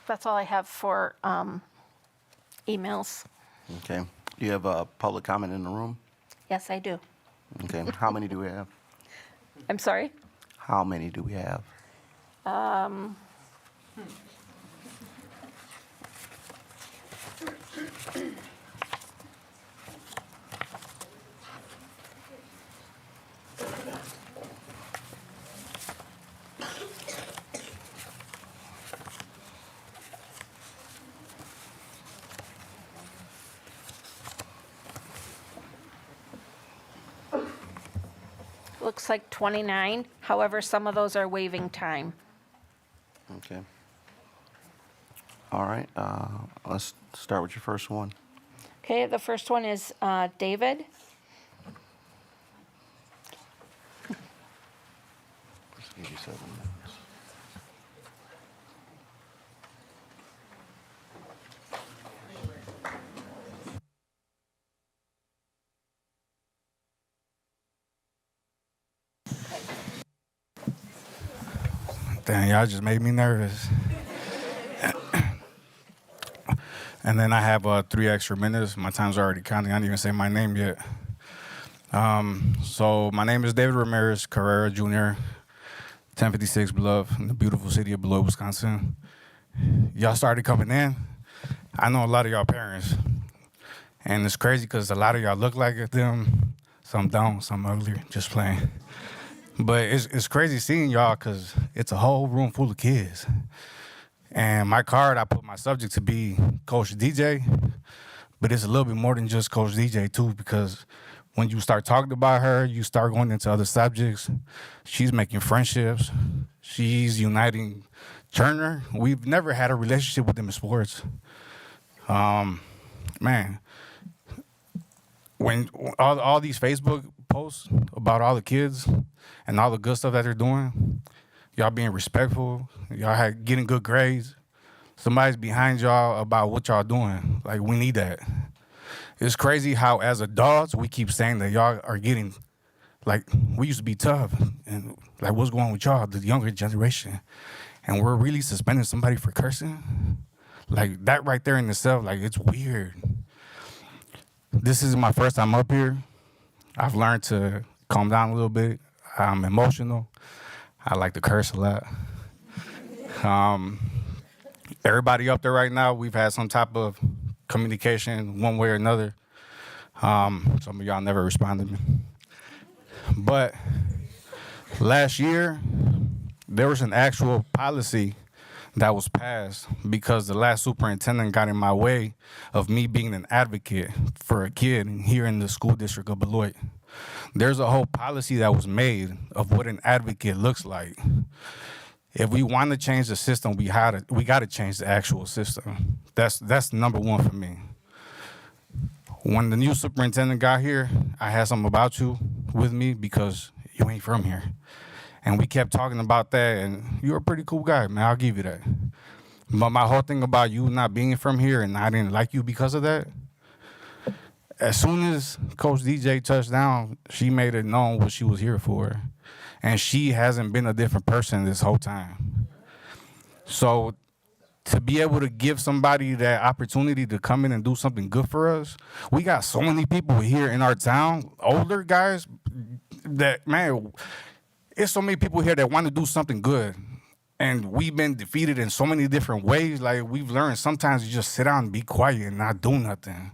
That's all I have for emails. Okay. Do you have a public comment in the room? Yes, I do. Okay. How many do we have? I'm sorry? How many do we have? looks like 29. However, some of those are waiving time. Okay. All right, let's start with your first one. Okay, the first one is David. 87 minutes. Damn, y'all just made me nervous. And then I have 3 extra minutes. My time's already counting. I didn't even say my name yet. So my name is David Ramirez Carrera Jr., 1056 Bluff, in the beautiful city of Beloit, Wisconsin. Y'all started coming in. I know a lot of y'all parents. And it's crazy because a lot of y'all look like them. Some don't, some ugly, just playing. But it's crazy seeing y'all because it's a whole room full of kids. And my card, I put my subject to be Coach DJ, but it's a little bit more than just Coach DJ too, because when you start talking about her, you start going into other subjects. She's making friendships. She's uniting Turner. We've never had a relationship with them in sports. Man, when all these Facebook posts about all the kids and all the good stuff that they're doing, y'all being respectful, y'all getting good grades, somebody's behind y'all about what y'all doing. Like, we need that. It's crazy how as adults, we keep saying that y'all are getting, like, we used to be tough. And like, what's going on with y'all, the younger generation? And we're really suspending somebody for cursing? Like, that right there in itself, like, it's weird. This is my first time up here. I've learned to calm down a little bit. I'm emotional. I like to curse a lot. Everybody up there right now, we've had some type of communication one way or another. Some of y'all never responded to me. But last year, there was an actual policy that was passed because the last superintendent got in my way of me being an advocate for a kid here in the school district of Beloit. There's a whole policy that was made of what an advocate looks like. If we want to change the system, we got to change the actual system. That's number one for me. When the new superintendent got here, I had something about you with me because you ain't from here. And we kept talking about that, and you're a pretty cool guy, man. I'll give you that. But my whole thing about you not being from here and I didn't like you because of that, as soon as Coach DJ touched down, she made it known what she was here for. And she hasn't been a different person this whole time. So to be able to give somebody that opportunity to come in and do something good for us, we got so many people here in our town, older guys, that, man, it's so many people here that want to do something good. And we've been defeated in so many different ways. Like, we've learned sometimes you just sit down and be quiet and not do nothing.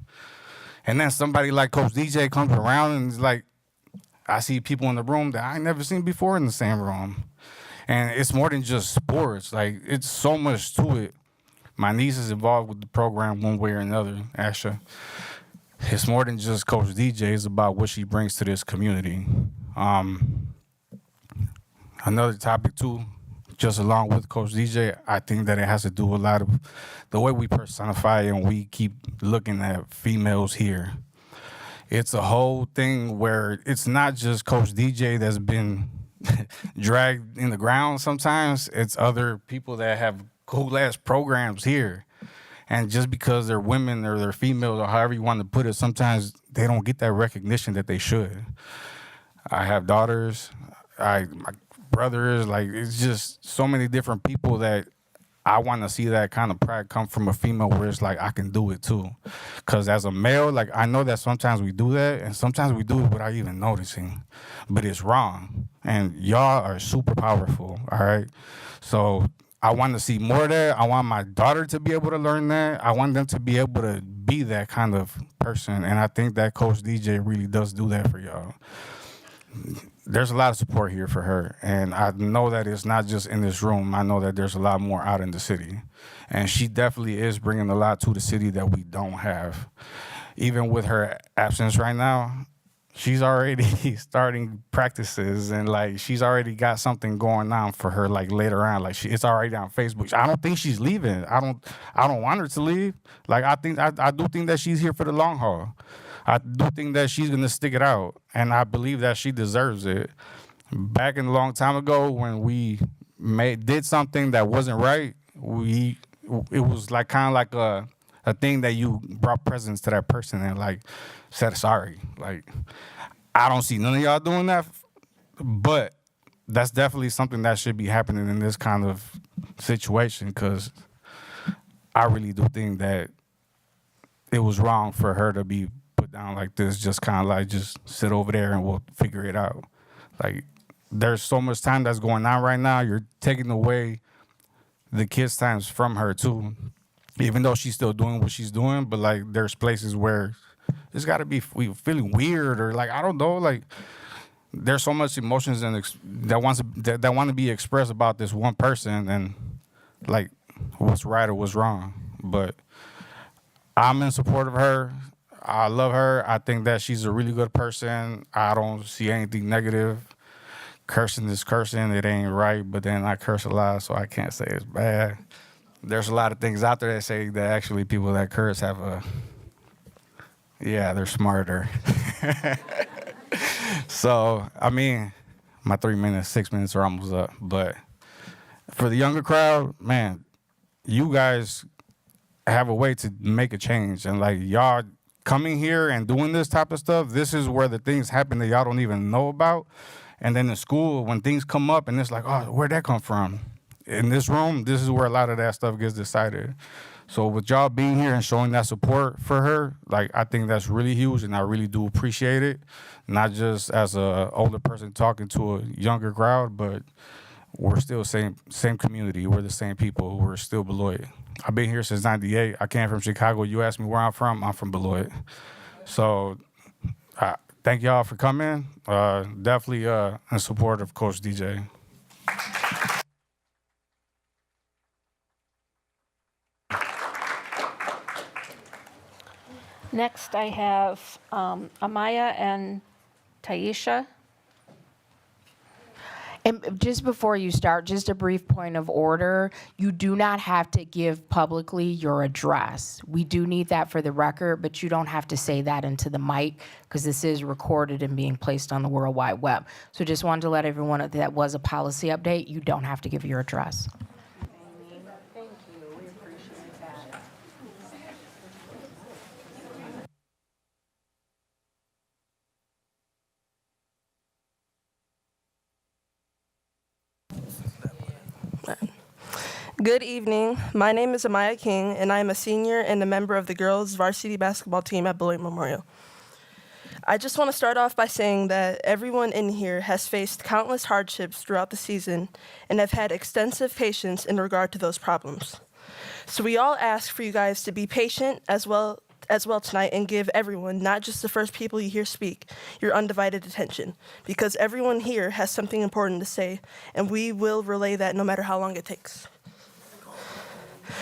And then somebody like Coach DJ comes around and is like, I see people in the room that I never seen before in the same room. And it's more than just sports. Like, it's so much to it. My niece is involved with the program one way or another, Asha. It's more than just Coach DJ. It's about what she brings to this community. Another topic, too, just along with Coach DJ, I think that it has to do a lot of the way we personify and we keep looking at females here. It's a whole thing where it's not just Coach DJ that's been dragged in the ground sometimes. It's other people that have cool-ass programs here. And just because they're women or they're females or however you want to put it, sometimes they don't get that recognition that they should. I have daughters, my brothers, like, it's just so many different people that I want to see that kind of pride come from a female where it's like, I can do it too. Because as a male, like, I know that sometimes we do that, and sometimes we do it without even noticing. But it's wrong. And y'all are super powerful, all right? So I want to see more of that. I want my daughter to be able to learn that. I want them to be able to be that kind of person. And I think that Coach DJ really does do that for y'all. There's a lot of support here for her, and I know that it's not just in this room. I know that there's a lot more out in the city, and she definitely is bringing a lot to the city that we don't have. Even with her absence right now, she's already starting practices, and like she's already got something going on for her like later on. Like it's already on Facebook. I don't think she's leaving. I don't want her to leave. Like I do think that she's here for the long haul. I do think that she's gonna stick it out, and I believe that she deserves it. Back in a long time ago, when we did something that wasn't right, it was like kind of like a thing that you brought presents to that person and like said sorry. Like I don't see none of y'all doing that, but that's definitely something that should be happening in this kind of situation, because I really do think that it was wrong for her to be put down like this, just kind of like just sit over there and we'll figure it out. Like there's so much time that's going on right now. You're taking away the kids' times from her too, even though she's still doing what she's doing. But like there's places where it's got to be feeling weird, or like I don't know, like there's so much emotions and that want to be expressed about this one person, and like what's right or what's wrong. But I'm in support of her. I love her. I think that she's a really good person. I don't see anything negative. Cursing is cursing. It ain't right, but then I curse a lot, so I can't say it's bad. There's a lot of things out there that say that actually people that curse have they're smarter. So, I mean, my 6 minutes are almost up. But for the younger crowd, man, you guys have a way to make a change. And like y'all coming here and doing this type of stuff, this is where the things happen that y'all don't even know about. And then in school, when things come up and it's like, oh, where'd that come from? In this room, this is where a lot of that stuff gets decided. So with y'all being here and showing that support for her, like I think that's really huge, and I really do appreciate it. Not just as a older person talking to a younger crowd, but we're still same community. We're the same people. We're still Beloit. I've been here since '98. I came from Chicago. You asked me where I'm from Beloit. So thank y'all for coming. Definitely in support of Coach DJ. Next, I have Amaya and Taisha. And just before you start, just a brief point of order. You do not have to give publicly your address. We do need that for the record, but you don't have to say that into the mic because this is recorded and being placed on the World Wide Web. So just wanted to let everyone know that was a policy update. You don't have to give your address. Thank you. We appreciate that. Good evening. My name is Amaya King, and I am a senior and a member of the girls' varsity basketball team at Beloit Memorial. I just want to start off by saying that everyone in here has faced countless hardships throughout the season and have had extensive patience in regard to those problems. So we all ask for you guys to be patient as well tonight and give everyone, not just the first people you hear speak, your undivided attention, because everyone here has something important to say, and we will relay that no matter how long it takes.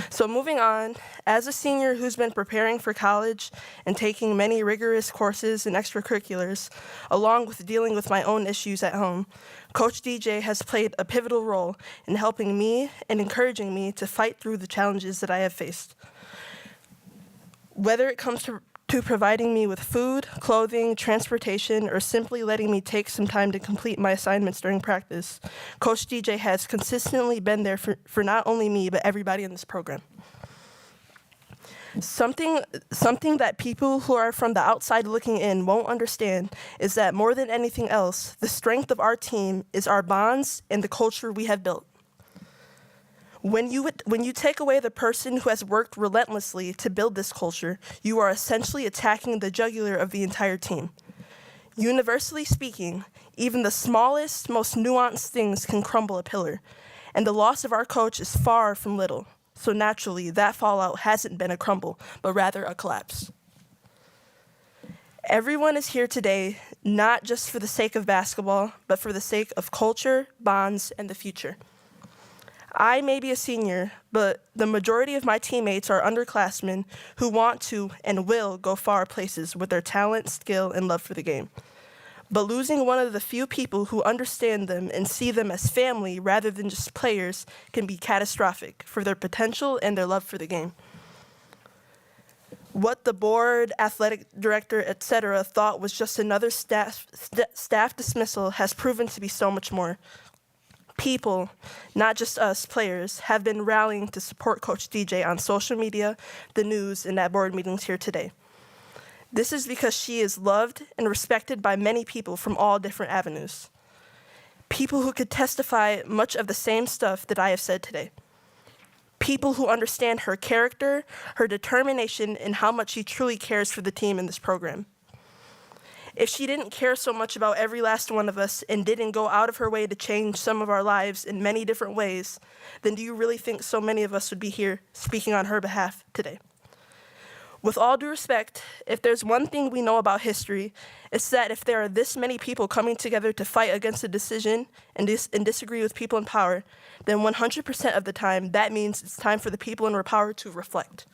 So moving on, as a senior who's been preparing for college and taking many rigorous courses and extracurriculars, along with dealing with my own issues at home, Coach DJ has played a pivotal role in helping me and encouraging me to fight through the challenges that I have faced. Whether it comes to providing me with food, clothing, transportation, or simply letting me take some time to complete my assignments during practice, Coach DJ has consistently been there for not only me, but everybody in this program. Something that people who are from the outside looking in won't understand is that more than anything else, the strength of our team is our bonds and the culture we have built. When you take away the person who has worked relentlessly to build this culture, you are essentially attacking the jugular of the entire team. Universally speaking, even the smallest, most nuanced things can crumble a pillar, and the loss of our coach is far from little. So naturally, that fallout hasn't been a crumble, but rather a collapse. Everyone is here today, not just for the sake of basketball, but for the sake of culture, bonds, and the future. I may be a senior, but the majority of my teammates are underclassmen who want to and will go far places with their talent, skill, and love for the game. But losing one of the few people who understand them and see them as family rather than just players can be catastrophic for their potential and their love for the game. What the board, athletic director, etc. thought was just another staff dismissal has proven to be so much more. People, not just us players, have been rallying to support Coach DJ on social media, the news, and at board meetings here today. This is because she is loved and respected by many people from all different avenues. People who could testify much of the same stuff that I have said today. People who understand her character, her determination, and how much she truly cares for the team in this program. If she didn't care so much about every last one of us and didn't go out of her way to change some of our lives in many different ways, then do you really think so many of us would be here speaking on her behalf today? With all due respect, if there's one thing we know about history, it's that if there are this many people coming together to fight against a decision and disagree with people in power, then 100% of the time, that means it's time for the people in power to reflect.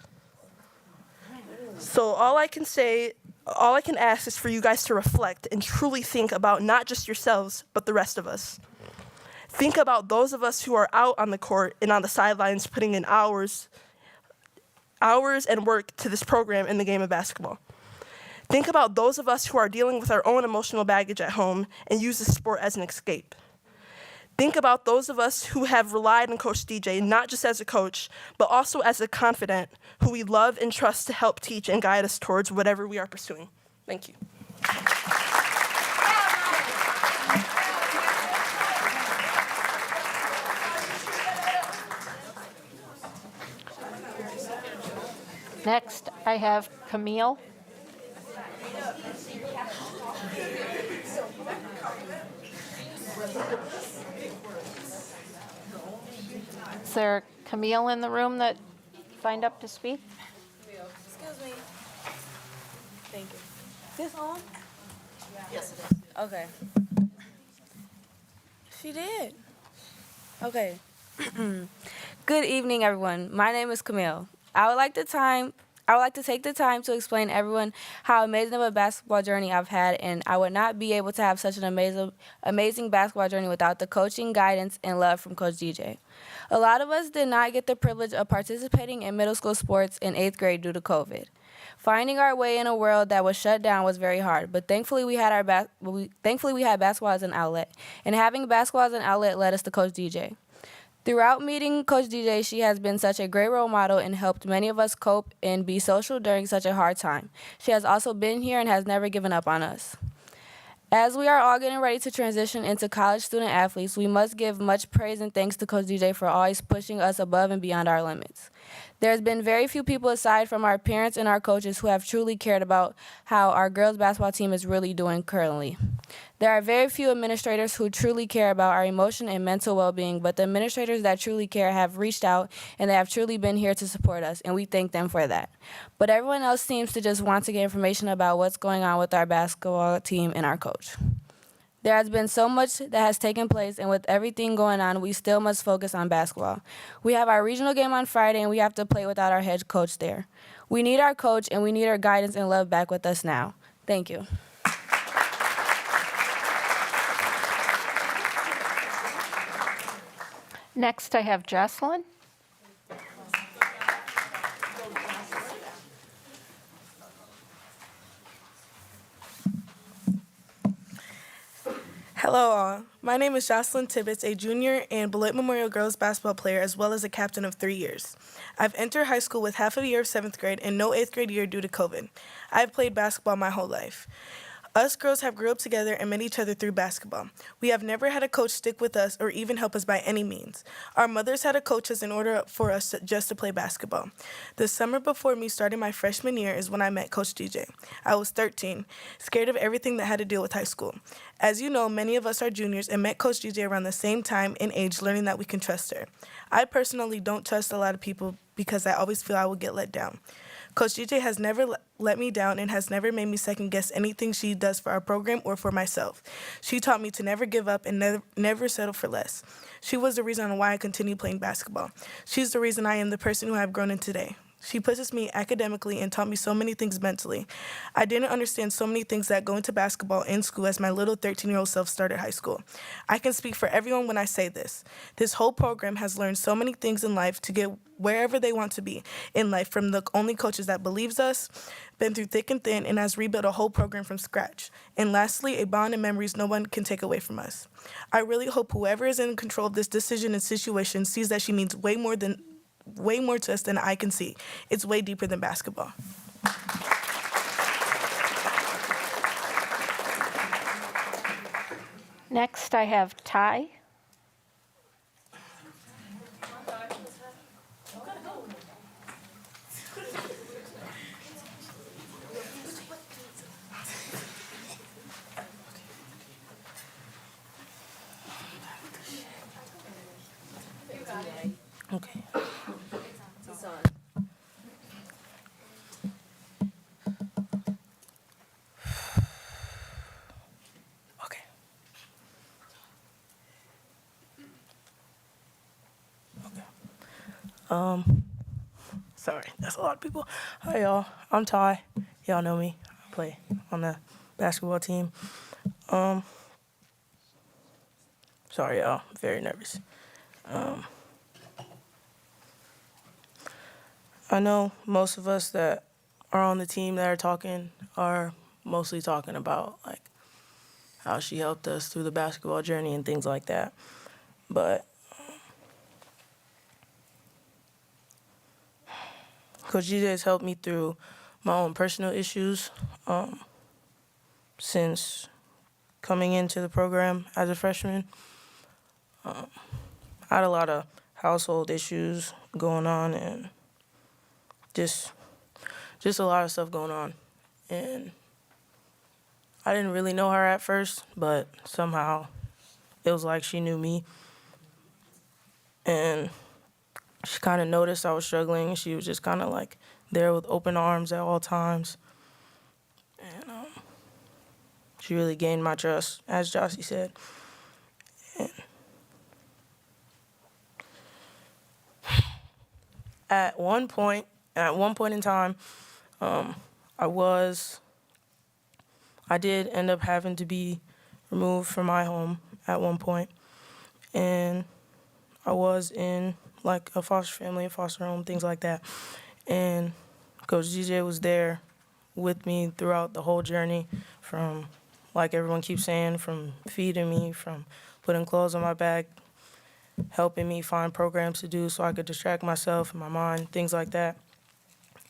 So all I can ask is for you guys to reflect and truly think about not just yourselves, but the rest of us. Think about those of us who are out on the court and on the sidelines putting in hours and work to this program in the game of basketball. Think about those of us who are dealing with our own emotional baggage at home and use the sport as an escape. Think about those of us who have relied on Coach DJ, not just as a coach, but also as a confidant who we love and trust to help teach and guide us towards whatever we are pursuing. Thank you. Next, I have Camille. Is there Camille in the room that signed up to speak? Excuse me. Thank you. Is this on? Yes, it is. Okay. She did. Okay. Good evening, everyone. My name is Camille. I would like to take the time to explain to everyone how amazing of a basketball journey I've had, and I would not be able to have such an amazing basketball journey without the coaching, guidance, and love from Coach DJ. A lot of us did not get the privilege of participating in middle school sports in 8th grade due to COVID. Finding our way in a world that was shut down was very hard, but thankfully we had basketball as an outlet, and having basketball as an outlet led us to Coach DJ. Throughout meeting Coach DJ, she has been such a great role model and helped many of us cope and be social during such a hard time. She has also been here and has never given up on us. As we are all getting ready to transition into college student athletes, we must give much praise and thanks to Coach DJ for always pushing us above and beyond our limits. There's been very few people aside from our parents and our coaches who have truly cared about how our girls basketball team is really doing currently. There are very few administrators who truly care about our emotional and mental well-being, but the administrators that truly care have reached out and they have truly been here to support us, and we thank them for that. But everyone else seems to just want to get information about what's going on with our basketball team and our coach. There has been so much that has taken place, and with everything going on, we still must focus on basketball. We have our regional game on Friday, and we have to play without our head coach there. We need our coach, and we need our guidance and love back with us now. Thank you. Next, I have Jocelyn. Hello all. My name is Jocelyn Tibbetts, a junior and Beloit Memorial girls basketball player as well as a captain of 3 years. I've entered high school with half a year of 7th grade and no 8th grade year due to COVID. I've played basketball my whole life. Us girls have grew up together and met each other through basketball. We have never had a coach stick with us or even help us by any means. Our mothers had to coach us in order for us just to play basketball. The summer before me starting my freshman year is when I met Coach DJ. I was 13, scared of everything that had to deal with high school. As you know, many of us are juniors and met Coach DJ around the same time in age, learning that we can trust her. I personally don't trust a lot of people because I always feel I will get let down. Coach DJ has never let me down and has never made me second guess anything she does for our program or for myself. She taught me to never give up and never settle for less. She was the reason why I continue playing basketball. She's the reason I am the person who I have grown into today. She pushes me academically and taught me so many things mentally. I didn't understand so many things that go into basketball in school as my little 13-year-old self started high school. I can speak for everyone when I say this. This whole program has learned so many things in life to get wherever they want to be in life, from the only coaches that believes us, been through thick and thin, and has rebuilt a whole program from scratch. And lastly, a bond and memories no one can take away from us. I really hope whoever is in control of this decision and situation sees that she means way more to us than I can see. It's way deeper than basketball. Next, I have Ty. Okay. Okay. Sorry, that's a lot of people. Hi, y'all. I'm Ty. Y'all know me. I play on the basketball team. Sorry, y'all. I'm very nervous. I know most of us that are on the team that are talking are mostly talking about like how she helped us through the basketball journey and things like that. But Coach DJ has helped me through my own personal issues since coming into the program as a freshman. I had a lot of household issues going on and just a lot of stuff going on. And I didn't really know her at first, but somehow it was like she knew me. And she kind of noticed I was struggling. She was just kind of like there with open arms at all times. And she really gained my trust, as Jossie said. And at one point in time, I did end up having to be removed from my home at one point. And I was in like a foster family, a foster home, things like that. And Coach DJ was there with me throughout the whole journey, from, like everyone keeps saying, from feeding me, from putting clothes on my back, helping me find programs to do so I could distract myself and my mind, things like that.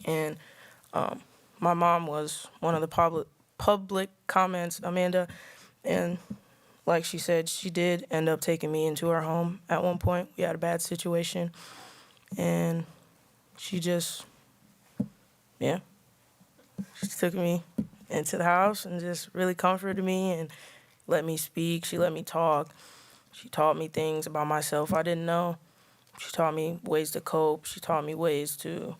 And my mom was one of the public comments, Amanda, and like she said, she did end up taking me into her home at one point. We had a bad situation, and she just, she took me into the house and just really comforted me and let me speak. She let me talk. She taught me things about myself I didn't know. She taught me ways to cope. She taught me ways to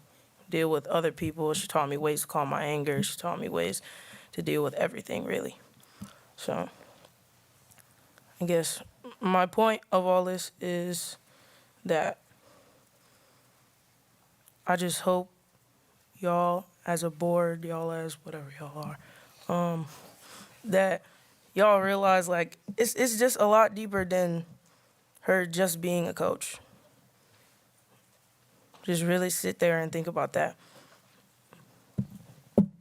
deal with other people. She taught me ways to calm my anger. She taught me ways to deal with everything, really. So I guess my point of all this is that I just hope y'all as a board, y'all as whatever y'all are, that y'all realize like it's just a lot deeper than her just being a coach. Just really sit there and think about that.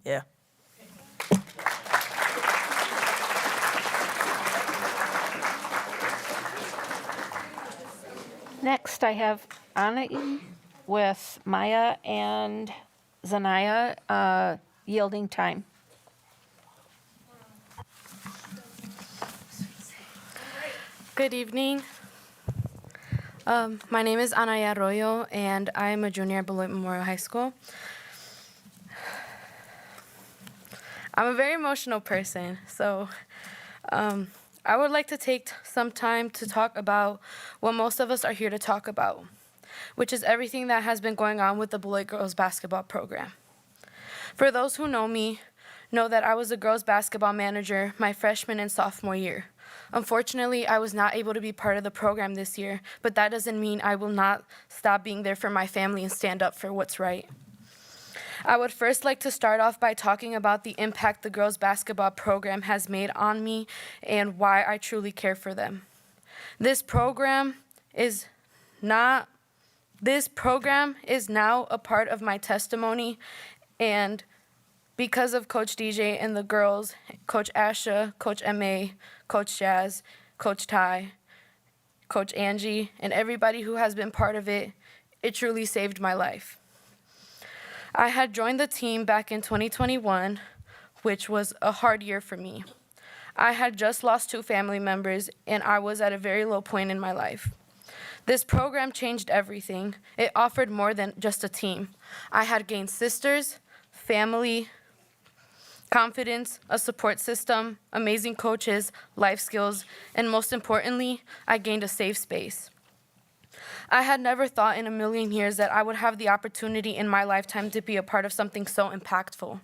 Yeah. Next, I have Anai with Maya and Zanaya yielding time. Good evening. My name is Anaya Arroyo, and I am a junior at Beloit Memorial High School. I'm a very emotional person, so I would like to take some time to talk about what most of us are here to talk about, which is everything that has been going on with the Beloit girls basketball program. For those who know me, know that I was a girls basketball manager my freshman and sophomore year. Unfortunately, I was not able to be part of the program this year, but that doesn't mean I will not stop being there for my family and stand up for what's right. I would first like to start off by talking about the impact the girls basketball program has made on me and why I truly care for them. This program is now a part of my testimony, and because of Coach DJ and the girls, Coach Asha, Coach MA, Coach Jazz, Coach Ty, Coach Angie, and everybody who has been part of it, it truly saved my life. I had joined the team back in 2021, which was a hard year for me. I had just lost 2 family members, and I was at a very low point in my life. This program changed everything. It offered more than just a team. I had gained sisters, family, confidence, a support system, amazing coaches, life skills, and most importantly, I gained a safe space. I had never thought in a million years that I would have the opportunity in my lifetime to be a part of something so impactful.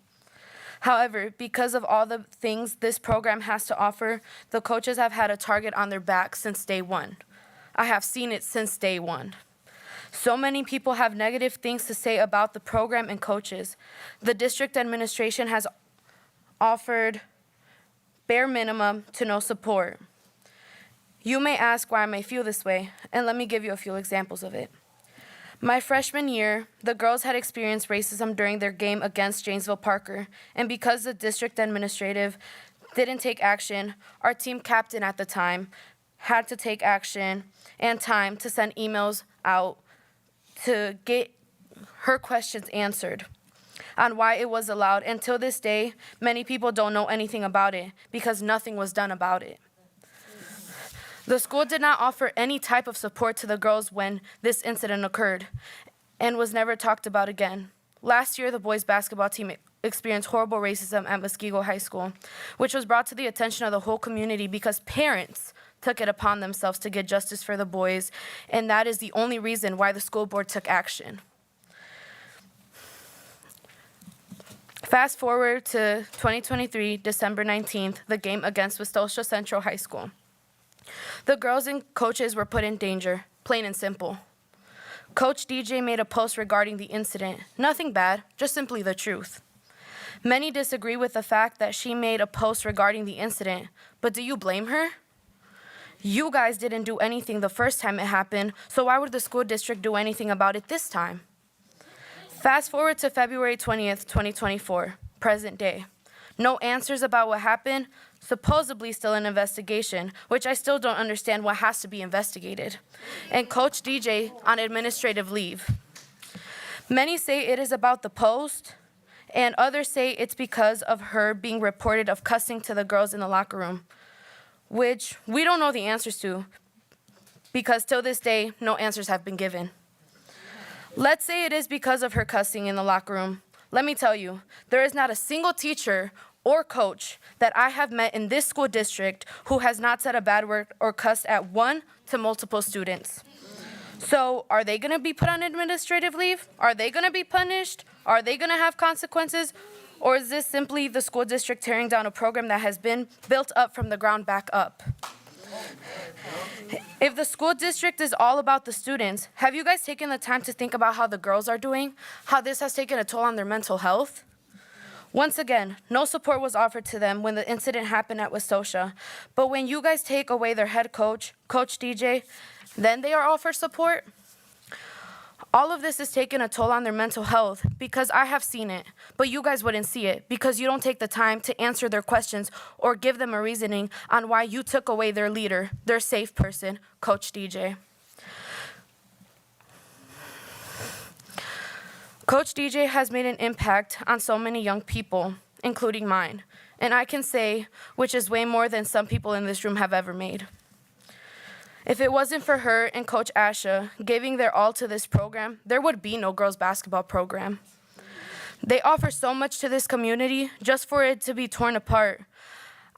However, because of all the things this program has to offer, the coaches have had a target on their back since day one. I have seen it since day one. So many people have negative things to say about the program and coaches. The district administration has offered bare minimum to no support. You may ask why I may feel this way, and let me give you a few examples of it. My freshman year, the girls had experienced racism during their game against Janesville Parker, and because the district administrative didn't take action, our team captain at the time had to take action and time to send emails out to get her questions answered on why it was allowed. And till this day, many people don't know anything about it because nothing was done about it. The school did not offer any type of support to the girls when this incident occurred and was never talked about again. Last year, the boys basketball team experienced horrible racism at Muskego High School, which was brought to the attention of the whole community because parents took it upon themselves to get justice for the boys, and that is the only reason why the school board took action. Fast forward to 2023, December 19th, the game against Westosha Central High School. The girls and coaches were put in danger, plain and simple. Coach DJ made a post regarding the incident. Nothing bad, just simply the truth. Many disagree with the fact that she made a post regarding the incident, but do you blame her? You guys didn't do anything the first time it happened, so why would the school district do anything about it this time? Fast forward to February 20th, 2024, present day. No answers about what happened, supposedly still an investigation, which I still don't understand what has to be investigated. And Coach DJ on administrative leave. Many say it is about the post, and others say it's because of her being reported of cussing to the girls in the locker room, which we don't know the answers to, because till this day, no answers have been given. Let's say it is because of her cussing in the locker room. Let me tell you, there is not a single teacher or coach that I have met in this school district who has not said a bad word or cussed at one to multiple students. So are they gonna be put on administrative leave? Are they gonna be punished? Are they gonna have consequences? Or is this simply the school district tearing down a program that has been built up from the ground back up? If the school district is all about the students, have you guys taken the time to think about how the girls are doing? How this has taken a toll on their mental health? Once again, no support was offered to them when the incident happened at Westosha. But when you guys take away their head coach, Coach DJ, then they are offered support? All of this is taking a toll on their mental health because I have seen it, but you guys wouldn't see it because you don't take the time to answer their questions or give them a reasoning on why you took away their leader, their safe person, Coach DJ. Coach DJ has made an impact on so many young people, including mine, and I can say, which is way more than some people in this room have ever made. If it wasn't for her and Coach Asha giving their all to this program, there would be no girls basketball program. They offer so much to this community just for it to be torn apart.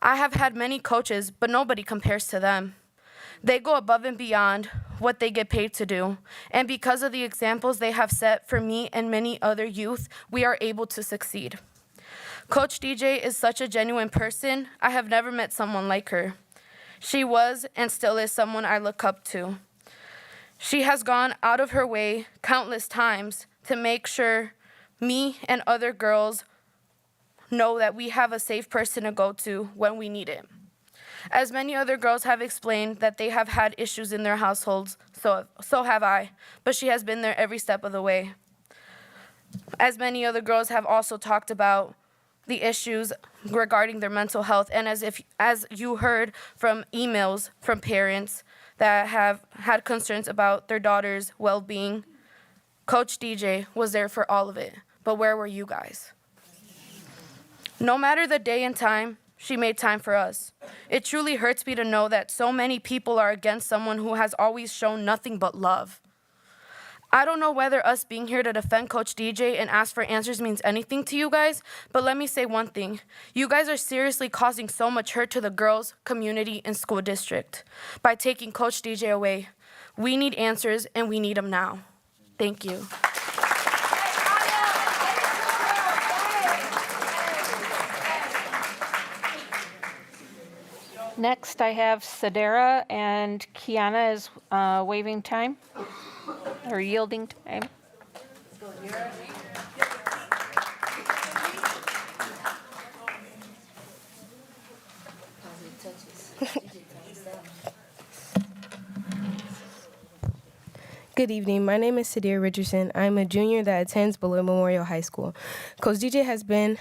I have had many coaches, but nobody compares to them. They go above and beyond what they get paid to do. And because of the examples they have set for me and many other youth, we are able to succeed. Coach DJ is such a genuine person. I have never met someone like her. She was and still is someone I look up to. She has gone out of her way countless times to make sure me and other girls know that we have a safe person to go to when we need it. As many other girls have explained that they have had issues in their households, so have I, but she has been there every step of the way. As many other girls have also talked about the issues regarding their mental health, and as you heard from emails from parents that have had concerns about their daughter's well-being, Coach DJ was there for all of it. But where were you guys? No matter the day and time, she made time for us. It truly hurts me to know that so many people are against someone who has always shown nothing but love. I don't know whether us being here to defend Coach DJ and ask for answers means anything to you guys, but let me say one thing. You guys are seriously causing so much hurt to the girls, community, and school district by taking Coach DJ away. We need answers, and we need them now. Thank you. Next, I have Sadara, and Kiana is waiving time or yielding time. Good evening. My name is Sadir Richardson. I'm a junior that attends Beloit Memorial High School. Coach DJ has been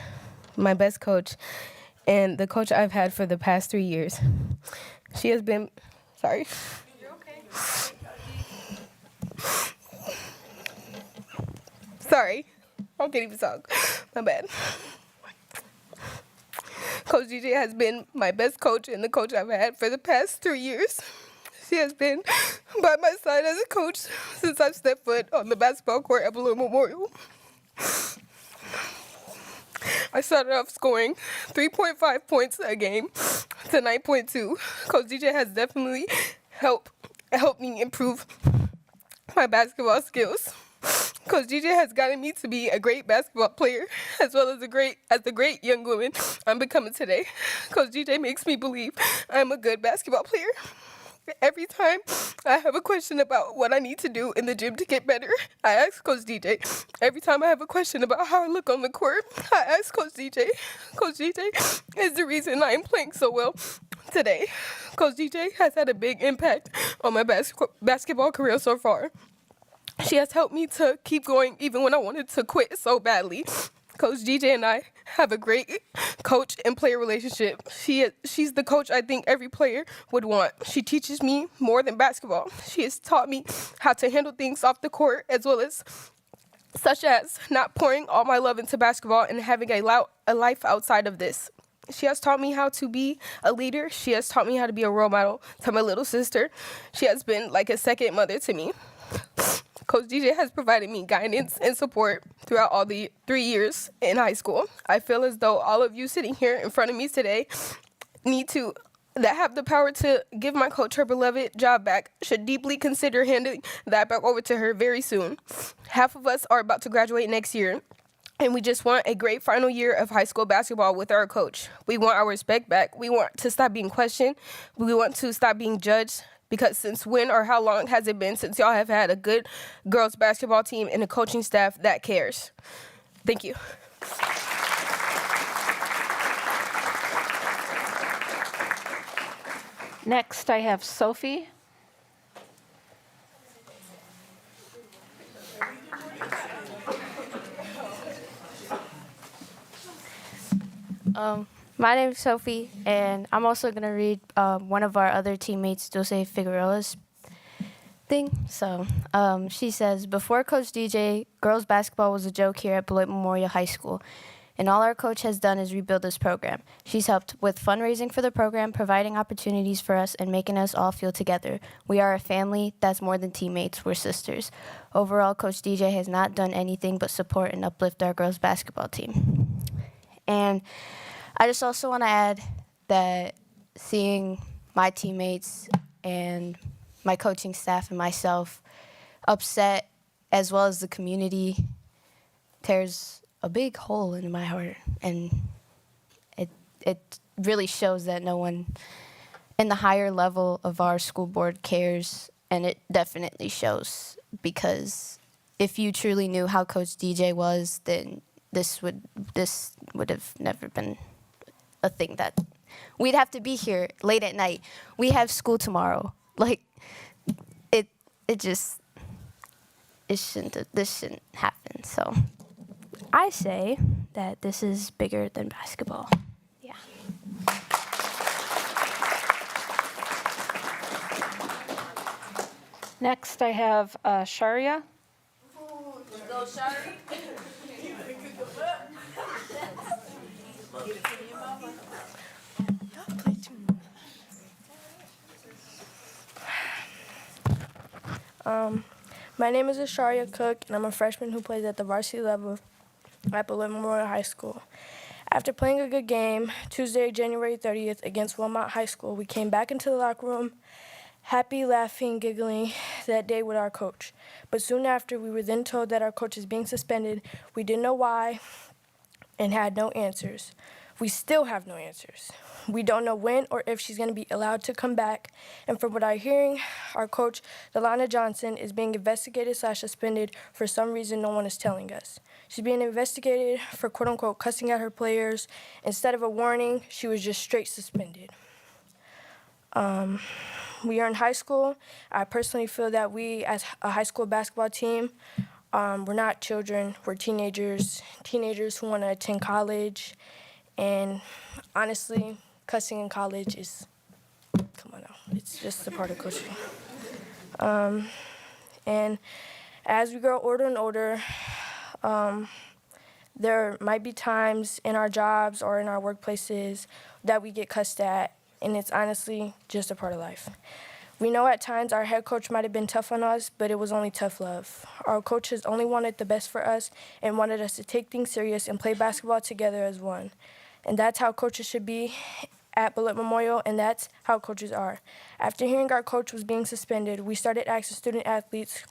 my best coach and the coach I've had for the past 3 years. She has been, sorry. You're okay. Sorry. I can't even talk. My bad. Coach DJ has been my best coach and the coach I've had for the past 3 years. She has been by my side as a coach since I've stepped foot on the basketball court at Beloit Memorial. I started off scoring 3.5 points a game to 9.2. Coach DJ has definitely helped me improve my basketball skills. Coach DJ has gotten me to be a great basketball player, as well as the great young woman I'm becoming today. Coach DJ makes me believe I'm a good basketball player. Every time I have a question about what I need to do in the gym to get better, I ask Coach DJ. Every time I have a question about how I look on the court, I ask Coach DJ. Coach DJ is the reason I am playing so well today. Coach DJ has had a big impact on my basketball career so far. She has helped me to keep going even when I wanted to quit so badly. Coach DJ and I have a great coach and player relationship. She's the coach I think every player would want. She teaches me more than basketball. She has taught me how to handle things off the court, as well as such as not pouring all my love into basketball and having a life outside of this. She has taught me how to be a leader. She has taught me how to be a role model to my little sister. She has been like a second mother to me. Coach DJ has provided me guidance and support throughout all the 3 years in high school. I feel as though all of you sitting here in front of me today that have the power to give my coach her beloved job back should deeply consider handing that back over to her very soon. Half of us are about to graduate next year, and we just want a great final year of high school basketball with our coach. We want our respect back. We want to stop being questioned. We want to stop being judged. Because since when or how long has it been since y'all have had a good girls basketball team and a coaching staff that cares? Thank you. Next, I have Sophie. My name is Sophie, and I'm also going to read one of our other teammates, Dulce Figueroa's thing. So she says, before Coach DJ, girls basketball was a joke here at Beloit Memorial High School, and all our coach has done is rebuild this program. She's helped with fundraising for the program, providing opportunities for us, and making us all feel together. We are a family that's more than teammates. We're sisters. Overall, Coach DJ has not done anything but support and uplift our girls basketball team. And I just also want to add that seeing my teammates and my coaching staff and myself upset, as well as the community, tears a big hole in my heart. And it really shows that no one in the higher level of our school board cares, and it definitely shows because if you truly knew how Coach DJ was, then this would have never been a thing that we'd have to be here late at night. We have school tomorrow. Like this shouldn't happen. So I say that this is bigger than basketball. Yeah. Next, I have Sharia. Go, Shari. My name is Asharia Cook, and I'm a freshman who plays at the varsity level at Beloit Memorial High School. After playing a good game, Tuesday, January 30th, against Wilmot High School, we came back into the locker room, happy, laughing, giggling that day with our coach. But soon after, we were then told that our coach is being suspended. We didn't know why and had no answers. We still have no answers. We don't know when or if she's going to be allowed to come back. And from what I'm hearing, our coach, Delana Johnson, is being investigated/suspended for some reason no one is telling us. She's being investigated for quote-unquote cussing at her players. Instead of a warning, she was just straight suspended. We are in high school. I personally feel that we, as a high school basketball team, we're not children. We're teenagers who want to attend college. And honestly, cussing in college is, come on now, it's just a part of coaching. And as we grow older and older, there might be times in our jobs or in our workplaces that we get cussed at, and it's honestly just a part of life. We know at times our head coach might have been tough on us, but it was only tough love. Our coach has only wanted the best for us and wanted us to take things serious and play basketball together as one. And that's how coaches should be at Beloit Memorial, and that's how coaches are. After hearing our coach was being suspended, we started asking student athletes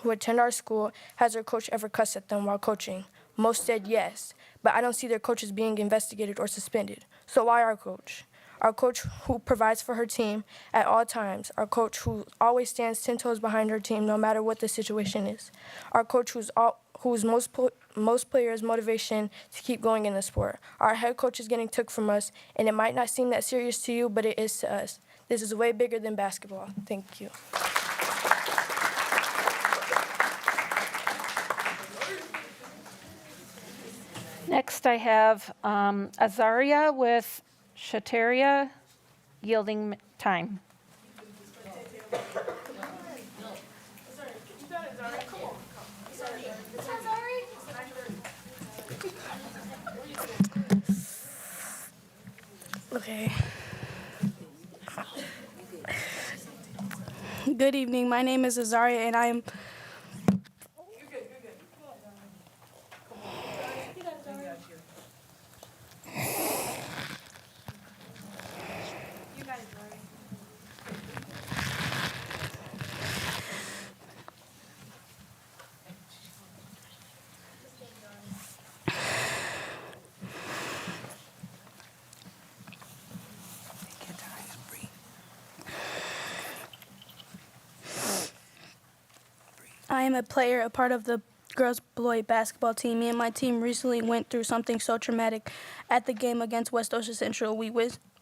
who attend our school, has their coach ever cussed at them while coaching? Most said yes, but I don't see their coaches being investigated or suspended. So why our coach? Our coach who provides for her team at all times. Our coach who always stands 10 toes behind her team no matter what the situation is. Our coach who's most players' motivation to keep going in the sport. Our head coach is getting took from us, and it might not seem that serious to you, but it is to us. This is way bigger than basketball. Thank you. Next, I have Azaria with Shateria, yielding time. Okay. Good evening. My name is Azaria, and I am. I am a player, a part of the girls Beloit basketball team. Me and my team recently went through something so traumatic. At the game against West Ocean Central, we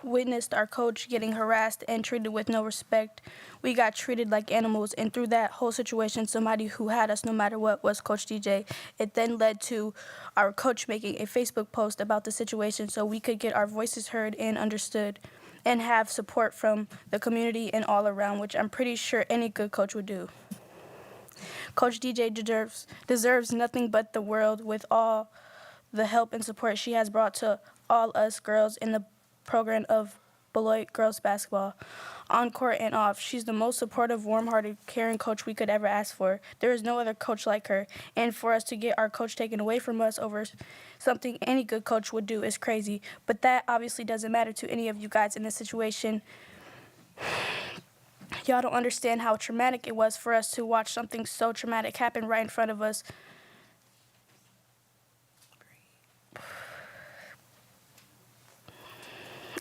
witnessed our coach getting harassed and treated with no respect. We got treated like animals, and through that whole situation, somebody who had us no matter what was Coach DJ. It then led to our coach making a Facebook post about the situation so we could get our voices heard and understood and have support from the community and all around, which I'm pretty sure any good coach would do. Coach DJ deserves nothing but the world with all the help and support she has brought to all us girls in the program of Beloit girls basketball. On court and off, she's the most supportive, warm-hearted, caring coach we could ever ask for. There is no other coach like her, and for us to get our coach taken away from us over something any good coach would do is crazy. But that obviously doesn't matter to any of you guys in this situation. Y'all don't understand how traumatic it was for us to watch something so traumatic happen right in front of us.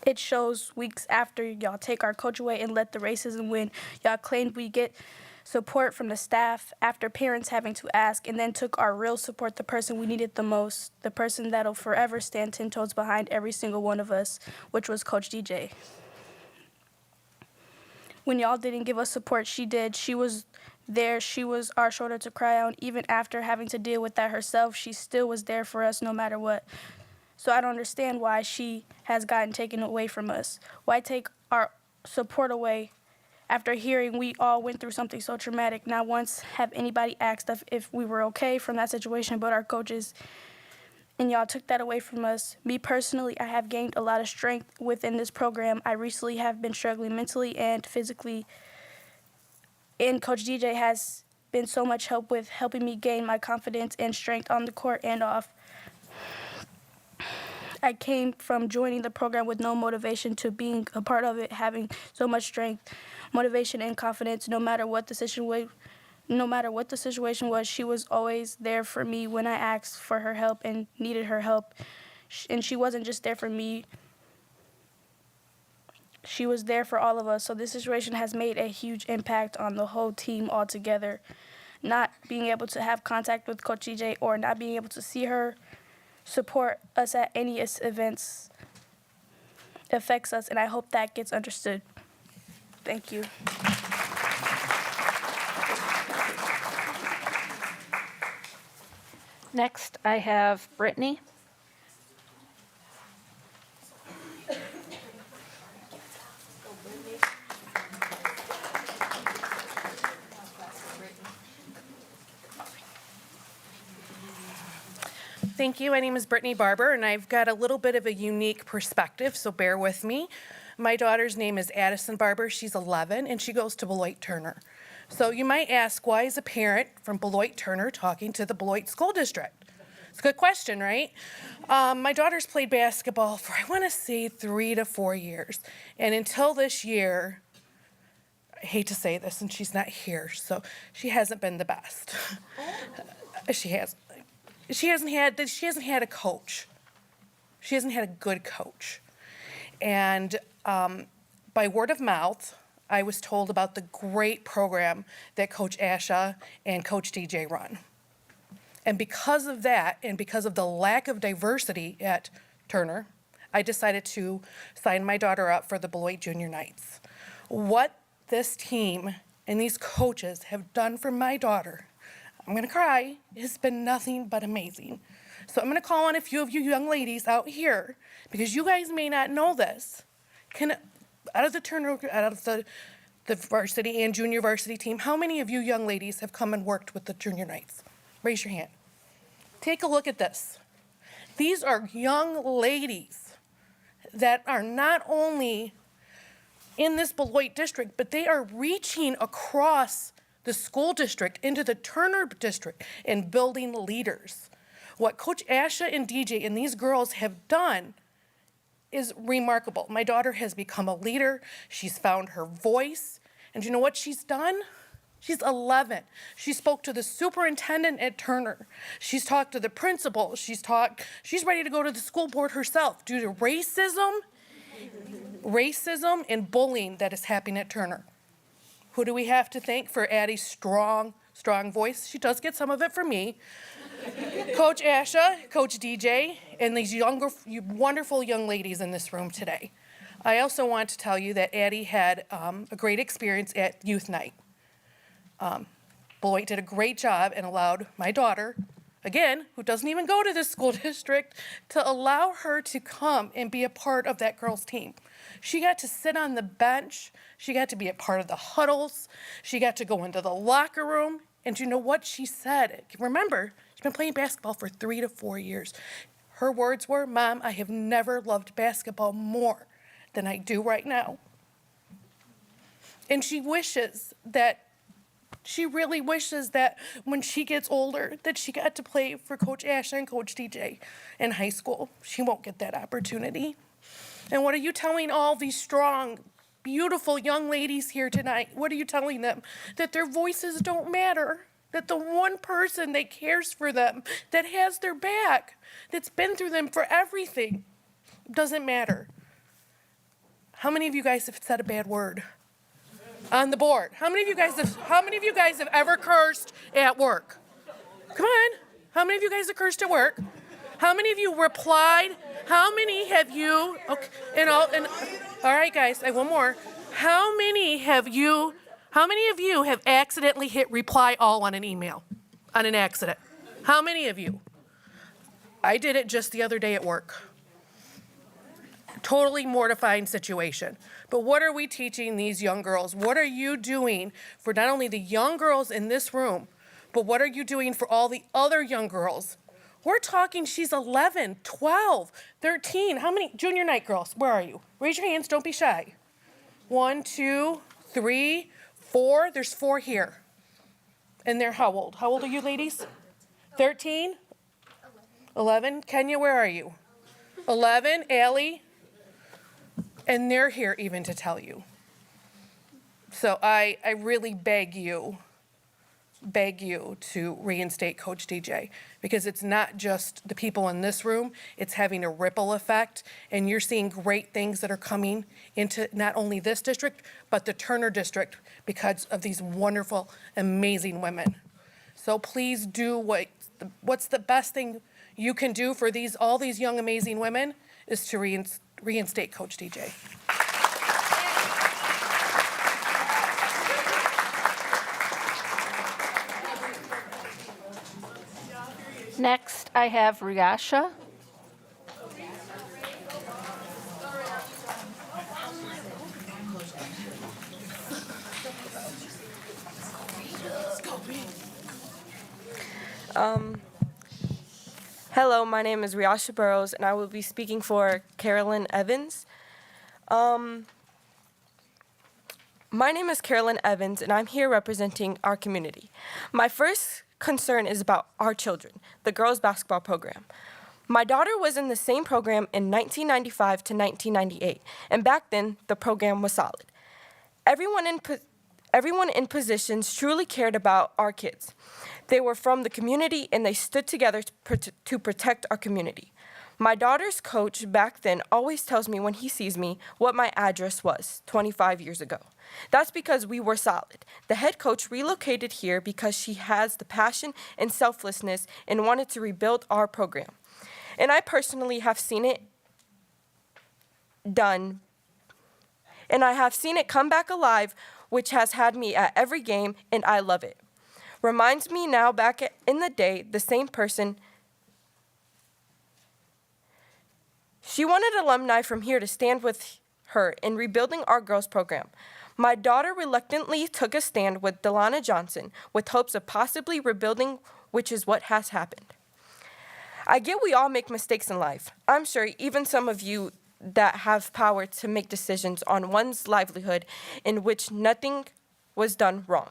It shows weeks after y'all take our coach away and let the racism win. Y'all claimed we get support from the staff after parents having to ask, and then took our real support, the person we needed the most, the person that'll forever stand 10 toes behind every single one of us, which was Coach DJ. When y'all didn't give us support, she did. She was there. She was our shoulder to cry on. Even after having to deal with that herself, she still was there for us no matter what. So I don't understand why she has gotten taken away from us. Why take our support away after hearing we all went through something so traumatic? Not once have anybody asked if we were okay from that situation, but our coaches. And y'all took that away from us. Me personally, I have gained a lot of strength within this program. I recently have been struggling mentally and physically. And Coach DJ has been so much help with helping me gain my confidence and strength on the court and off. I came from joining the program with no motivation to being a part of it, having so much strength, motivation, and confidence. No matter what the situation was, she was always there for me when I asked for her help and needed her help. And she wasn't just there for me. She was there for all of us. So this situation has made a huge impact on the whole team altogether. Not being able to have contact with Coach DJ or not being able to see her support us at any events affects us, and I hope that gets understood. Thank you. Next, I have Brittany. Thank you. My name is Brittany Barber, and I've got a little bit of a unique perspective, so bear with me. My daughter's name is Addison Barber. She's 11, and she goes to Beloit Turner. So you might ask, why is a parent from Beloit Turner talking to the Beloit School District? It's a good question, right? My daughter's played basketball for, I want to say, 3 to 4 years. And until this year, I hate to say this, and she's not here, so she hasn't been the best. She hasn't had a coach. She hasn't had a good coach. And by word of mouth, I was told about the great program that Coach Asha and Coach DJ run. And because of that, and because of the lack of diversity at Turner, I decided to sign my daughter up for the Beloit Junior Knights. What this team and these coaches have done for my daughter, I'm gonna cry, has been nothing but amazing. So I'm gonna call on a few of you young ladies out here, because you guys may not know this. Out of the varsity and junior varsity team, how many of you young ladies have come and worked with the Junior Knights? Raise your hand. Take a look at this. These are young ladies that are not only in this Beloit district, but they are reaching across the school district into the Turner district and building leaders. What Coach Asha and DJ and these girls have done is remarkable. My daughter has become a leader. She's found her voice. And you know what she's done? She's 11. She spoke to the superintendent at Turner. She's talked to the principal. She's ready to go to the school board herself due to racism and bullying that is happening at Turner. Who do we have to thank for Addie's strong voice? She does get some of it from me. Coach Asha, Coach DJ, and these wonderful young ladies in this room today. I also want to tell you that Addie had a great experience at Youth Night. Beloit did a great job and allowed my daughter, again, who doesn't even go to this school district, to allow her to come and be a part of that girls' team. She got to sit on the bench. She got to be a part of the huddles. She got to go into the locker room. And you know what she said? Remember, she's been playing basketball for 3 to 4 years. Her words were, "Mom, I have never loved basketball more than I do right now." And she really wishes that when she gets older, that she got to play for Coach Asha and Coach DJ in high school. She won't get that opportunity. And what are you telling all these strong, beautiful young ladies here tonight? What are you telling them? That their voices don't matter. That the one person that cares for them, that has their back, that's been through them for everything, doesn't matter. How many of you guys have said a bad word? on the board? How many of you guys have ever cursed at work? Come on. How many of you guys have cursed at work? How many of you replied? How many have you? Okay, all right, guys. I have one more. How many of you have accidentally hit reply all on an email, on an accident? How many of you? I did it just the other day at work. Totally mortifying situation. But what are we teaching these young girls? What are you doing for not only the young girls in this room, but what are you doing for all the other young girls? We're talking, she's 11, 12, 13. How many junior night girls? Where are you? Raise your hands, don't be shy. 1, 2, 3, 4. There's 4 here. And they're how old? How old are you ladies? 13? 11. Kenya, where are you? 11. Allie? And they're here even to tell you. So I really beg you to reinstate Coach DJ, because it's not just the people in this room, it's having a ripple effect, and you're seeing great things that are coming into not only this district, but the Turner district because of these wonderful, amazing women. So please do what's the best thing you can do for all these young, amazing women is to reinstate Coach DJ. Next, I have Riasha. Hello, my name is Riasha Burrows, and I will be speaking for Carolyn Evans. My name is Carolyn Evans, and I'm here representing our community. My first concern is about our children, the girls' basketball program. My daughter was in the same program in 1995 to 1998, and back then, the program was solid. Everyone in positions truly cared about our kids. They were from the community, and they stood together to protect our community. My daughter's coach back then always tells me when he sees me what my address was 25 years ago. That's because we were solid. The head coach relocated here because she has the passion and selflessness and wanted to rebuild our program. And I personally have seen it done, and I have seen it come back alive, which has had me at every game, and I love it. Reminds me now back in the day, the same person. She wanted alumni from here to stand with her in rebuilding our girls' program. My daughter reluctantly took a stand with Delana Johnson with hopes of possibly rebuilding, which is what has happened. I get we all make mistakes in life. I'm sure even some of you that have power to make decisions on one's livelihood in which nothing was done wrong.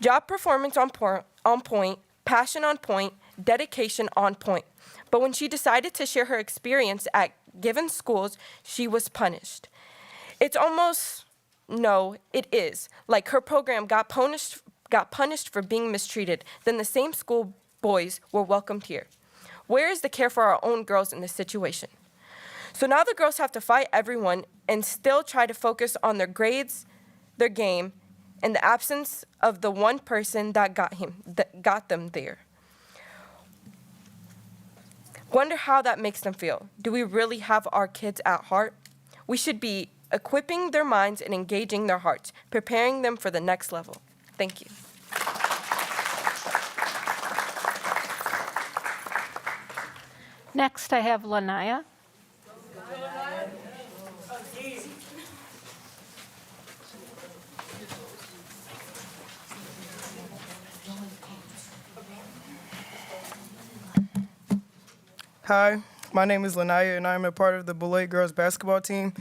Job performance on point, passion on point, dedication on point. But when she decided to share her experience at given schools, she was punished. It's almost, no, it is, like her program got punished for being mistreated, then the same school boys were welcomed here. Where is the care for our own girls in this situation? So now the girls have to fight everyone and still try to focus on their grades, their game, and the absence of the one person that got them there. Wonder how that makes them feel. Do we really have our kids at heart? We should be equipping their minds and engaging their hearts, preparing them for the next level. Thank you. Next, I have Lanaya. Hi, my name is Lanaya, and I'm a part of the Beloit girls basketball team.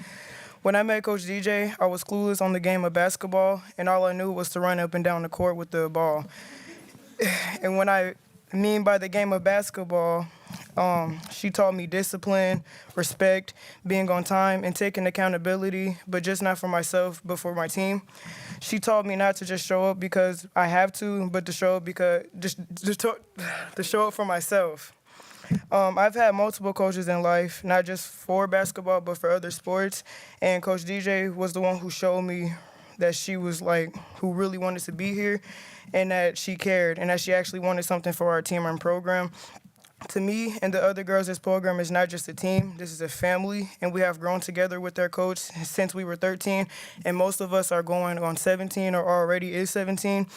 When I met Coach DJ, I was clueless on the game of basketball, and all I knew was to run up and down the court with the ball. And when I mean by the game of basketball, she taught me discipline, respect, being on time, and taking accountability, but just not for myself, but for my team. She taught me not to just show up because I have to, but to show up because to show up for myself. I've had multiple coaches in life, not just for basketball, but for other sports. And Coach DJ was the one who showed me that she was like, who really wanted to be here and that she cared and that she actually wanted something for our team and program. To me and the other girls, this program is not just a team, this is a family, and we have grown together with our coach since we were 13, and most of us are going on 17 or already is 17,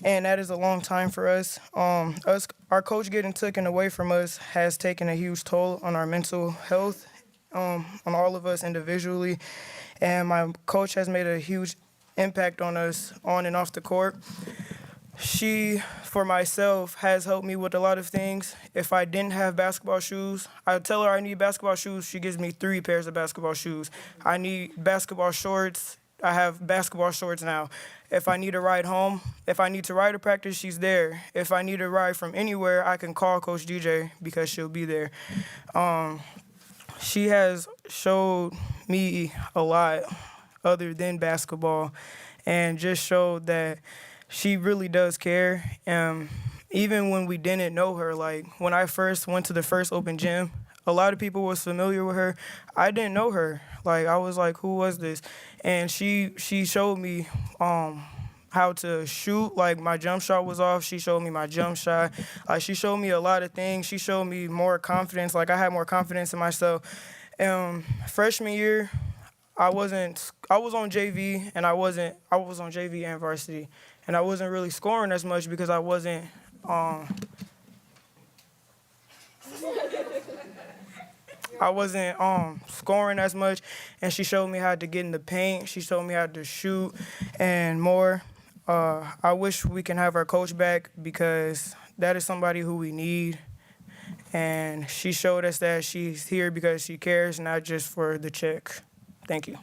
and that is a long time for us. Our coach getting taken away from us has taken a huge toll on our mental health, on all of us individually, and my coach has made a huge impact on us on and off the court. She, for myself, has helped me with a lot of things. If I didn't have basketball shoes, I tell her I need basketball shoes. She gives me 3 pairs of basketball shoes. I need basketball shorts. I have basketball shorts now. If I need a ride home, if I need to ride to practice, she's there. If I need a ride from anywhere, I can call Coach DJ because she'll be there. She has showed me a lot other than basketball and just showed that she really does care. Even when we didn't know her, like when I first went to the first open gym, a lot of people was familiar with her. I didn't know her. Like I was like, who was this? And she showed me how to shoot. Like my jump shot was off. She showed me my jump shot. She showed me a lot of things. She showed me more confidence. Like I had more confidence in myself. Freshman year, I was on JV and I was on JV and varsity. And I wasn't really scoring as much because I wasn't scoring as much. And she showed me how to get in the paint. She showed me how to shoot and more. I wish we can have our coach back because that is somebody who we need. And she showed us that she's here because she cares, not just for the check. Thank you.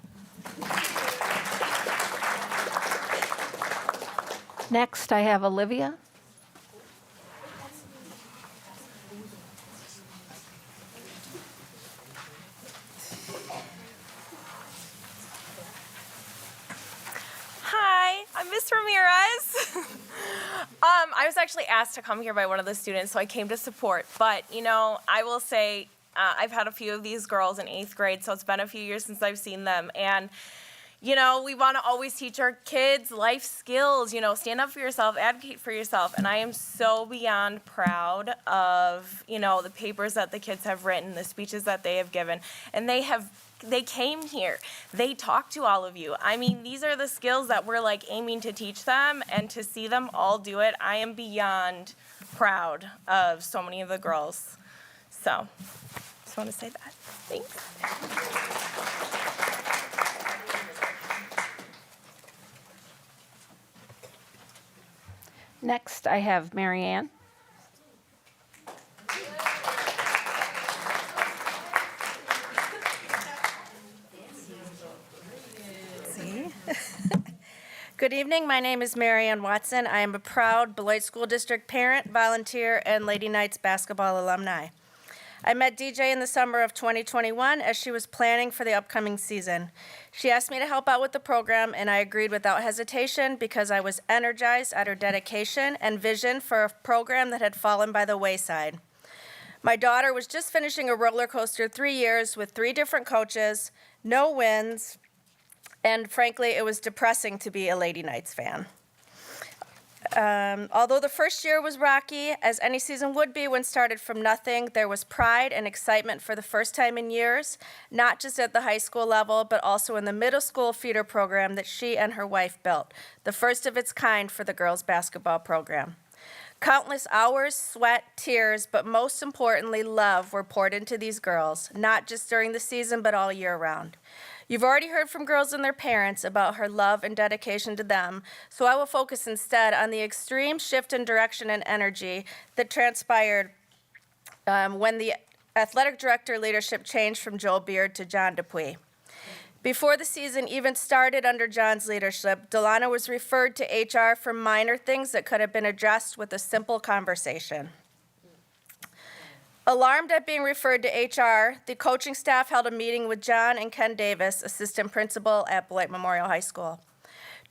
Next, I have Olivia. Hi, I'm Miss Ramirez. I was actually asked to come here by one of the students, so I came to support. But, you know, I will say I've had a few of these girls in 8th grade, so it's been a few years since I've seen them. And you know, we want to always teach our kids life skills, you know, stand up for yourself, advocate for yourself. And I am so beyond proud of, you know, the papers that the kids have written, the speeches that they have given. And they came here. They talked to all of you. I mean, these are the skills that we're like aiming to teach them, and to see them all do it, I am beyond proud of so many of the girls. So, just want to say that. Thanks. Next, I have Marianne. Good evening. My name is Marianne Watson. I am a proud Beloit School District parent, volunteer, and Lady Knights basketball alumni. I met DJ in the summer of 2021 as she was planning for the upcoming season. She asked me to help out with the program, and I agreed without hesitation because I was energized at her dedication and vision for a program that had fallen by the wayside. My daughter was just finishing a roller coaster 3 years with 3 different coaches, no wins, and frankly, it was depressing to be a Lady Knights fan. Although the first year was rocky, as any season would be when started from nothing, there was pride and excitement for the first time in years, not just at the high school level, but also in the middle school feeder program that she and her wife built, the first of its kind for the girls' basketball program. Countless hours, sweat, tears, but most importantly, love were poured into these girls, not just during the season, but all year round. You've already heard from girls and their parents about her love and dedication to them, so I will focus instead on the extreme shift in direction and energy that transpired when the athletic director leadership changed from Joel Beard to John Dupuy. Before the season even started under John's leadership, Delana was referred to HR for minor things that could have been addressed with a simple conversation. Alarmed at being referred to HR, the coaching staff held a meeting with John and Ken Davis, assistant principal at Beloit Memorial High School.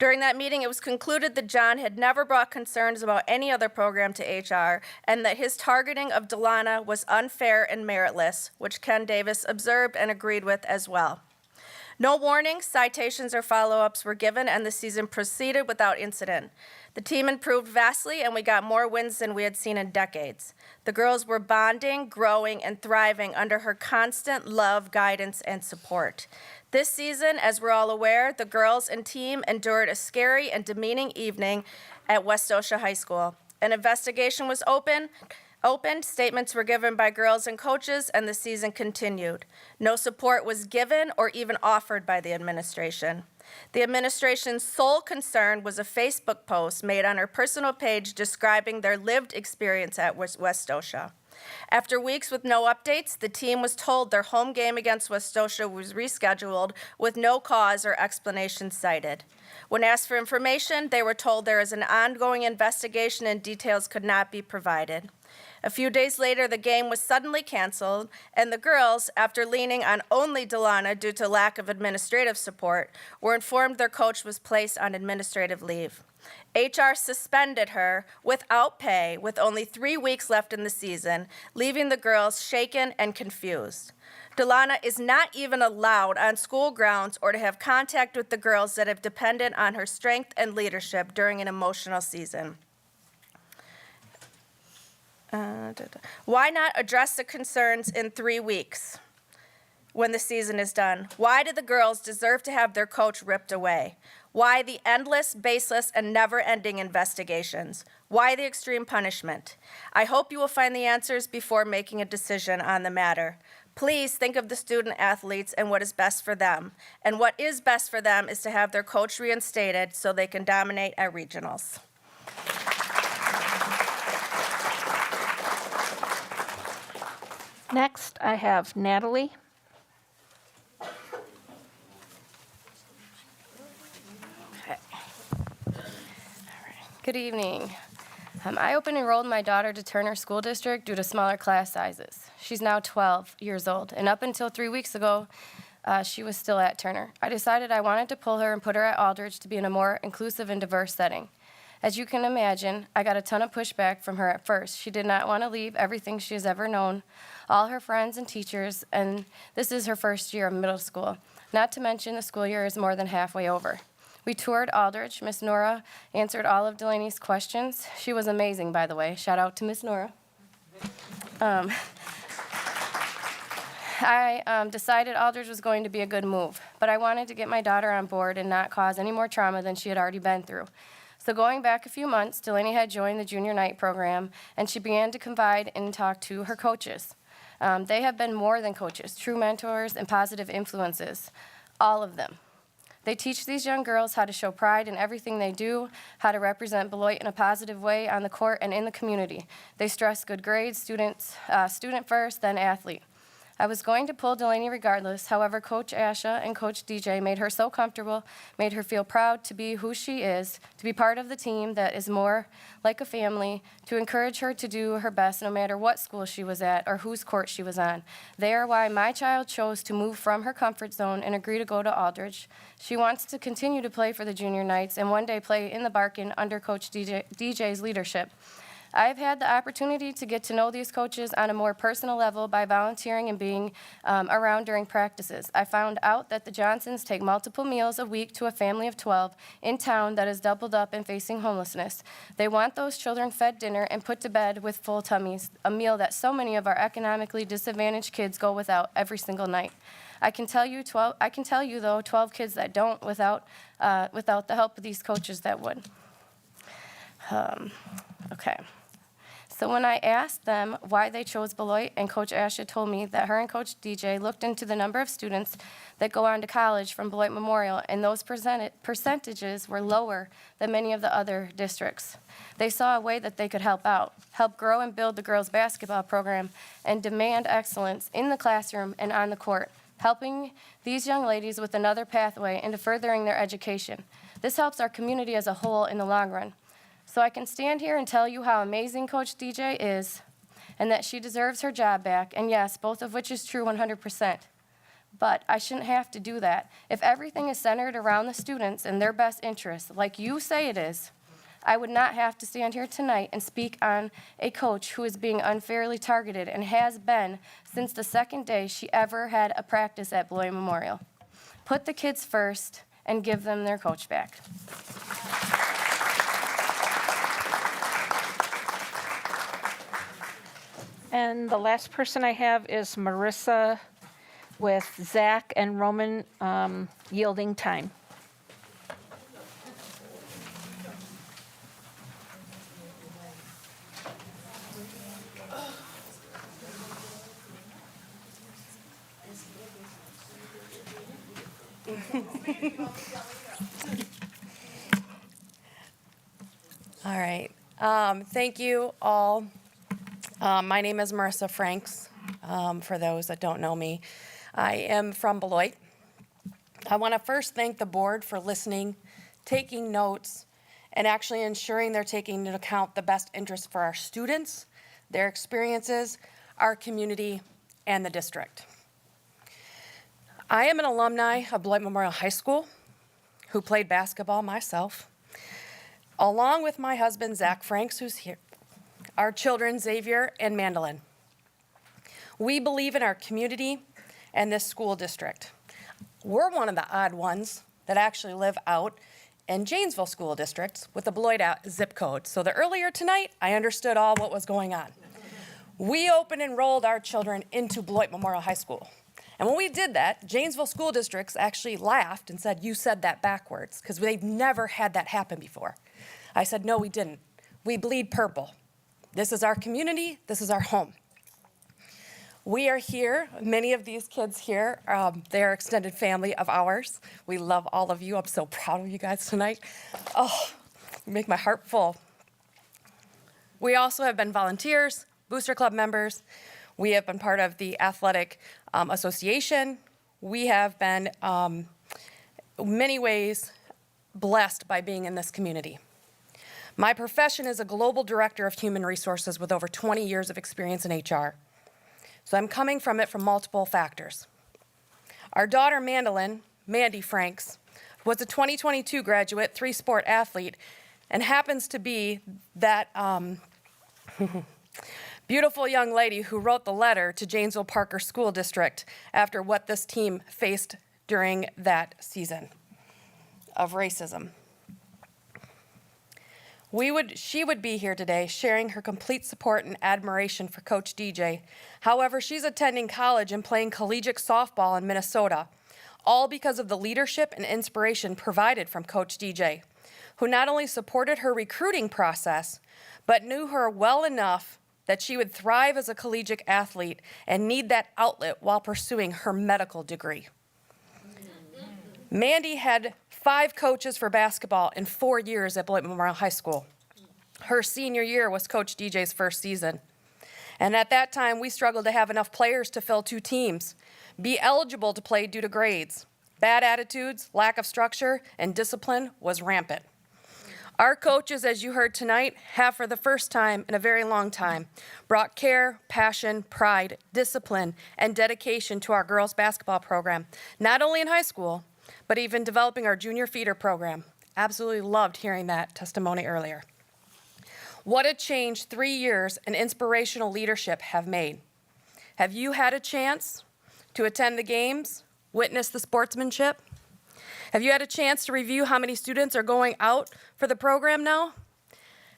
During that meeting, it was concluded that John had never brought concerns about any other program to HR and that his targeting of Delana was unfair and meritless, which Ken Davis observed and agreed with as well. No warnings, citations, or follow-ups were given, and the season proceeded without incident. The team improved vastly, and we got more wins than we had seen in decades. The girls were bonding, growing, and thriving under her constant love, guidance, and support. This season, as we're all aware, the girls and team endured a scary and demeaning evening at Westosha High School. An investigation was opened, statements were given by girls and coaches, and the season continued. No support was given or even offered by the administration. The administration's sole concern was a Facebook post made on her personal page describing their lived experience at Westosha. After weeks with no updates, the team was told their home game against Westosha was rescheduled with no cause or explanation cited. When asked for information, they were told there is an ongoing investigation and details could not be provided. A few days later, the game was suddenly canceled, and the girls, after leaning on only Delana due to lack of administrative support, were informed their coach was placed on administrative leave. HR suspended her without pay with only 3 weeks left in the season, leaving the girls shaken and confused. Delana is not even allowed on school grounds or to have contact with the girls that have depended on her strength and leadership during an emotional season. Why not address the concerns in 3 weeks when the season is done? Why do the girls deserve to have their coach ripped away? Why the endless, baseless, and never-ending investigations? Why the extreme punishment? I hope you will find the answers before making a decision on the matter. Please think of the student athletes and what is best for them. And what is best for them is to have their coach reinstated so they can dominate at regionals. Next, I have Natalie. Good evening. I open enrolled my daughter to Turner School District due to smaller class sizes. She's now 12 years old, and up until 3 weeks ago, she was still at Turner. I decided I wanted to pull her and put her at Aldridge to be in a more inclusive and diverse setting. As you can imagine, I got a ton of pushback from her at first. She did not want to leave everything she has ever known, all her friends and teachers, and this is her first year of middle school. Not to mention the school year is more than halfway over. We toured Aldridge. Miss Nora answered all of Delaney's questions. She was amazing, by the way. Shout out to Miss Nora. I decided Aldridge was going to be a good move, but I wanted to get my daughter on board and not cause any more trauma than she had already been through. So going back a few months, Delaney had joined the junior night program, and she began to confide and talk to her coaches. They have been more than coaches, true mentors and positive influences, all of them. They teach these young girls how to show pride in everything they do, how to represent Beloit in a positive way on the court and in the community. They stress good grades, student first, then athlete. I was going to pull Delaney regardless. However, Coach Asha and Coach DJ made her so comfortable, made her feel proud to be who she is, to be part of the team that is more like a family, to encourage her to do her best no matter what school she was at or whose court she was on. They are why my child chose to move from her comfort zone and agree to go to Aldridge. She wants to continue to play for the junior Knights and one day play in the Barkin under Coach DJ's leadership. I've had the opportunity to get to know these coaches on a more personal level by volunteering and being around during practices. I found out that the Johnsons take multiple meals a week to a family of 12 in town that is doubled up and facing homelessness. They want those children fed dinner and put to bed with full tummies, a meal that so many of our economically disadvantaged kids go without every single night. I can tell you, 12 kids that don't without the help of these coaches that would. Okay. So when I asked them why they chose Beloit, and Coach Asha told me that her and Coach DJ looked into the number of students that go on to college from Beloit Memorial, and those percentages were lower than many of the other districts. They saw a way that they could help out, help grow and build the girls' basketball program, and demand excellence in the classroom and on the court, helping these young ladies with another pathway into furthering their education. This helps our community as a whole in the long run. So I can stand here and tell you how amazing Coach DJ is and that she deserves her job back, and yes, both of which is true 100%. But I shouldn't have to do that. If everything is centered around the students and their best interests, like you say it is, I would not have to stand here tonight and speak on a coach who is being unfairly targeted and has been since the second day she ever had a practice at Beloit Memorial. Put the kids first and give them their coach back. And the last person I have is Marissa with Zach and Roman yielding time. All right. Thank you all. My name is Marissa Franks, for those that don't know me. I am from Beloit. I want to first thank the board for listening, taking notes, and actually ensuring they're taking into account the best interests for our students, their experiences, our community, and the district. I am an alumni of Beloit Memorial High School who played basketball myself, along with my husband, Zach Franks, who's here, our children, Xavier and Mandolin. We believe in our community and this school district. We're one of the odd ones that actually live out in Janesville School District with the Beloit zip code. So the earlier tonight, I understood all what was going on. We opened and enrolled our children into Beloit Memorial High School. And when we did that, Janesville School Districts actually laughed and said, "You said that backwards," because they've never had that happen before. I said, "No, we didn't. We bleed purple. This is our community. This is our home." We are here, many of these kids here, they're extended family of ours. We love all of you. I'm so proud of you guys tonight. Oh, you make my heart full. We also have been volunteers, Booster Club members. We have been part of the Athletic Association. We have been, many ways, blessed by being in this community. My profession is a global director of human resources with over 20 years of experience in HR. So I'm coming from it from multiple factors. Our daughter, Mandy Franks, was a 2022 graduate, 3-sport athlete, and happens to be that beautiful young lady who wrote the letter to Janesville Parker School District after what this team faced during that season of racism. She would be here today sharing her complete support and admiration for Coach DJ. However, she's attending college and playing collegiate softball in Minnesota, all because of the leadership and inspiration provided from Coach DJ, who not only supported her recruiting process, but knew her well enough that she would thrive as a collegiate athlete and need that outlet while pursuing her medical degree. Mandy had 5 coaches for basketball in 4 years at Beloit Memorial High School. Her senior year was Coach DJ's first season. And at that time, we struggled to have enough players to fill 2 teams, be eligible to play due to grades. Bad attitudes, lack of structure, and discipline was rampant. Our coaches, as you heard tonight, have for the first time in a very long time brought care, passion, pride, discipline, and dedication to our girls' basketball program, not only in high school, but even developing our junior feeder program. Absolutely loved hearing that testimony earlier. What a change 3 years and inspirational leadership have made. Have you had a chance to attend the games, witness the sportsmanship? Have you had a chance to review how many students are going out for the program now?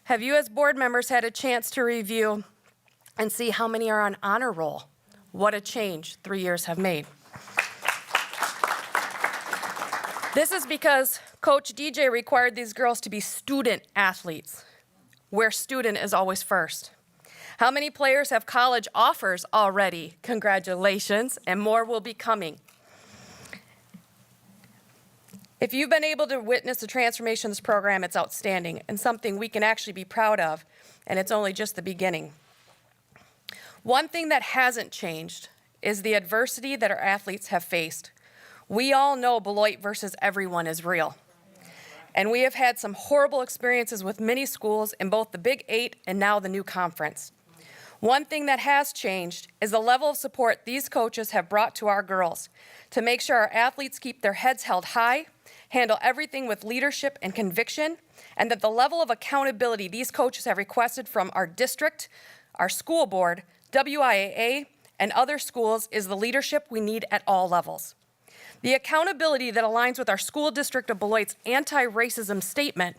Have you as board members had a chance to review and see how many are on honor roll? What a change 3 years have made. This is because Coach DJ required these girls to be student athletes, where student is always first. How many players have college offers already? Congratulations, and more will be coming. If you've been able to witness the transformation of this program, it's outstanding and something we can actually be proud of, and it's only just the beginning. One thing that hasn't changed is the adversity that our athletes have faced. We all know Beloit versus everyone is real. And we have had some horrible experiences with many schools in both the Big 8 and now the new conference. One thing that has changed is the level of support these coaches have brought to our girls to make sure our athletes keep their heads held high, handle everything with leadership and conviction, and that the level of accountability these coaches have requested from our district, our school board, WIAA, and other schools is the leadership we need at all levels. The accountability that aligns with our school district of Beloit's anti-racism statement,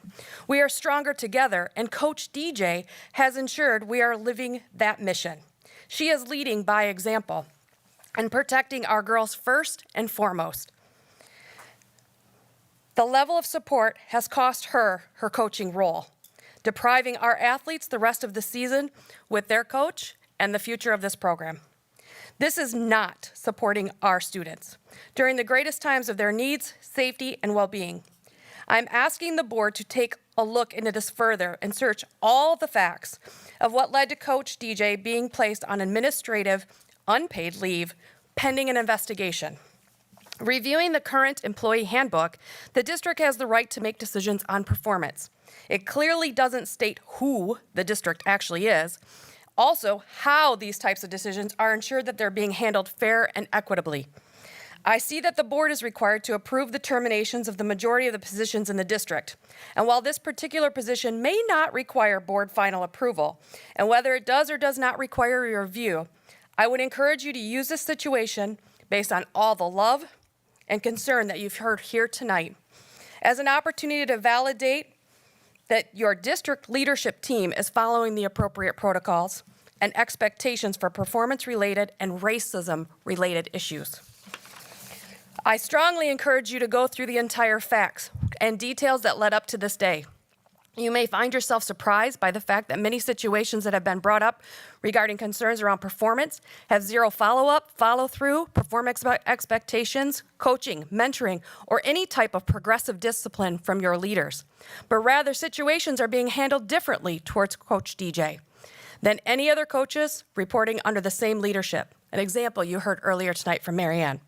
"We are stronger together," and Coach DJ has ensured we are living that mission. She is leading by example and protecting our girls first and foremost. The level of support has cost her her coaching role, depriving our athletes the rest of the season with their coach and the future of this program. This is not supporting our students during the greatest times of their needs, safety, and well-being. I'm asking the board to take a look into this further and search all the facts of what led to Coach DJ being placed on administrative unpaid leave pending an investigation. Reviewing the current employee handbook, the district has the right to make decisions on performance. It clearly doesn't state who the district actually is. Also, how these types of decisions are ensured that they're being handled fair and equitably. I see that the board is required to approve the terminations of the majority of the positions in the district. And while this particular position may not require board final approval, and whether it does or does not require your review, I would encourage you to use this situation based on all the love and concern that you've heard here tonight as an opportunity to validate that your district leadership team is following the appropriate protocols and expectations for performance-related and racism-related issues. I strongly encourage you to go through the entire facts and details that led up to this day. You may find yourself surprised by the fact that many situations that have been brought up regarding concerns around performance have zero follow-up, follow-through, performance expectations, coaching, mentoring, or any type of progressive discipline from your leaders. But rather, situations are being handled differently towards Coach DJ than any other coaches reporting under the same leadership. An example you heard earlier tonight from Marianne.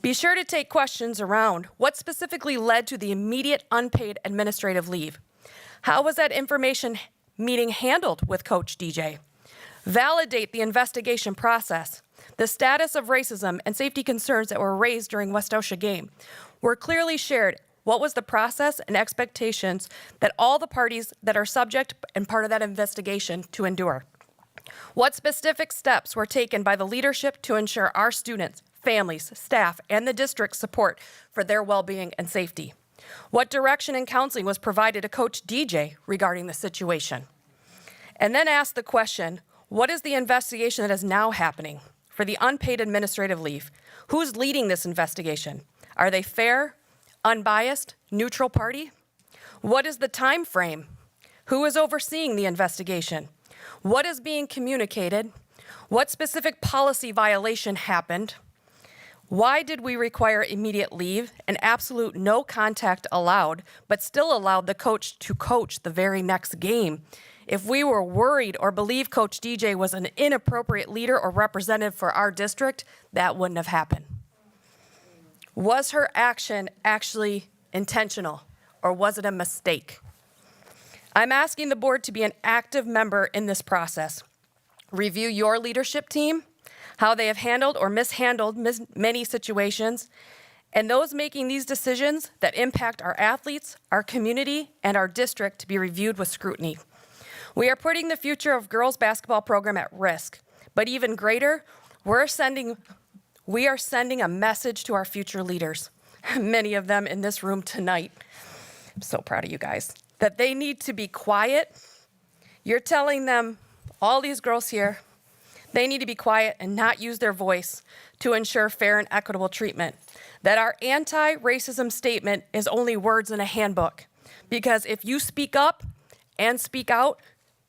Be sure to take questions around what specifically led to the immediate unpaid administrative leave. How was that information meeting handled with Coach DJ? Validate the investigation process. The status of racism and safety concerns that were raised during West Osha game were clearly shared. What was the process and expectations that all the parties that are subject and part of that investigation to endure? What specific steps were taken by the leadership to ensure our students, families, staff, and the district support for their well-being and safety? What direction and counseling was provided to Coach DJ regarding the situation? And then ask the question, what is the investigation that is now happening for the unpaid administrative leave? Who's leading this investigation? Are they fair, unbiased, neutral party? What is the time frame? Who is overseeing the investigation? What is being communicated? What specific policy violation happened? Why did we require immediate leave and absolute no contact allowed, but still allowed the coach to coach the very next game? If we were worried or believed Coach DJ was an inappropriate leader or representative for our district, that wouldn't have happened. Was her action actually intentional, or was it a mistake? I'm asking the board to be an active member in this process. Review your leadership team, how they have handled or mishandled many situations, and those making these decisions that impact our athletes, our community, and our district to be reviewed with scrutiny. We are putting the future of girls' basketball program at risk, but even greater, we are sending a message to our future leaders, many of them in this room tonight. I'm so proud of you guys, that they need to be quiet. You're telling them, all these girls here, they need to be quiet and not use their voice to ensure fair and equitable treatment. That our anti-racism statement is only words in a handbook. Because if you speak up and speak out,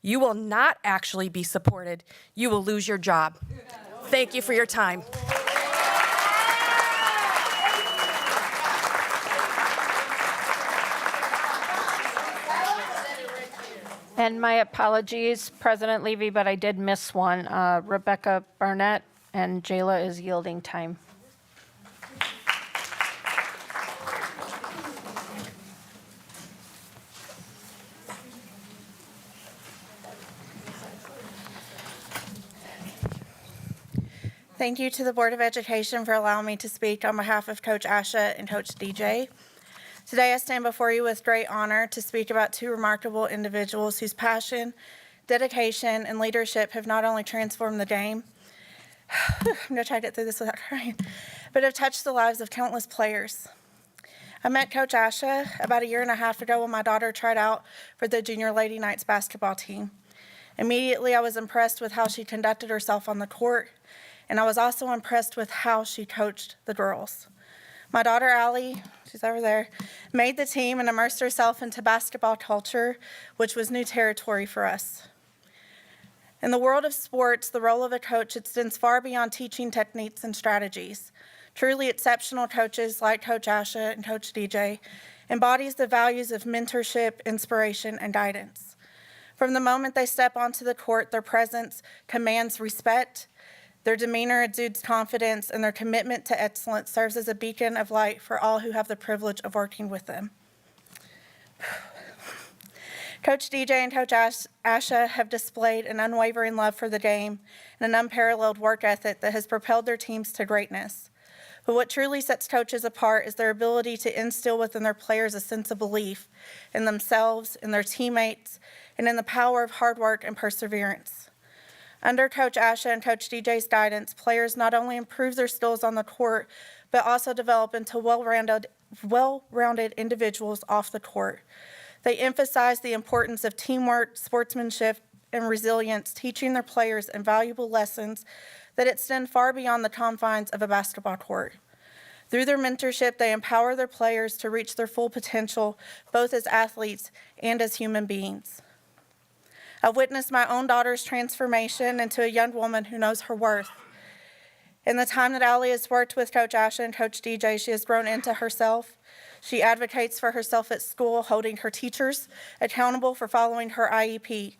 you will not actually be supported. You will lose your job. Thank you for your time. And my apologies, President Levy, but I did miss one. Rebecca Barnett, and Jayla is yielding time. Thank you to the Board of Education for allowing me to speak on behalf of Coach Asha and Coach DJ. Today I stand before you with great honor to speak about two remarkable individuals whose passion, dedication, and leadership have not only transformed the game, I'm going to try to get through this without crying, but have touched the lives of countless players. I met Coach Asha about 1.5 years ago when my daughter tried out for the Junior Lady Knights basketball team. Immediately I was impressed with how she conducted herself on the court, and I was also impressed with how she coached the girls. My daughter, Allie, she's over there, made the team and immersed herself into basketball culture, which was new territory for us. In the world of sports, the role of a coach extends far beyond teaching techniques and strategies. Truly exceptional coaches like Coach Asha and Coach DJ embodies the values of mentorship, inspiration, and guidance. From the moment they step onto the court, their presence commands respect. Their demeanor exudes confidence, and their commitment to excellence serves as a beacon of light for all who have the privilege of working with them. Coach DJ and Coach Asha have displayed an unwavering love for the game and an unparalleled work ethic that has propelled their teams to greatness. But what truly sets coaches apart is their ability to instill within their players a sense of belief in themselves, in their teammates, and in the power of hard work and perseverance. Under Coach Asha and Coach DJ's guidance, players not only improve their skills on the court, but also develop into well-rounded individuals off the court. They emphasize the importance of teamwork, sportsmanship, and resilience, teaching their players invaluable lessons that extend far beyond the confines of a basketball court. Through their mentorship, they empower their players to reach their full potential, both as athletes and as human beings. I've witnessed my own daughter's transformation into a young woman who knows her worth. In the time that Allie has worked with Coach Asha and Coach DJ, she has grown into herself. She advocates for herself at school, holding her teachers accountable for following her IEP.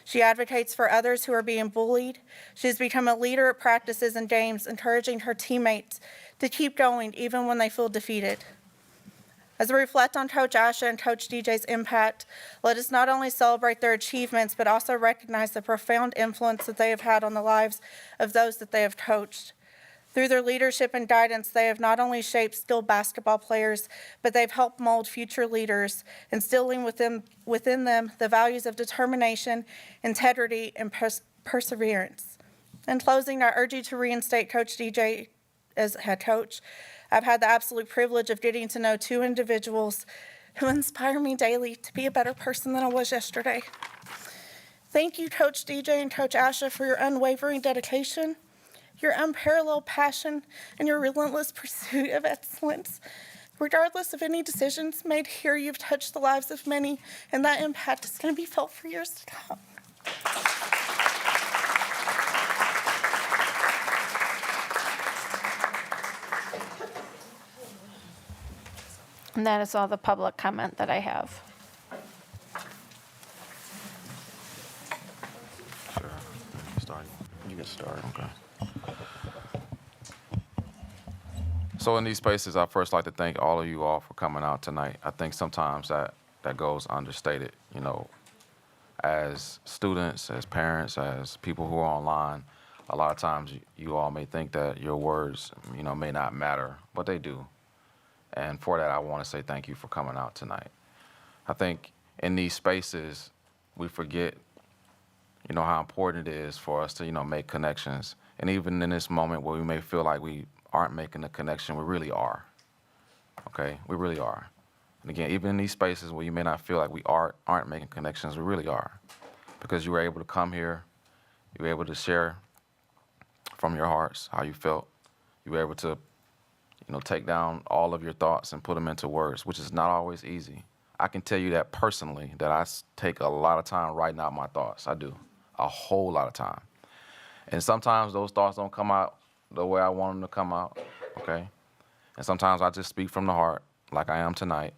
She advocates for others who are being bullied. She has become a leader at practices and games, encouraging her teammates to keep going even when they feel defeated. As we reflect on Coach Asha and Coach DJ's impact, let us not only celebrate their achievements, but also recognize the profound influence that they have had on the lives of those that they have coached. Through their leadership and guidance, they have not only shaped skilled basketball players, but they've helped mold future leaders, instilling within them the values of determination, integrity, and perseverance. In closing, I urge you to reinstate Coach DJ as head coach. I've had the absolute privilege of getting to know two individuals who inspire me daily to be a better person than I was yesterday. Thank you, Coach DJ and Coach Asha, for your unwavering dedication, your unparalleled passion, and your relentless pursuit of excellence. Regardless of any decisions made here, you've touched the lives of many, and that impact is going to be felt for years to come. And that is all the public comment that I have. Sure. Start. You can start. Okay. So in these spaces, I first like to thank all of you all for coming out tonight. I think sometimes that goes understated, you know, as students, as parents, as people who are online. A lot of times you all may think that your words, you know, may not matter, but they do. And for that, I want to say thank you for coming out tonight. I think in these spaces, we forget, you know, how important it is for us to, you know, make connections. And even in this moment where we may feel like we aren't making a connection, we really are. Okay, we really are. And again, even in these spaces where you may not feel like we aren't making connections, we really are. Because you were able to come here, you were able to share from your hearts how you felt. You were able to, you know, take down all of your thoughts and put them into words, which is not always easy. I can tell you that personally, that I take a lot of time writing out my thoughts. I do, a whole lot of time. And sometimes those thoughts don't come out the way I want them to come out, okay? And sometimes I just speak from the heart, like I am tonight.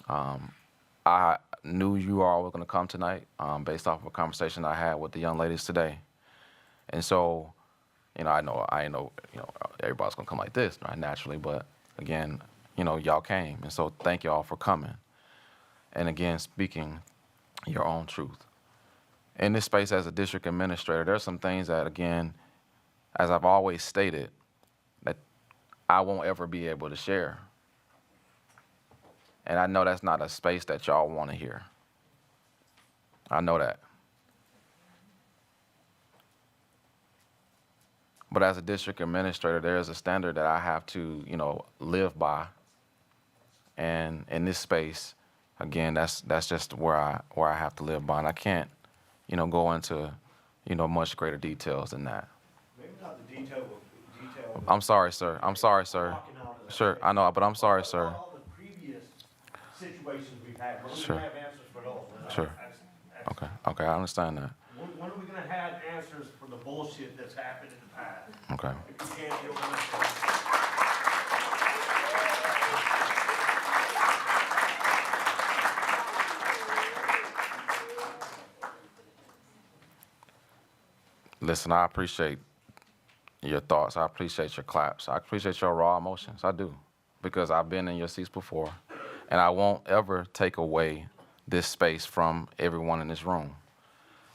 I knew you all were gonna come tonight based off of a conversation I had with the young ladies today. And so, you know, I know, you know, everybody's gonna come like this, right, naturally, but again, you know, y'all came, and so thank y'all for coming. And again, speaking your own truth. In this space as a district administrator, there's some things that, again, as I've always stated, that I won't ever be able to share. And I know that's not a space that y'all want to hear. I know that. But as a district administrator, there is a standard that I have to, live by. And in this space, again, that's just where I have to live by. And I can't, go into, much greater details than that. Maybe not the detail. I'm sorry, sir. I'm sorry, sir. Sure, I know, but I'm sorry, sir. All the previous situations we've had, when Sure. we have answers for those. Sure. Okay, I understand that. When are we gonna have answers for the bullshit that's happened in the past? Okay. If you can't deal with it. Listen, I appreciate your thoughts. I appreciate your claps. I appreciate your raw emotions. I do, because I've been in your seats before, and I won't ever take away this space from everyone in this room.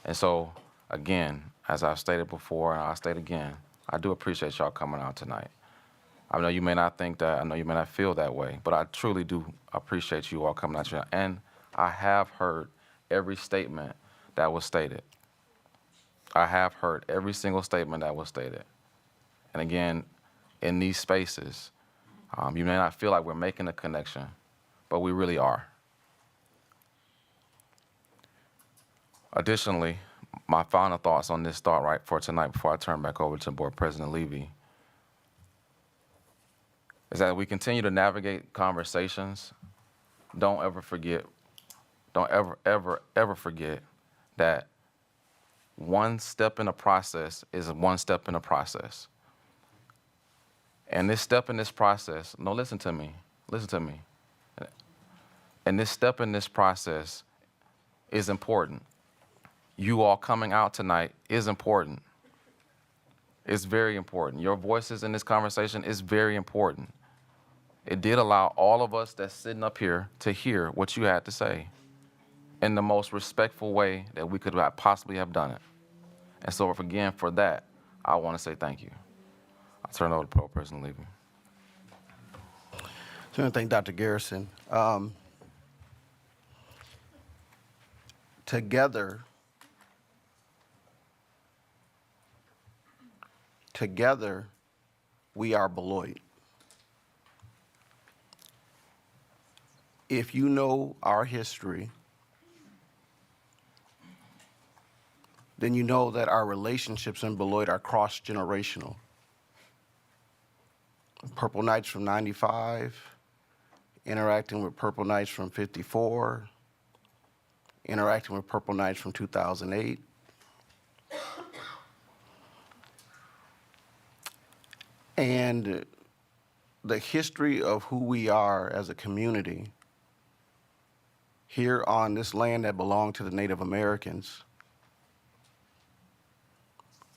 And so, again, as I've stated before, and I'll state again, I do appreciate y'all coming out tonight. I know you may not think that, I know you may not feel that way, but I truly do appreciate you all coming out tonight. And I have heard every statement that was stated. I have heard every single statement that was stated. And again, in these spaces, you may not feel like we're making a connection, but we really are. Additionally, my final thoughts on this thought right for tonight before I turn back over to Board President Levy is that we continue to navigate conversations. Don't ever forget, don't ever forget that one step in a process is one step in a process. And this step in this process, no, listen to me. And this step in this process is important. You all coming out tonight is important. It's very important. Your voices in this conversation is very important. It did allow all of us that's sitting up here to hear what you had to say in the most respectful way that we could possibly have done it. And so, again, for that, I want to say thank you. I'll turn it over to Pro President Levy. So I thank Dr. Garrison. Together, we are Beloit. If you know our history, then you know that our relationships in Beloit are cross-generational. Purple Knights from 95, interacting with Purple Knights from 54, interacting with Purple Knights from 2008. And the history of who we are as a community here on this land that belonged to the Native Americans,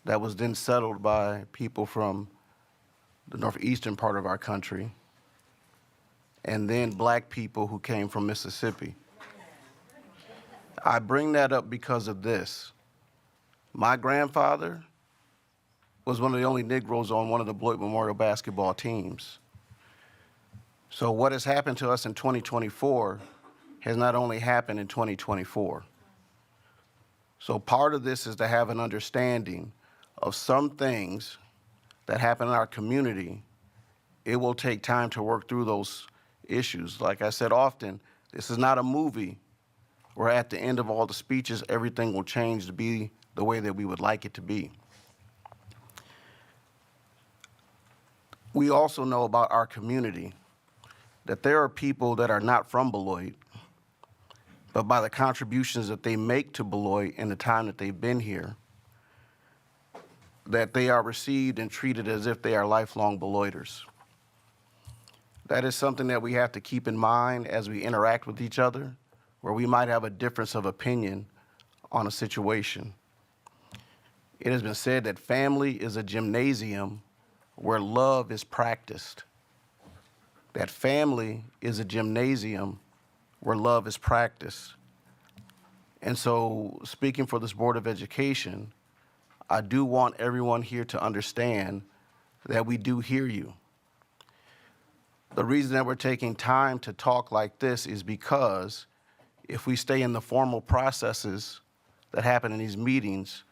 that was then settled by people from the northeastern part of our country, and then black people who came from Mississippi. I bring that up because of this. My grandfather was one of the only Negroes on one of the Beloit Memorial basketball teams. So what has happened to us in 2024 has not only happened in 2024. So part of this is to have an understanding of some things that happen in our community. It will take time to work through those issues. Like I said often, this is not a movie where at the end of all the speeches, everything will change to be the way that we would like it to be. We also know about our community that there are people that are not from Beloit, but by the contributions that they make to Beloit in the time that they've been here, that they are received and treated as if they are lifelong Beloiters. That is something that we have to keep in mind as we interact with each other, where we might have a difference of opinion on a situation. It has been said that family is a gymnasium where love is practiced. That family is a gymnasium where love is practiced. And so, speaking for this Board of Education, I do want everyone here to understand that we do hear you. The reason that we're taking time to talk like this is because if we stay in the formal processes that happen in these meetings,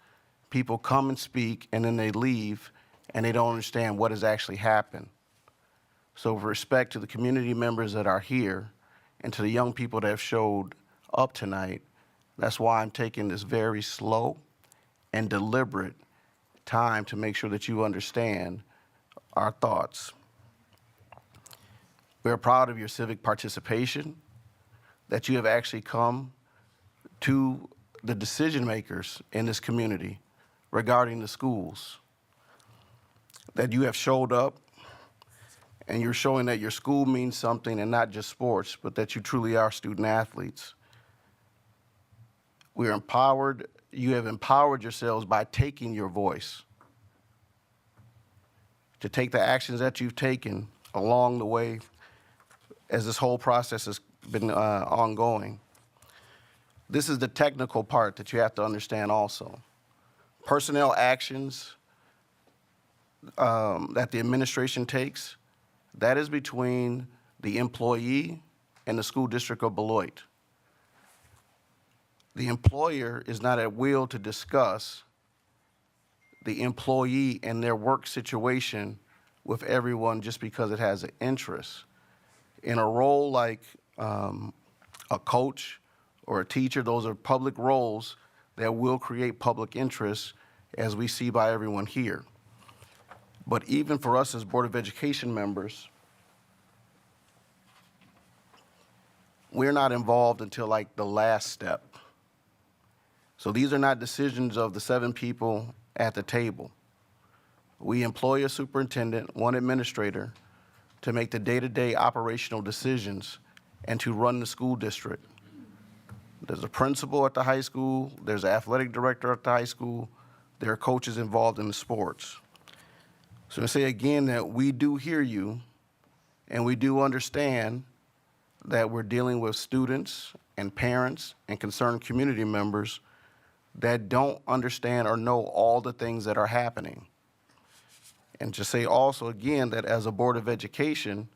people come and speak and then they leave and they don't understand what has actually happened. So with respect to the community members that are here and to the young people that have showed up tonight, that's why I'm taking this very slow and deliberate time to make sure that you understand our thoughts. We're proud of your civic participation, that you have actually come to the decision makers in this community regarding the schools, that you have showed up and you're showing that your school means something and not just sports, but that you truly are student athletes. We're empowered. You have empowered yourselves by taking your voice, to take the actions that you've taken along the way as this whole process has been ongoing. This is the technical part that you have to understand also. Personnel actions that the administration takes, that is between the employee and the school district of Beloit. The employer is not at will to discuss the employee and their work situation with everyone just because it has an interest. In a role like a coach or a teacher, those are public roles that will create public interest, as we see by everyone here. But even for us as Board of Education members, we're not involved until like the last step. So these are not decisions of the 7 people at the table. We employ a superintendent, 1 administrator, to make the day-to-day operational decisions and to run the school district. There's a principal at the high school, there's an athletic director at the high school, there are coaches involved in the sports. So I say again that we do hear you and we do understand that we're dealing with students and parents and concerned community members that don't understand or know all the things that are happening. And to say also again that as a Board of Education,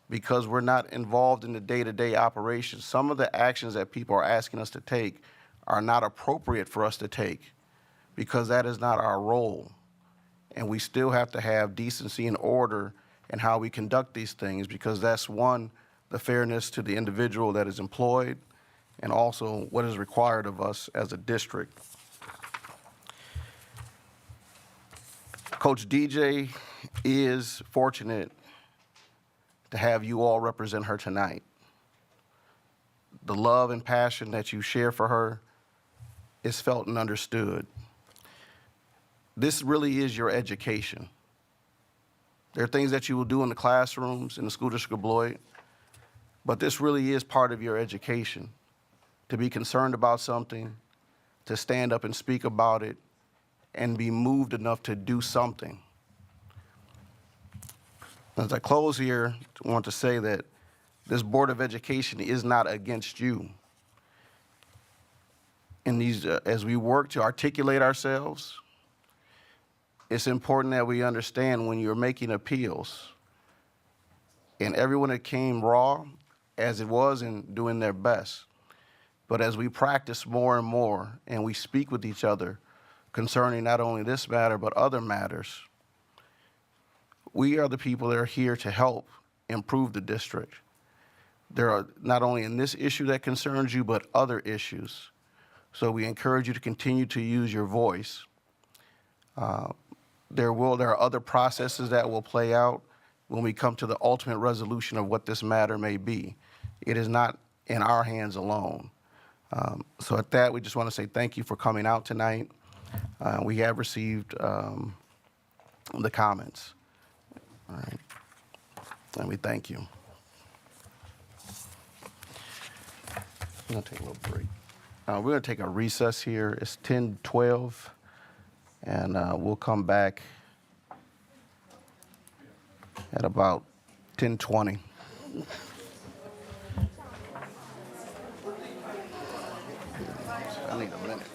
because we're not involved in the day-to-day operations, some of the actions that people are asking us to take are not appropriate for us to take because that is not our role. And we still have to have decency and order in how we conduct these things because that's one, the fairness to the individual that is employed and also what is required of us as a district. Coach DJ is fortunate to have you all represent her tonight. The love and passion that you share for her is felt and understood. This really is your education. There are things that you will do in the classrooms in the school district of Beloit, but this really is part of your education. To be concerned about something, to stand up and speak about it, and be moved enough to do something. As I close here, I want to say that this Board of Education is not against you. In these, as we work to articulate ourselves, it's important that we understand when you're making appeals, and everyone that came raw, as it was, and doing their best. But as we practice more and more, and we speak with each other concerning not only this matter, but other matters, we are the people that are here to help improve the district. There are not only in this issue that concerns you, but other issues. So we encourage you to continue to use your voice. There are other processes that will play out when we come to the ultimate resolution of what this matter may be. It is not in our hands alone. So at that, we just want to say thank you for coming out tonight. We have received the comments. All right. And we thank you. I'm going to take a little break. We're going to take a recess here. It's 10:12, and we'll come back at about 10:20. I need a minute.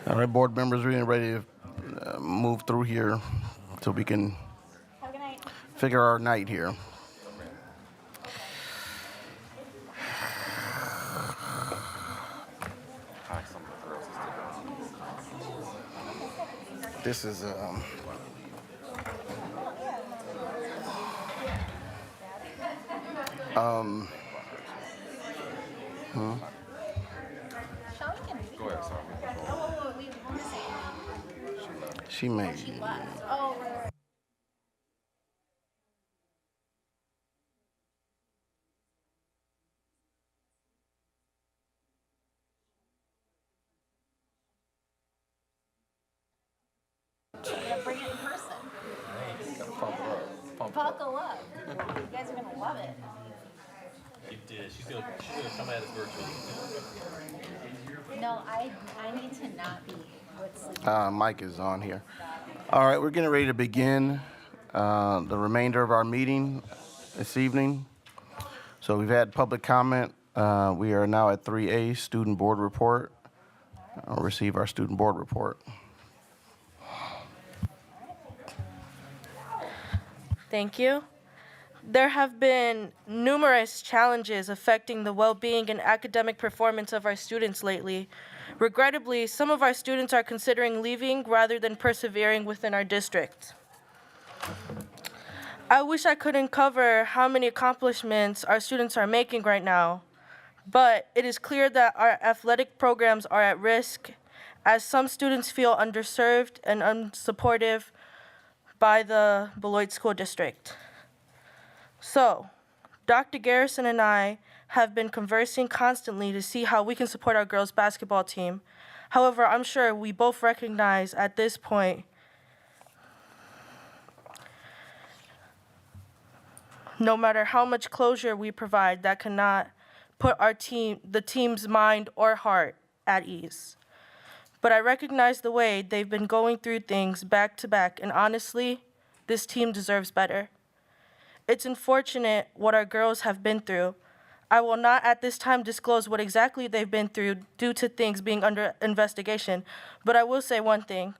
All right, board members, we're ready to move through here so we can figure our night here. This is she may. Bring it in person. Buckle up. You guys are gonna love it. She did. She's gonna come at us virtually. No, I need to not be with sleep. Mike is on here. All right, we're getting ready to begin the remainder of our meeting this evening. So we've had public comment. We are now at 3A, Student Board Report. I'll receive our Student Board Report. Thank you. There have been numerous challenges affecting the well-being and academic performance of our students lately. Regrettably, some of our students are considering leaving rather than persevering within our district. I wish I couldn't cover how many accomplishments our students are making right now, but it is clear that our athletic programs are at risk as some students feel underserved and unsupportive by the Beloit School District. So, Dr. Garrison and I have been conversing constantly to see how we can support our girls' basketball team. However, I'm sure we both recognize at this point no matter how much closure we provide, that cannot put the team's mind or heart at ease. But I recognize the way they've been going through things back to back, and honestly, this team deserves better. It's unfortunate what our girls have been through. I will not at this time disclose what exactly they've been through due to things being under investigation, but I will say one thing.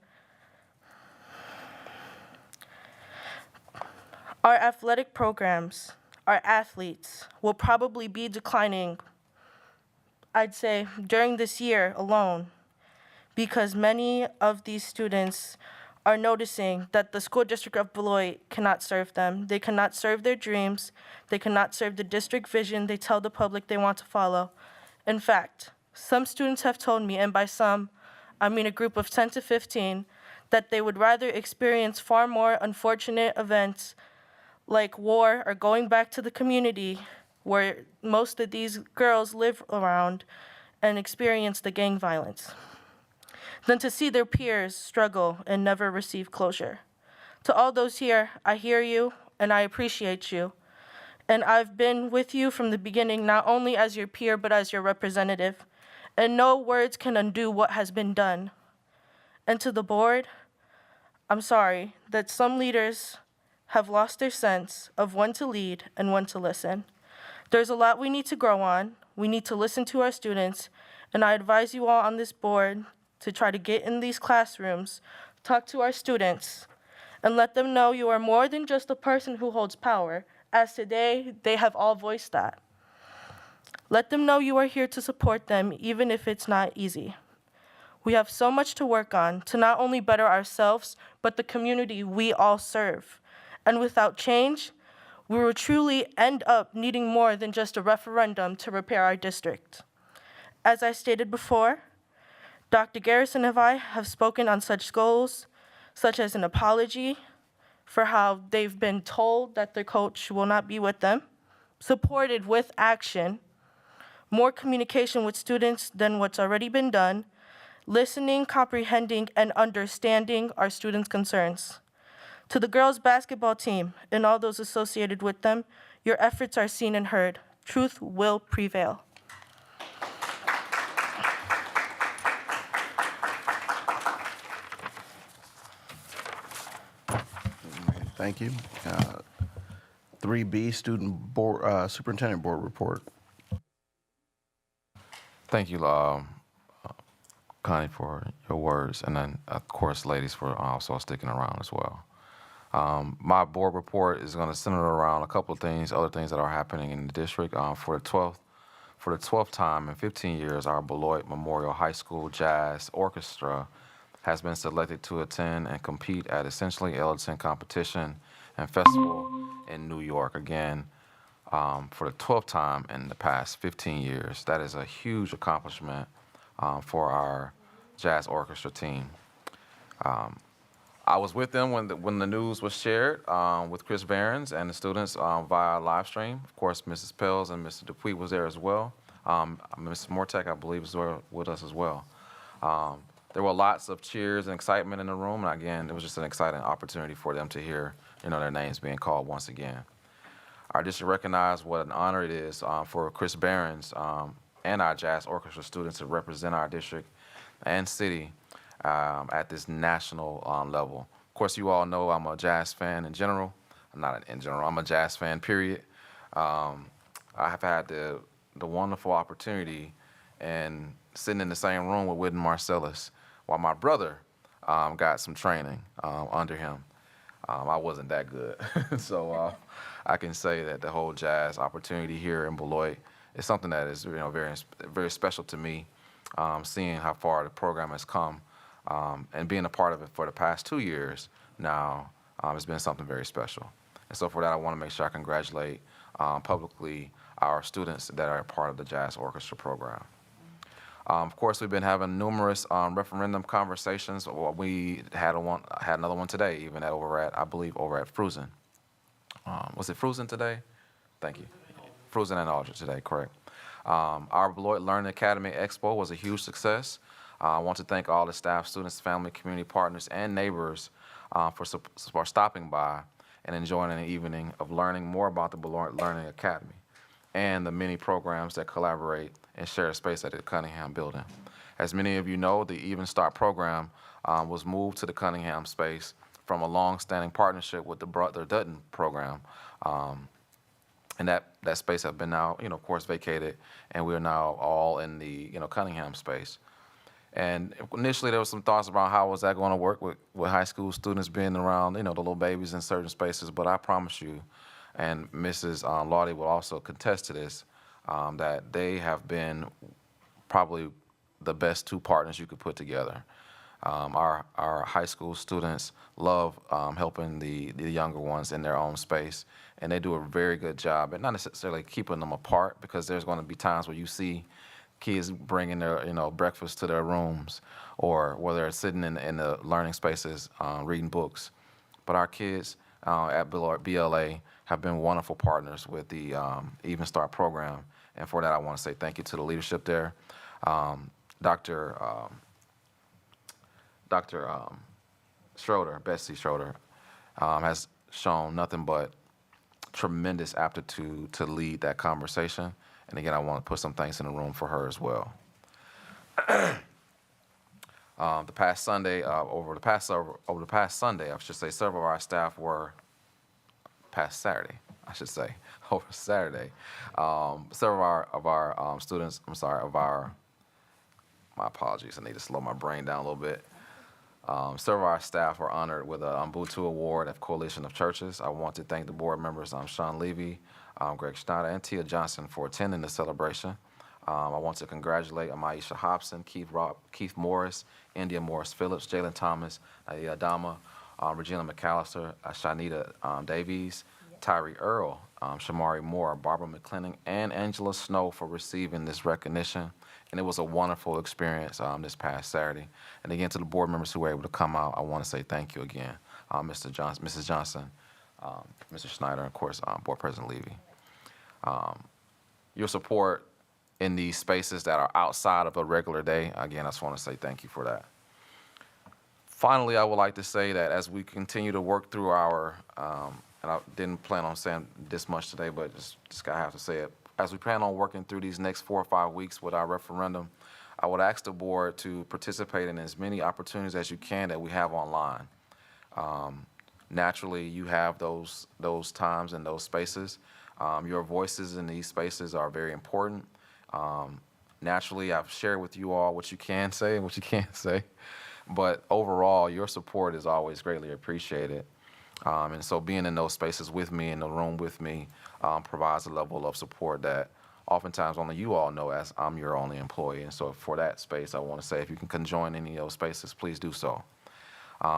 Our athletic programs, our athletes, will probably be declining, I'd say, during this year alone, because many of these students are noticing that the school district of Beloit cannot serve them. They cannot serve their dreams. They cannot serve the district vision they tell the public they want to follow. In fact, some students have told me, and by some, I mean a group of 10 to 15, that they would rather experience far more unfortunate events like war or going back to the community where most of these girls live around and experience the gang violence than to see their peers struggle and never receive closure. To all those here, I hear you and I appreciate you. And I've been with you from the beginning, not only as your peer, but as your representative. And no words can undo what has been done. And to the board, I'm sorry that some leaders have lost their sense of when to lead and when to listen. There's a lot we need to grow on. We need to listen to our students, and I advise you all on this board to try to get in these classrooms, talk to our students, and let them know you are more than just a person who holds power, as today they have all voiced that. Let them know you are here to support them, even if it's not easy. We have so much to work on to not only better ourselves, but the community we all serve. And without change, we will truly end up needing more than just a referendum to repair our district. As I stated before, Dr. Garrison and I have spoken on such goals, such as an apology for how they've been told that their coach will not be with them, supported with action, more communication with students than what's already been done, listening, comprehending, and understanding our students' concerns. To the girls' basketball team and all those associated with them, your efforts are seen and heard. Truth will prevail. Thank you. 3B, Student Board, Superintendent Board Report. Thank you, Connie, for your words, and then, of course, ladies, for also sticking around as well. My board report is going to center around a couple of things, other things that are happening in the district. For the 12th time in 15 years, our Beloit Memorial High School Jazz Orchestra has been selected to attend and compete at essentially Ellerton Competition and Festival in New York. Again, for the 12th time in the past 15 years. That is a huge accomplishment for our jazz orchestra team. I was with them when the news was shared with Chris Behrens and the students via live stream. Of course, Mrs. Pels and Mr. Dupuis was there as well. Mrs. Mortek, I believe, was there with us as well. There were lots of cheers and excitement in the room, and again, it was just an exciting opportunity for them to hear, their names being called once again. Our district recognized what an honor it is for Chris Behrens and our jazz orchestra students to represent our district and city at this national level. Of course, you all know I'm a jazz fan in general. I'm a jazz fan, period. I have had the wonderful opportunity and sitting in the same room with Whitten Marcellus while my brother got some training under him. I wasn't that good. So I can say that the whole jazz opportunity here in Beloit is something that is very, very special to me, seeing how far the program has come. And being a part of it for the past 2 years now has been something very special. And so for that, I want to make sure I congratulate publicly our students that are a part of the Jazz Orchestra program. Of course, we've been having numerous referendum conversations. We had another one today, even over at Frusen. Was it Frusen today? Thank you. Frusen and Aldridge today, correct. Our Beloit Learning Academy Expo was a huge success. I want to thank all the staff, students, family, community partners, and neighbors for stopping by and enjoying an evening of learning more about the Beloit Learning Academy and the many programs that collaborate and share a space at the Cunningham building. As many of you know, the Even Start program was moved to the Cunningham space from a long-standing partnership with the Brother Dutton program. And that space has been now, of course, vacated, and we are now all in the, Cunningham space. And initially, there was some thoughts about how was that going to work with high school students being around, the little babies in certain spaces. But I promise you, and Mrs. Lawdy will also contest to this, that they have been probably the best two partners you could put together. Our high school students love helping the younger ones in their own space, and they do a very good job, and not necessarily keeping them apart, because there's going to be times where you see kids bringing their breakfast to their rooms, or whether they're sitting in the learning spaces reading books. But our kids at BLA have been wonderful partners with the Even Start program, and for that I want to say thank you to the leadership there. Dr. Schroeder, Betsy Schroeder, has shown nothing but tremendous aptitude to lead that conversation. And again, I want to put some thanks in the room for her as well. The past Sunday, over the past Sunday, I should say, several of our staff were past Saturday, I should say, over Saturday. Several of our students, my apologies, I need to slow my brain down a little bit. Several of our staff were honored with a Mbutu Award at Coalition of Churches. I want to thank the board members, Sean Levy, Greg Schneider, and Tia Johnson for attending the celebration. I want to congratulate Amaisha Hobson, Keith Morris, India Morris Phillips, Jalen Thomas, Nadia Adama, Regina McAllister, Shanita Davies, Tyree Earl, Shamari Moore, Barbara McClennan, and Angela Snow for receiving this recognition. And it was a wonderful experience this past Saturday. And again, to the board members who were able to come out, I want to say thank you again, Mrs. Johnson, Mr. Schneider, and of course, Board President Levy. Your support in these spaces that are outside of a regular day, again, I just want to say thank you for that. Finally, I would like to say that as we continue to work through our, and I didn't plan on saying this much today, but just gotta have to say it. As we plan on working through these next 4 or 5 weeks with our referendum, I would ask the board to participate in as many opportunities as you can that we have online. Naturally, you have those times and those spaces. Your voices in these spaces are very important. Naturally, I've shared with you all what you can say and what you can't say. But overall, your support is always greatly appreciated. And so being in those spaces with me, in the room with me, provides a level of support that oftentimes only you all know, as I'm your only employee. And so for that space, I want to say if you can conjoin any of those spaces, please do so.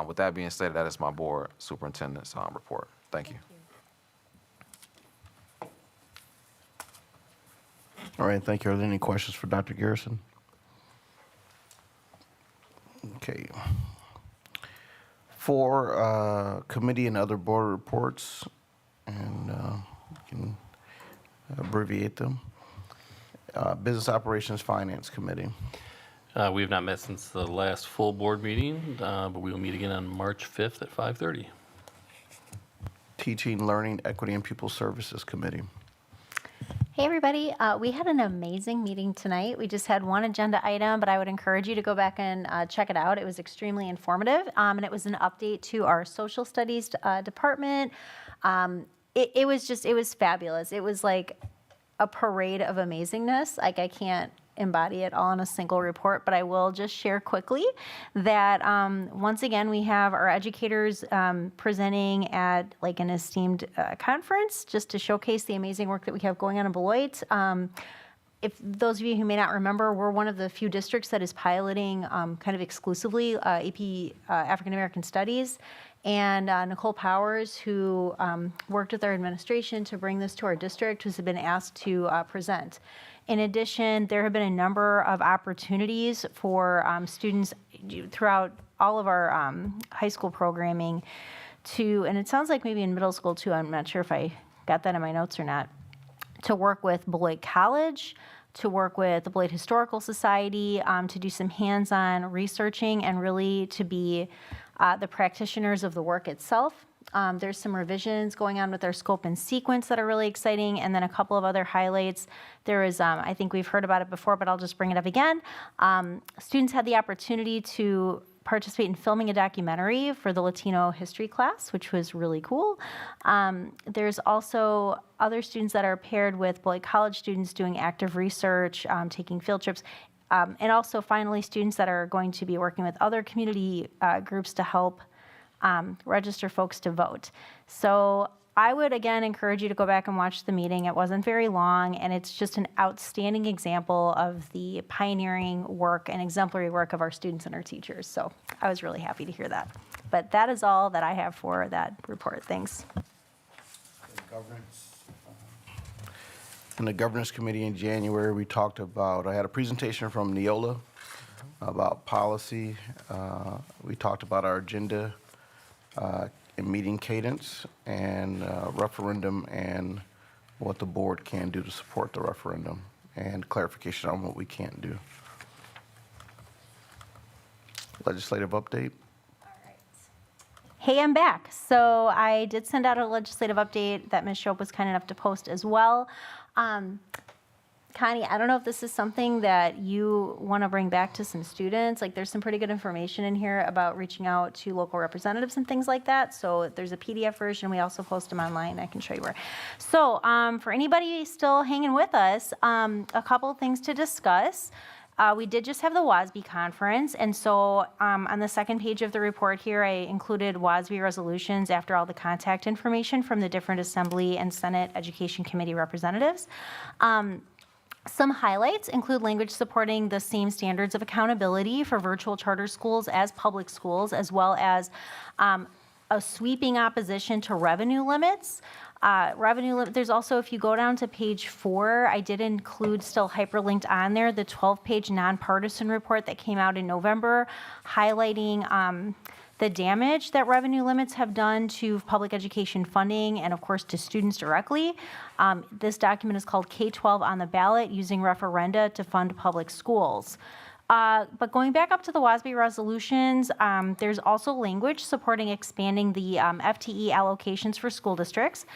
With that being said, that is my board superintendent's report. Thank you. All right, thank you. Are there any questions for Dr. Garrison? Okay. For committee and other board reports, and you can abbreviate them. Business Operations Finance Committee. We have not met since the last full board meeting, but we will meet again on March 5th at 5:30. Teaching, Learning, Equity, and Pupil Services Committee. Hey everybody, we had an amazing meeting tonight. We just had one agenda item, but I would encourage you to go back and check it out. It was extremely informative, and it was an update to our social studies department. It was fabulous. It was like a parade of amazingness. Like I can't embody it all in a single report, but I will just share quickly that once again we have our educators presenting at like an esteemed conference just to showcase the amazing work that we have going on in Beloit. If those of you who may not remember, we're one of the few districts that is piloting kind of exclusively AP African American Studies. And Nicole Powers, who worked with our administration to bring this to our district, has been asked to present. In addition, there have been a number of opportunities for students throughout all of our high school programming to, and it sounds like maybe in middle school too, I'm not sure if I got that in my notes or not, to work with Beloit College, to work with the Beloit Historical Society, to do some hands-on researching and really to be the practitioners of the work itself. There's some revisions going on with our scope and sequence that are really exciting, and then a couple of other highlights. There is, I think we've heard about it before, but I'll just bring it up again. Students had the opportunity to participate in filming a documentary for the Latino history class, which was really cool. There's also other students that are paired with Beloit College students doing active research, taking field trips, and also finally students that are going to be working with other community groups to help register folks to vote. So I would again encourage you to go back and watch the meeting. It wasn't very long, and it's just an outstanding example of the pioneering work and exemplary work of our students and our teachers. So I was really happy to hear that. But that is all that I have for that report. Thanks. In the Governance Committee in January, we talked about, I had a presentation from Neola about policy. We talked about our agenda in meeting cadence and referendum and what the board can do to support the referendum and clarification on what we can't do. Legislative update. Hey, I'm back. So I did send out a legislative update that Ms. Shope was kind enough to post as well. Connie, I don't know if this is something that you want to bring back to some students. Like there's some pretty good information in here about reaching out to local representatives and things like that. So there's a PDF version. We also post them online. I can show you where. So for anybody still hanging with us, a couple of things to discuss. We did just have the WASB conference, and so on the second page of the report here, I included WASB resolutions after all the contact information from the different Assembly and Senate Education Committee representatives. Some highlights include language supporting the same standards of accountability for virtual charter schools as public schools, as well as a sweeping opposition to revenue limits. There's also, if you go down to page 4, I did include still hyperlinked on there the 12-page nonpartisan report that came out in November, highlighting the damage that revenue limits have done to public education funding and, of course, to students directly. This document is called K-12 on the Ballot, using referenda to fund public schools. But going back up to the WASB resolutions, there's also language supporting expanding the FTE allocations for school districts.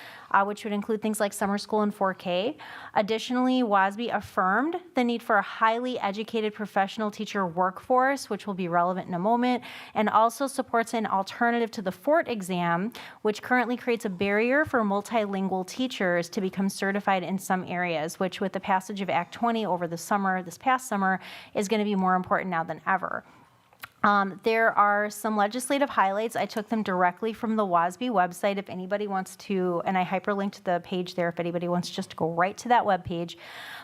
which would include things like summer school and 4K. Additionally, WASB affirmed the need for a highly educated professional teacher workforce, which will be relevant in a moment, and also supports an alternative to the FORT exam, which currently creates a barrier for multilingual teachers to become certified in some areas, which with the passage of Act 20 over the summer, this past summer, is going to be more important now than ever. There are some legislative highlights. I took them directly from the WASB website if anybody wants to, and I hyperlinked the page there if anybody wants just to go right to that webpage.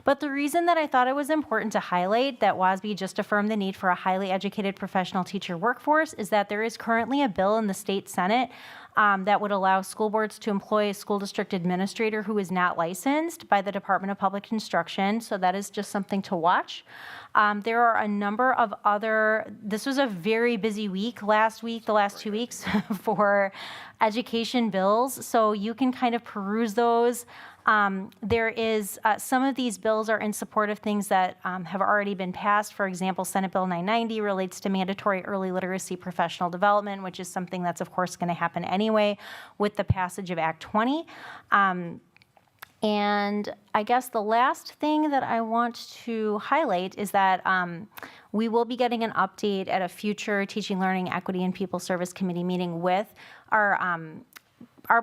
But the reason that I thought it was important to highlight that WASB just affirmed the need for a highly educated professional teacher workforce is that there is currently a bill in the state Senate that would allow school boards to employ a school district administrator who is not licensed by the Department of Public Instruction. So that is just something to watch. There are a number of this was a very busy week, the last 2 weeks for education bills. So you can kind of peruse those. There is, some of these bills are in support of things that have already been passed. For example, Senate Bill 990 relates to mandatory early literacy professional development, which is something that's of course going to happen anyway with the passage of Act 20. And I guess the last thing that I want to highlight is that we will be getting an update at a future Teaching, Learning, Equity, and People Service Committee meeting with our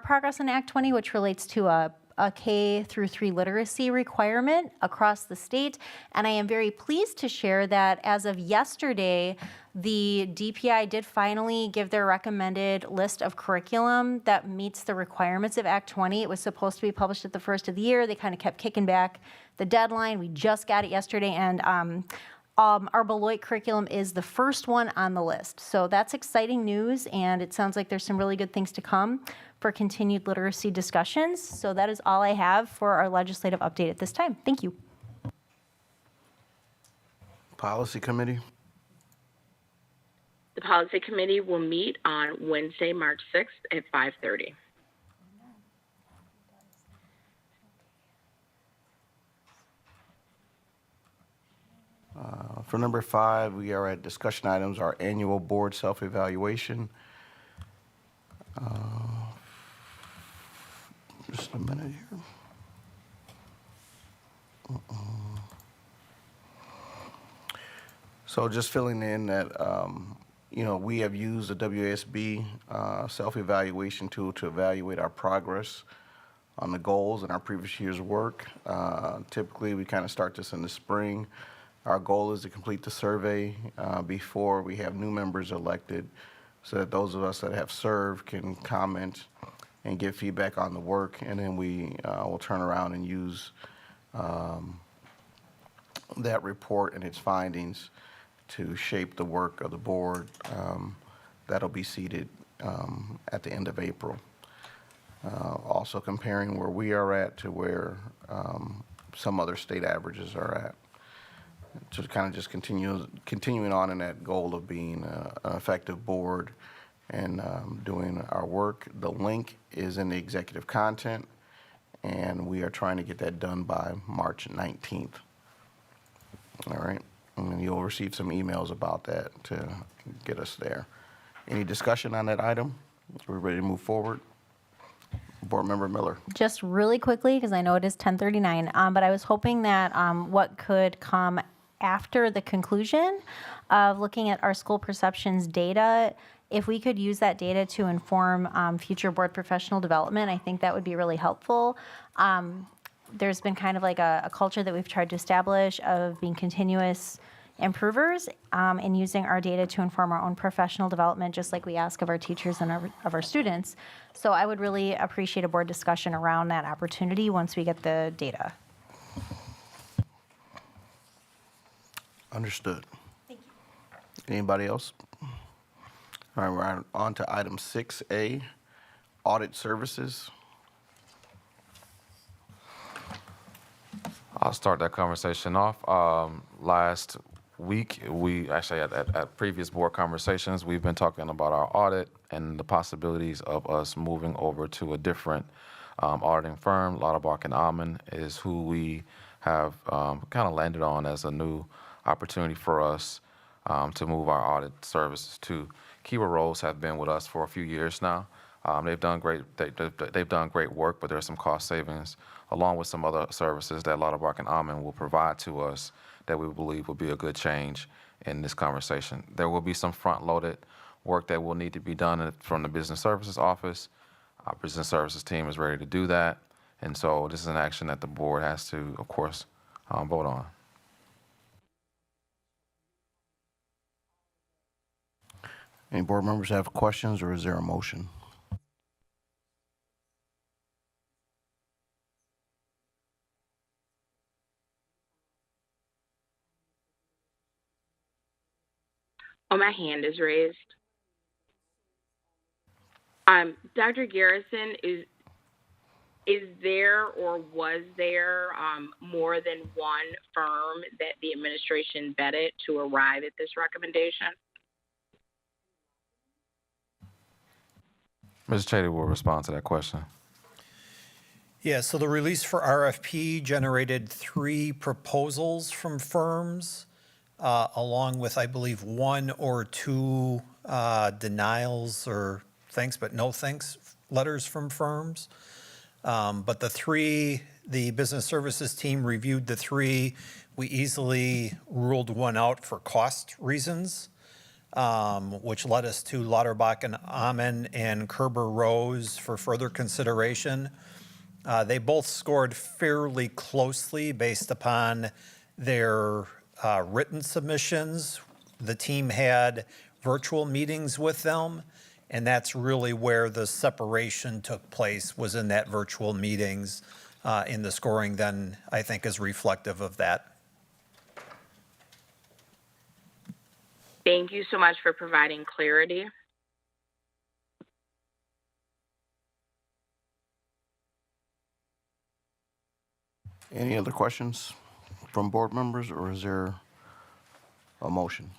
progress on Act 20, which relates to a K through 3 literacy requirement across the state. And I am very pleased to share that as of yesterday, the DPI did finally give their recommended list of curriculum that meets the requirements of Act 20. It was supposed to be published at the first of the year. They kind of kept kicking back the deadline. We just got it yesterday, and our Beloit curriculum is the first one on the list. So that's exciting news, and it sounds like there's some really good things to come for continued literacy discussions. So that is all I have for our legislative update at this time. Thank you. Policy Committee. The Policy Committee will meet on Wednesday, March 6th at 5:30. For number 5, we are at discussion items, our annual board self-evaluation. Just a minute here. So just filling in that, we have used the WSB self-evaluation tool to evaluate our progress on the goals in our previous year's work. Typically, we kind of start this in the spring. Our goal is to complete the survey before we have new members elected, so that those of us that have served can comment and give feedback on the work, and then we will turn around and use that report and its findings to shape the work of the board that'll be seated at the end of April. Also comparing where we are at to where some other state averages are at. To kind of just continuing on in that goal of being an effective board and doing our work. The link is in the executive content, and we are trying to get that done by March 19th. All right, and you'll receive some emails about that to get us there. Any discussion on that item? We're ready to move forward. Board Member Miller. Just really quickly, because I know it is 10:39, but I was hoping that what could come after the conclusion of looking at our school perceptions data, if we could use that data to inform future board professional development, I think that would be really helpful. There's been kind of like a culture that we've tried to establish of being continuous improvers and using our data to inform our own professional development, just like we ask of our teachers and of our students. So I would really appreciate a board discussion around that opportunity once we get the data. Understood. Thank you. Anybody else? All right, we're on to item 6A, audit services. I'll start that conversation off. Last week, we actually at previous board conversations, we've been talking about our audit and the possibilities of us moving over to a different auditing firm. Lauterbach and Alman is who we have kind of landed on as a new opportunity for us to move our audit services to. Kiwa Rose have been with us for a few years now. They've done great. They've done great work, but there are some cost savings, along with some other services that Lauterbach and Almond will provide to us that we believe will be a good change in this conversation. There will be some front-loaded work that will need to be done from the Business Services Office. Our Business Services team is ready to do that, and so this is an action that the board has to, of course, vote on. Any board members have questions, or is there a motion? Oh, my hand is raised. Dr. Garrison, is there or was there more than one firm that the administration vetted to arrive at this recommendation? Mr. Chady will respond to that question. Yeah, so the release for RFP generated 3 proposals from firms, along with, I believe, 1 or 2 denials or thanks but no thanks letters from firms. But the business services team reviewed the 3. We easily ruled 1 out for cost reasons, which led us to Lauterbach and Amen and Kerber Rose for further consideration. They both scored fairly closely based upon their written submissions. The team had virtual meetings with them, and that's really where the separation took place, was in that virtual meetings. In the scoring then, I think, is reflective of that. Thank you so much for providing clarity. Any other questions from board members, or is there a motion?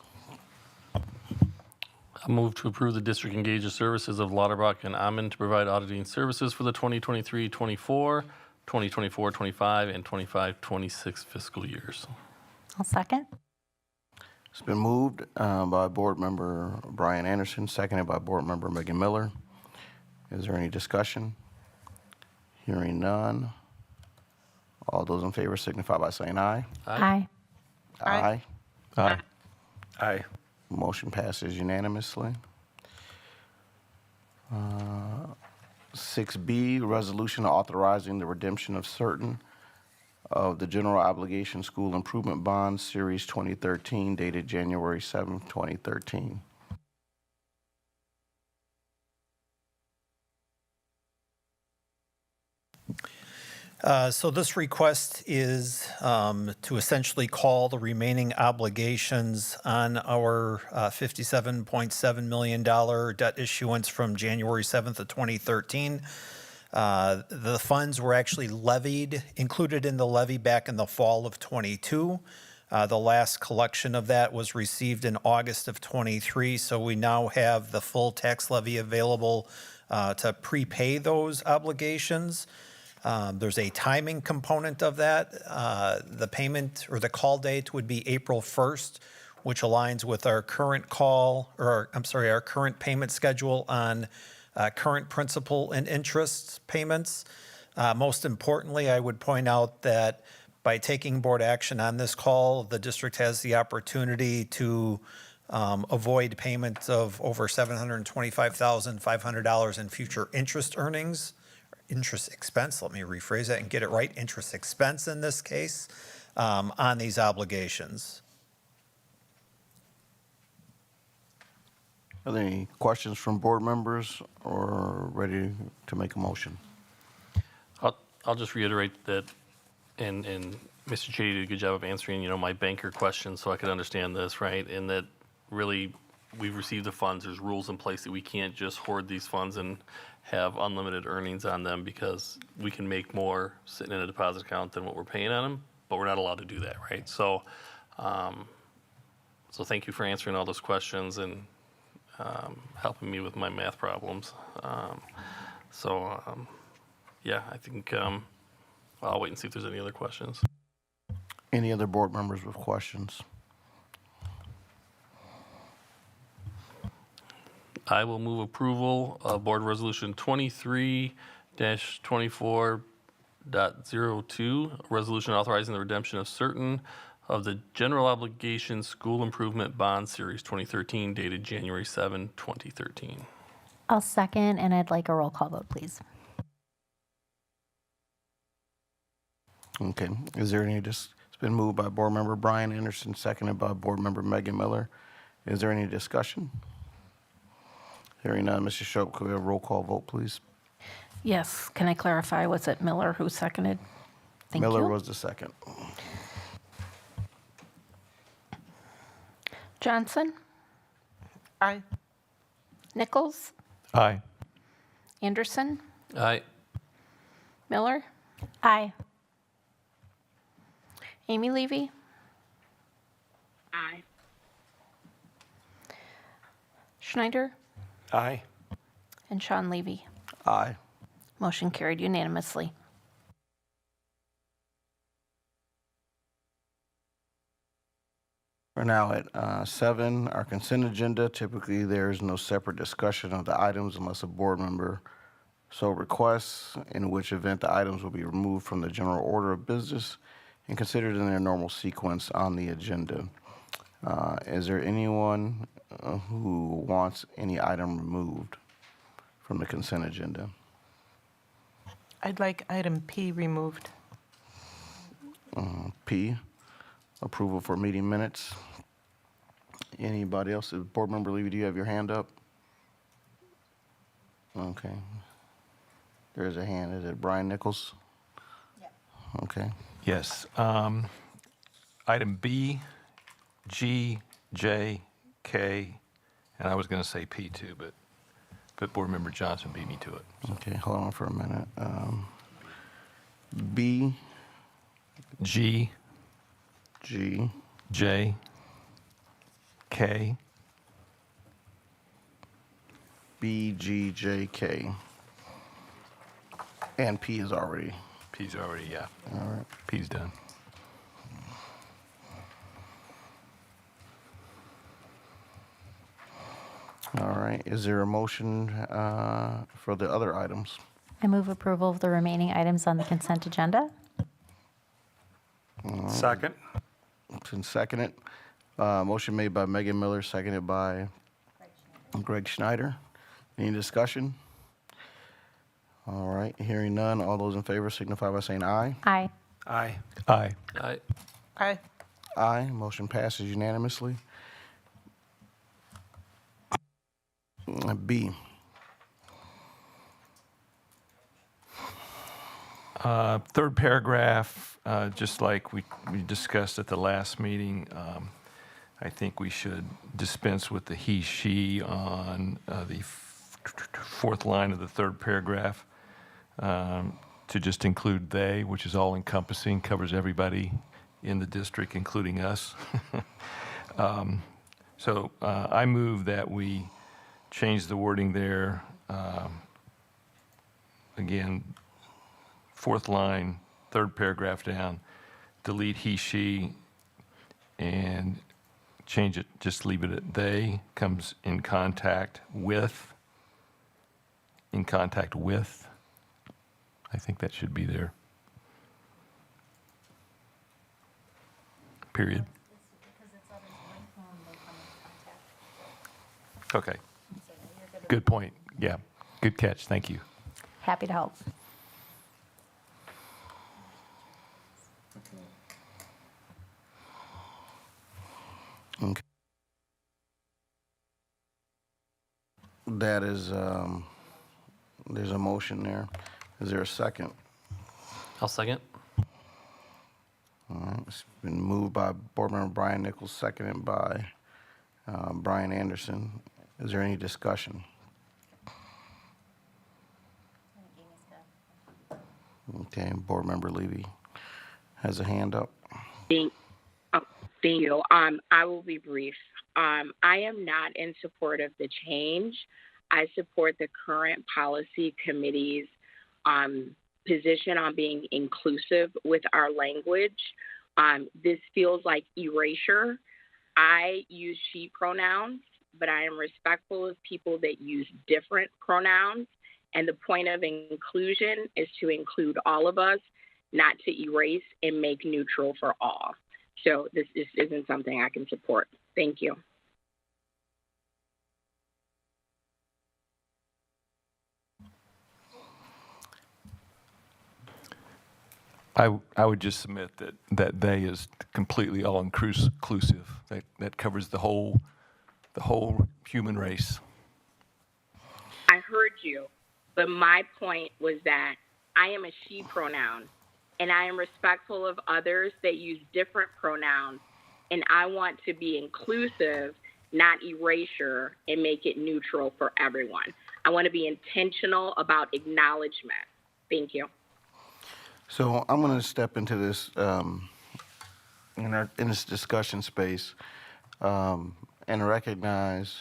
I move to approve the district engages services of Lauterbach and Amen to provide auditing services for the 2023-24, 2024-25, and 25-26 fiscal years. I'll second. It's been moved by board member Brian Anderson, seconded by board member Megan Miller. Is there any discussion? Hearing none. All those in favor signify by saying aye. Aye. Aye. Aye. Aye. Motion passes unanimously. 6B, resolution authorizing the redemption of certain of the general obligation school improvement bonds, series 2013, dated January 7th, 2013. So this request is to essentially call the remaining obligations on our $57.7 million debt issuance from January 7th of 2013. The funds were actually levied, included in the levy back in the fall of 22. The last collection of that was received in August of 23, so we now have the full tax levy available to prepay those obligations. There's a timing component of that. The payment or the call date would be April 1st, which aligns with our current our current payment schedule on current principal and interest payments. Most importantly, I would point out that by taking board action on this call, the district has the opportunity to avoid payments of over $725,500 in future interest expense, let me rephrase that and get it right, interest expense in this case, on these obligations. Are there any questions from board members or ready to make a motion? I'll just reiterate that, and Mr. Chady did a good job of answering, my banker question so I could understand this, right? And that really we've received the funds, there's rules in place that we can't just hoard these funds and have unlimited earnings on them, because we can make more sitting in a deposit account than what we're paying on them, but we're not allowed to do that, right? So, so thank you for answering all those questions and helping me with my math problems. Yeah, I think I'll wait and see if there's any other questions. Any other board members with questions? I will move approval of Board Resolution 23-24.02, a resolution authorizing the redemption of certain of the general obligation school improvement bond series 2013 dated January 7, 2013. I'll second, and I'd like a roll call vote, please. Okay, is there any, it's been moved by Board Member Brian Anderson, seconded by Board Member Megan Miller. Is there any discussion? Hearing none, Mrs. Shope, could we have a roll call vote, please? Yes. Can I clarify? Was it Miller who seconded? Thank Miller you. was the second. Johnson? Aye. Nichols? Aye. Anderson? Aye. Miller? Aye. Amy Levy? Aye. Schneider? Aye. And Sean Levy. Aye. Motion carried unanimously. We're now at 7, our consent agenda. Typically, there's no separate discussion of the items unless a board member so requests, in which event the items will be removed from the general order of business and considered in their normal sequence on the agenda. Is there anyone who wants any item removed from the consent agenda? I'd like item P removed. P, approval for meeting minutes. Anybody else? Board Member Levy, do you have your hand up? Okay. There's a hand. Is it Brian Nichols? Yep. Okay. Yes. Item B, G, J, K, and I was going to say P too, but Board Member Johnson beat me to it. Okay, hold on for a minute. B, G, G, J, K, B, G, J, K. And P is already. P's already, yeah. All right. P's done. All right. Is there a motion for the other items? I move approval of the remaining items on the consent agenda. Second. It's been seconded. Motion made by Megan Miller, seconded by Greg Schneider. Any discussion? All right, hearing none. All those in favor signify by saying aye. Aye. Aye. Aye. Aye. Aye. Aye. Motion passes unanimously. B. Third paragraph, just like we discussed at the last meeting, I think we should dispense with the he, she on the fourth line of the third paragraph to just include they, which is all encompassing, covers everybody in the district, including us. So I move that we change the wording there. Again, fourth line, third paragraph down, delete he, she, and change it, just leave it at they comes in contact with. I think that should be there. Period. Okay. Good point. Yeah. Good catch. Thank you. Happy to help. Okay. That is, there's a motion there. Is there a second? I'll second. All right, it's been moved by Board Member Brian Nichols, seconded by Brian Anderson. Is there any discussion? Okay, Board Member Levy has a hand up. Thank you. I will be brief. I am not in support of the change. I support the current policy committee's position on being inclusive with our language. This feels like erasure. I use she pronouns, but I am respectful of people that use different pronouns. And the point of inclusion is to include all of us, not to erase and make neutral for all. So this isn't something I can support. Thank you. I would just submit that they is completely all inclusive. That covers the whole human race. I heard you, but my point was that I am a she pronoun, and I am respectful of others that use different pronouns, and I want to be inclusive, not erasure, and make it neutral for everyone. I want to be intentional about acknowledgement. Thank you. So I'm going to step into this in this discussion space and recognize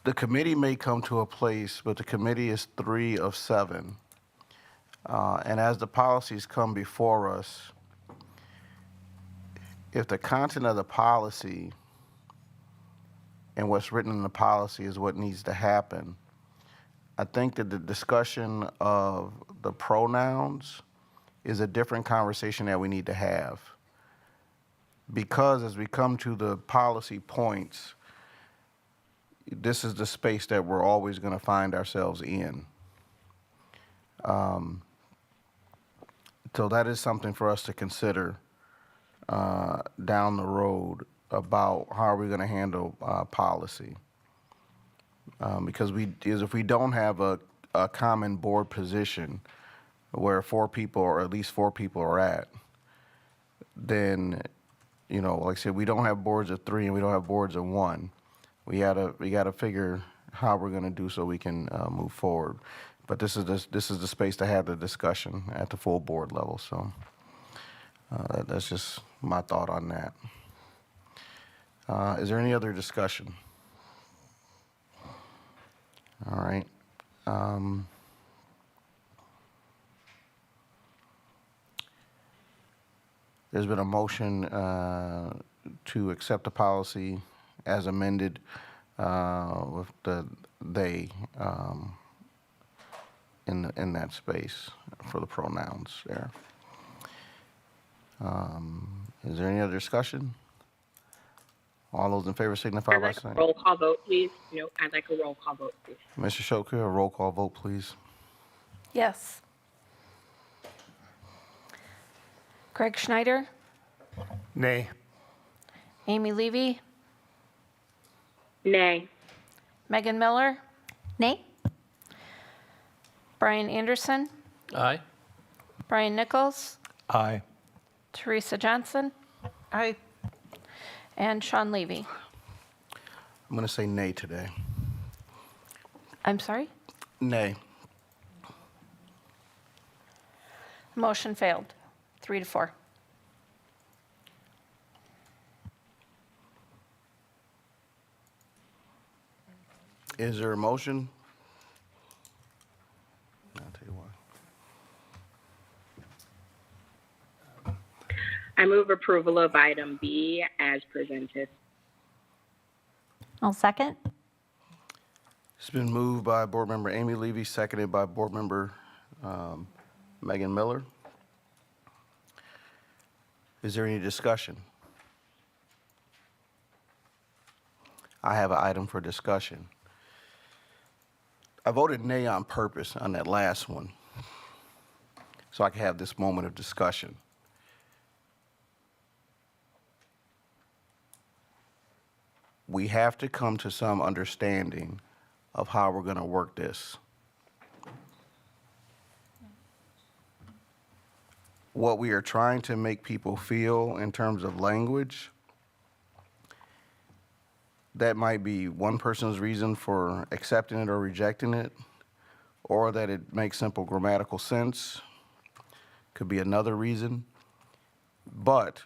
the committee may come to a place, but the committee is 3 of 7. And as the policies come before us, if the content of the policy and what's written in the policy is what needs to happen, I think that the discussion of the pronouns is a different conversation that we need to have. Because as we come to the policy points, this is the space that we're always going to find ourselves in. So that is something for us to consider down the road about how are we going to handle policy. Because if we don't have a common board position where 4 people or at least 4 people are at, then, you know, like I said, we don't have boards of 3 and we don't have boards of 1. We gotta figure how we're gonna do so we can move forward. But this is the space to have the discussion at the full board level. So that's just my thought on that. Is there any other discussion? All right. There's been a motion to accept the policy as amended with the they in that space for the pronouns there. Is there any other discussion? All those in favor signify I'd by like saying. a roll call vote, please. No, I'd like a roll call vote, please. Mr. Shoker, a roll call vote, please. Yes. Greg Schneider, Nay. Amy Levy, Nay. Megan Miller, Nay? Brian Anderson, Aye. Brian Nichols, Aye. Teresa Johnson, Aye. and Sean Levy. I'm going to say nay today. I'm sorry? Nay. Motion failed, 3-4. Is there a motion? I'll tell you why. I move approval of item B as presented. I'll second. It's been moved by Board Member Amy Levy, seconded by Board Member Megan Miller. Is there any discussion? I have an item for discussion. I voted nay on purpose on that last one, so I can have this moment of discussion. We have to come to some understanding of how we're going to work this. What we are trying to make people feel in terms of language, that might be one person's reason for accepting it or rejecting it, or that it makes simple grammatical sense. Could be another reason. But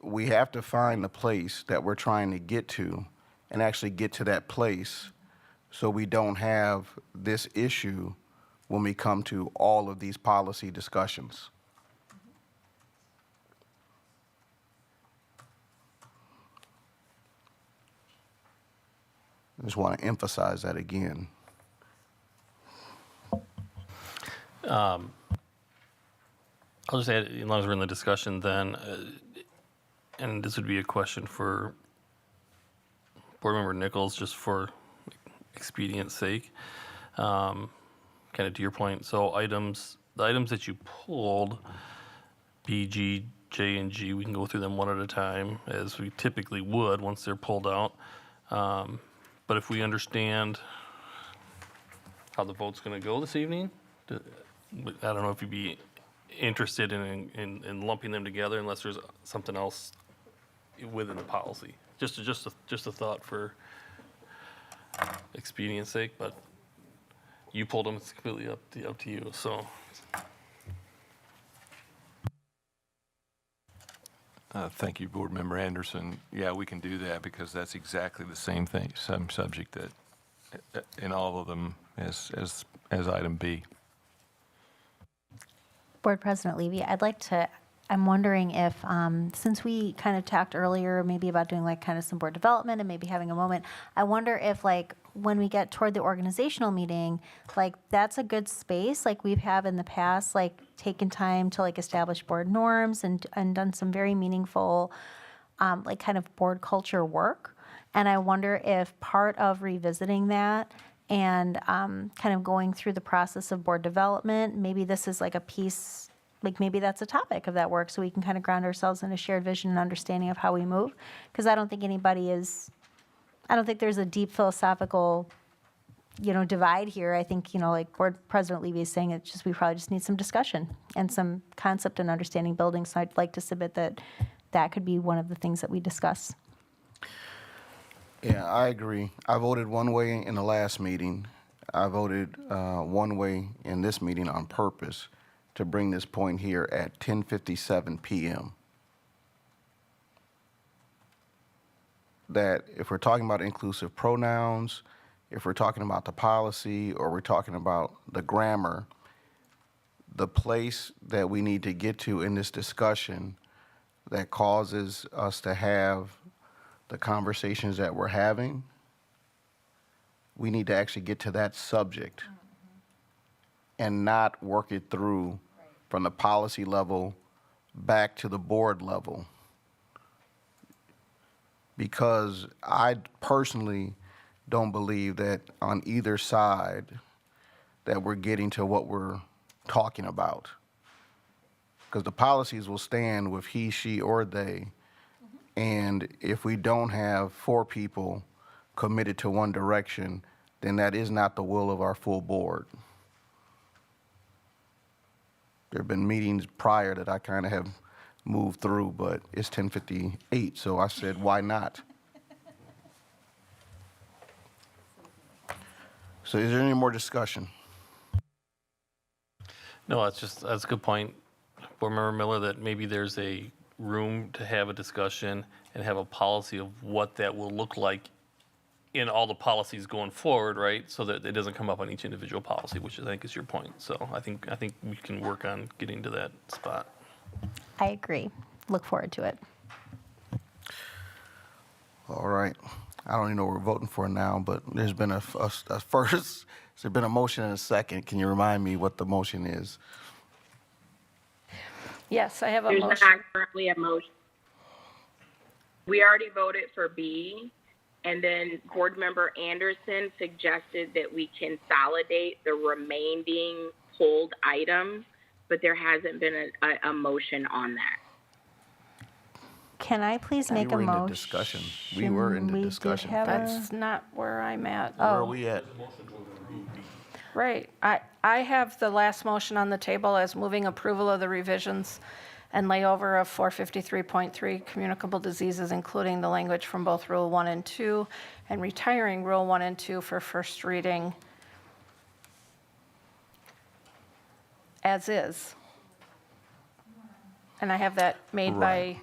we have to find the place that we're trying to get to and actually get to that place so we don't have this issue when we come to all of these policy discussions. I just want to emphasize that again. I'll just add, as long as we're in the discussion then, and this would be a question for Board Member Nichols, just for expedience sake. Kind of to your point, so the items that you pulled, B, G, J, and G, we can go through them one at a time, as we typically would once they're pulled out. But if we understand how the vote's going to go this evening, I don't know if you'd be interested in lumping them together unless there's something else within the policy. Just a thought for expedience sake, but you pulled them, it's completely up to you, so. Thank you, Board Member Anderson. Yeah, we can do that because that's exactly the same thing, same subject that in all of them as item B. Board President Levy, I'm wondering if, since we kind of talked earlier maybe about doing like kind of some board development and maybe having a moment, I wonder if like when we get toward the organizational meeting, like that's a good space, like we've had in the past, like taken time to like establish board norms and done some very meaningful, like kind of board culture work. And I wonder if part of revisiting that and kind of going through the process of board development, maybe this is like a piece, like maybe that's a topic of that work so we can kind of ground ourselves in a shared vision and understanding of how we move. Because I don't think there's a deep philosophical, divide here. I think, like Board President Levy is saying, it's just, we probably just need some discussion and some concept and understanding building. So I'd like to submit that could be one of the things that we discuss. Yeah, I agree. I voted one way in the last meeting. I voted one way in this meeting on purpose to bring this point here at 10:57 p.m. That if we're talking about inclusive pronouns, if we're talking about the policy, or we're talking about the grammar, the place that we need to get to in this discussion that causes us to have the conversations that we're having, we need to actually get to that subject and not work it through from the policy level back to the board level. Because I personally don't believe that on either side that we're getting to what we're talking about. Because the policies will stand with he, she, or they. And if we don't have 4 people committed to one direction, then that is not the will of our full board. There have been meetings prior that I kind of have moved through, but it's 10:58, so I said, why not? So is there any more discussion? No, that's a good point, Board Member Miller, that maybe there's a room to have a discussion and have a policy of what that will look like in all the policies going forward, right? So that it doesn't come up on each individual policy, which I think is your point. So I think we can work on getting to that spot. I agree. Look forward to it. All right. I don't even know what we're voting for now, but there's been a first, there's been a motion and a second. Can you remind me what the motion is? Yes, I have a There's motion. not currently a motion. We already voted for B, and then Board Member Anderson suggested that we consolidate the remaining pulled items, but there hasn't been a motion on that. Can I please make a We were in the motion? discussion. We were in the discussion. That's not where I'm at. Where are we at? Right. I have the last motion on the table as moving approval of the revisions and layover of 453.3 communicable diseases, including the language from both Rule 1 and 2, and retiring Rule 1 and 2 for first reading as is. And I have that made by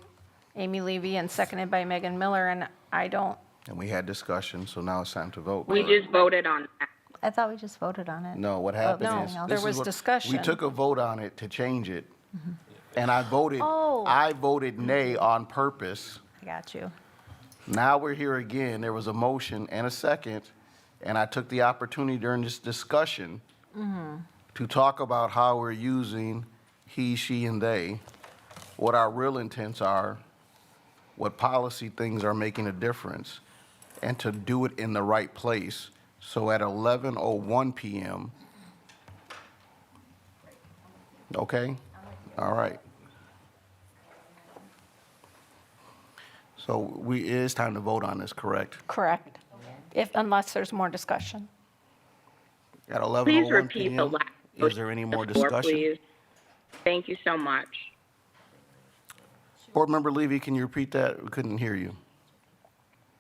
Amy Levy and seconded by Megan Miller, and I don't. And we had discussion, so now it's time to vote. We just voted on that. I thought we just voted on it. No, what happened no, is. there this is was what- discussion. We took a vote on it to change it, and I voted Oh. nay on purpose I got you. Now we're here again. There was a motion and a second, and I took the opportunity during this discussion to talk about how we're using he, she, and they, what our real intents are, what policy things are making a difference, and to do it in the right place. So at 11:01 p.m., okay? All right. So it is time to vote on this, correct? Correct. Unless there's more discussion. At 11:01 Please repeat the p.m., last. is there any more floor, discussion? please. Thank you so much. Board Member Levy, can you repeat that? We couldn't hear you.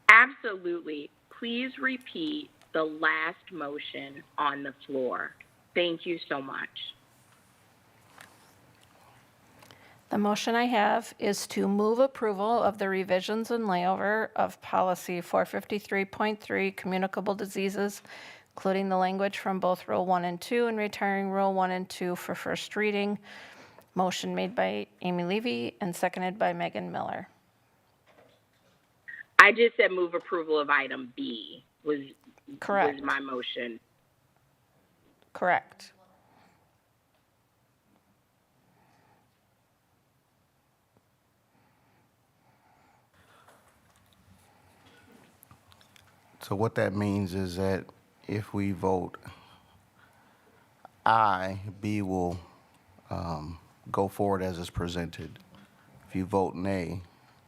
Absolutely. Please repeat the last motion on the floor. Thank you so much. The motion I have is to move approval of the revisions and layover of policy 453.3 communicable diseases, including the language from both Rule 1 and 2 and retiring Rule 1 and 2 for first reading. Motion made by Amy Levy and seconded by Megan Miller. I just said move approval of item B was Correct. my motion. Correct. So what that means is that if we vote aye, B will go forward as is presented. If you vote nay,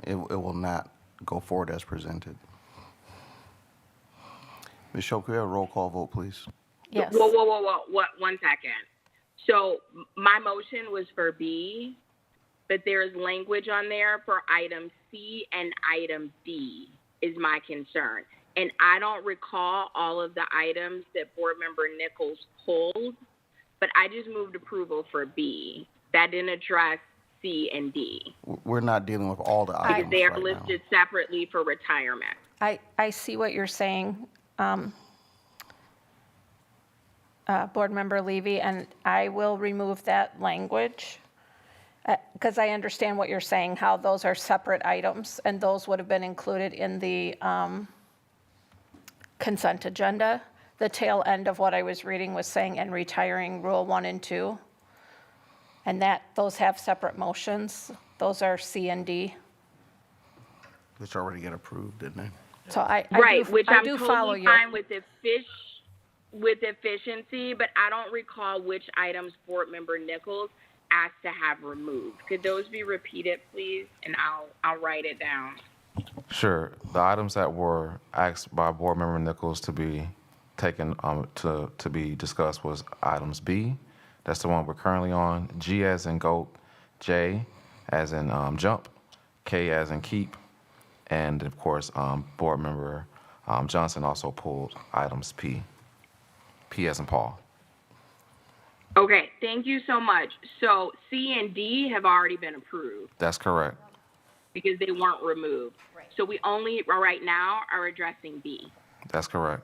it will not go forward as presented. Ms. Show, could we have a roll call vote, please? Yes. Whoa. 1 second. So my motion was for B, but there's language on there for item C and item D is my concern. And I don't recall all of the items that Board Member Nichols pulled, but I just moved approval for B. That didn't address C and D. We're not dealing with all the items Because they are right now. listed separately for retirement. I see what you're saying, Board Member Levy, and I will remove that language because I understand what you're saying, how those are separate items, and those would have been included in the consent agenda. The tail end of what I was reading was saying, and retiring Rule 1 and 2. And those have separate motions. Those are C and D. Which already got approved, didn't they? So I do follow Totally you. fine with efficiency, but I don't recall which items Board Member Nichols asked to have removed. Could those be repeated, please? And I'll write it down. Sure. The items that were asked by Board Member Nichols to be taken to be discussed was items B, that's the one we're currently on, G as in goat, J as in jump, K as in keep, and of course Board Member Johnson also pulled items P as in Paul. Okay, thank you so much. So C and D have already been approved That's correct. because they weren't removed. Right. So we only right now are addressing B. That's correct.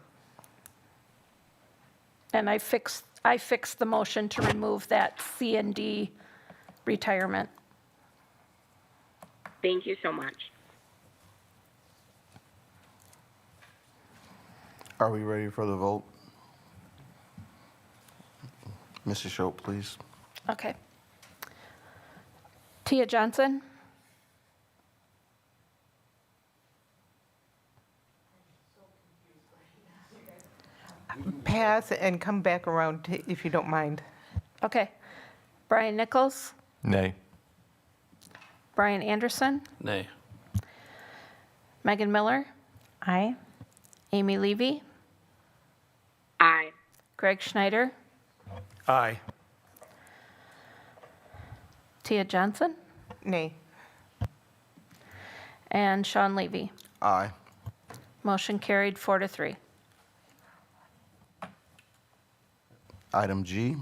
And I fixed the motion to remove that C and D retirement. Thank you so much. Are we ready for the vote? Mrs. Schultz, please. Okay. Tia Johnson? Pass and come back around if you don't mind. Okay. Brian Nichols? Nay. Brian Anderson? Nay. Megan Miller? Aye. Amy Levy? Aye. Greg Schneider? Aye. Tia Johnson? Nay. And Sean Levy? Aye. Motion carried 4-3. Item G.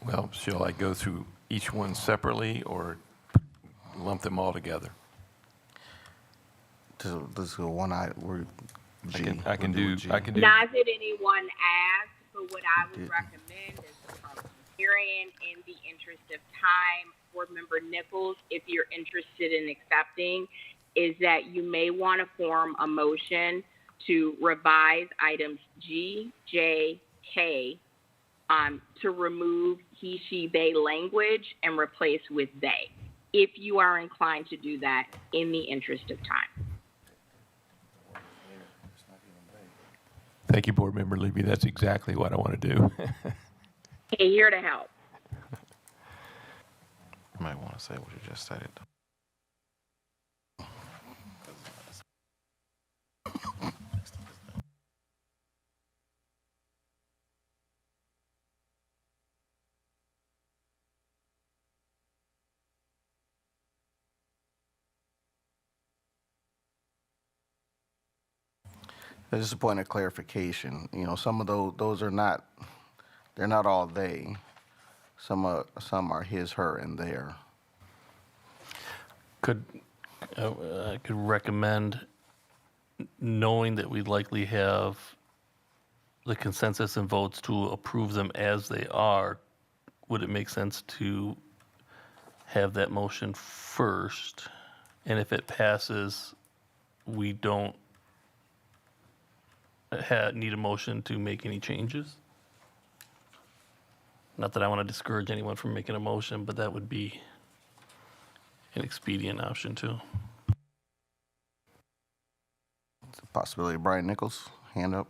Well, shall I go through each one separately or lump them all together? This is one item. G. I can do. Not that anyone asked, but what I would recommend is a public hearing in the interest of time Board Member Nichols, if you're interested in accepting, is that you may want to form a motion to revise items G, J, K, to remove he, she, they language and replace with they, if you are inclined to do that in the interest of time. Thank you, Board Member Levy. That's exactly what I want to do. Hey, here to help. You might want to say what you just said. Just a point of clarification, you know, some of those are not, they're not all they. Some are his, her, and their. I could recommend, knowing that we likely have the consensus and votes to approve them as they are, would it make sense to have that motion first? And if it passes, we don't need a motion to make any changes? Not that I want to discourage anyone from making a motion, but that would be an expedient option too. It's a possibility. Brian Nichols, hand up.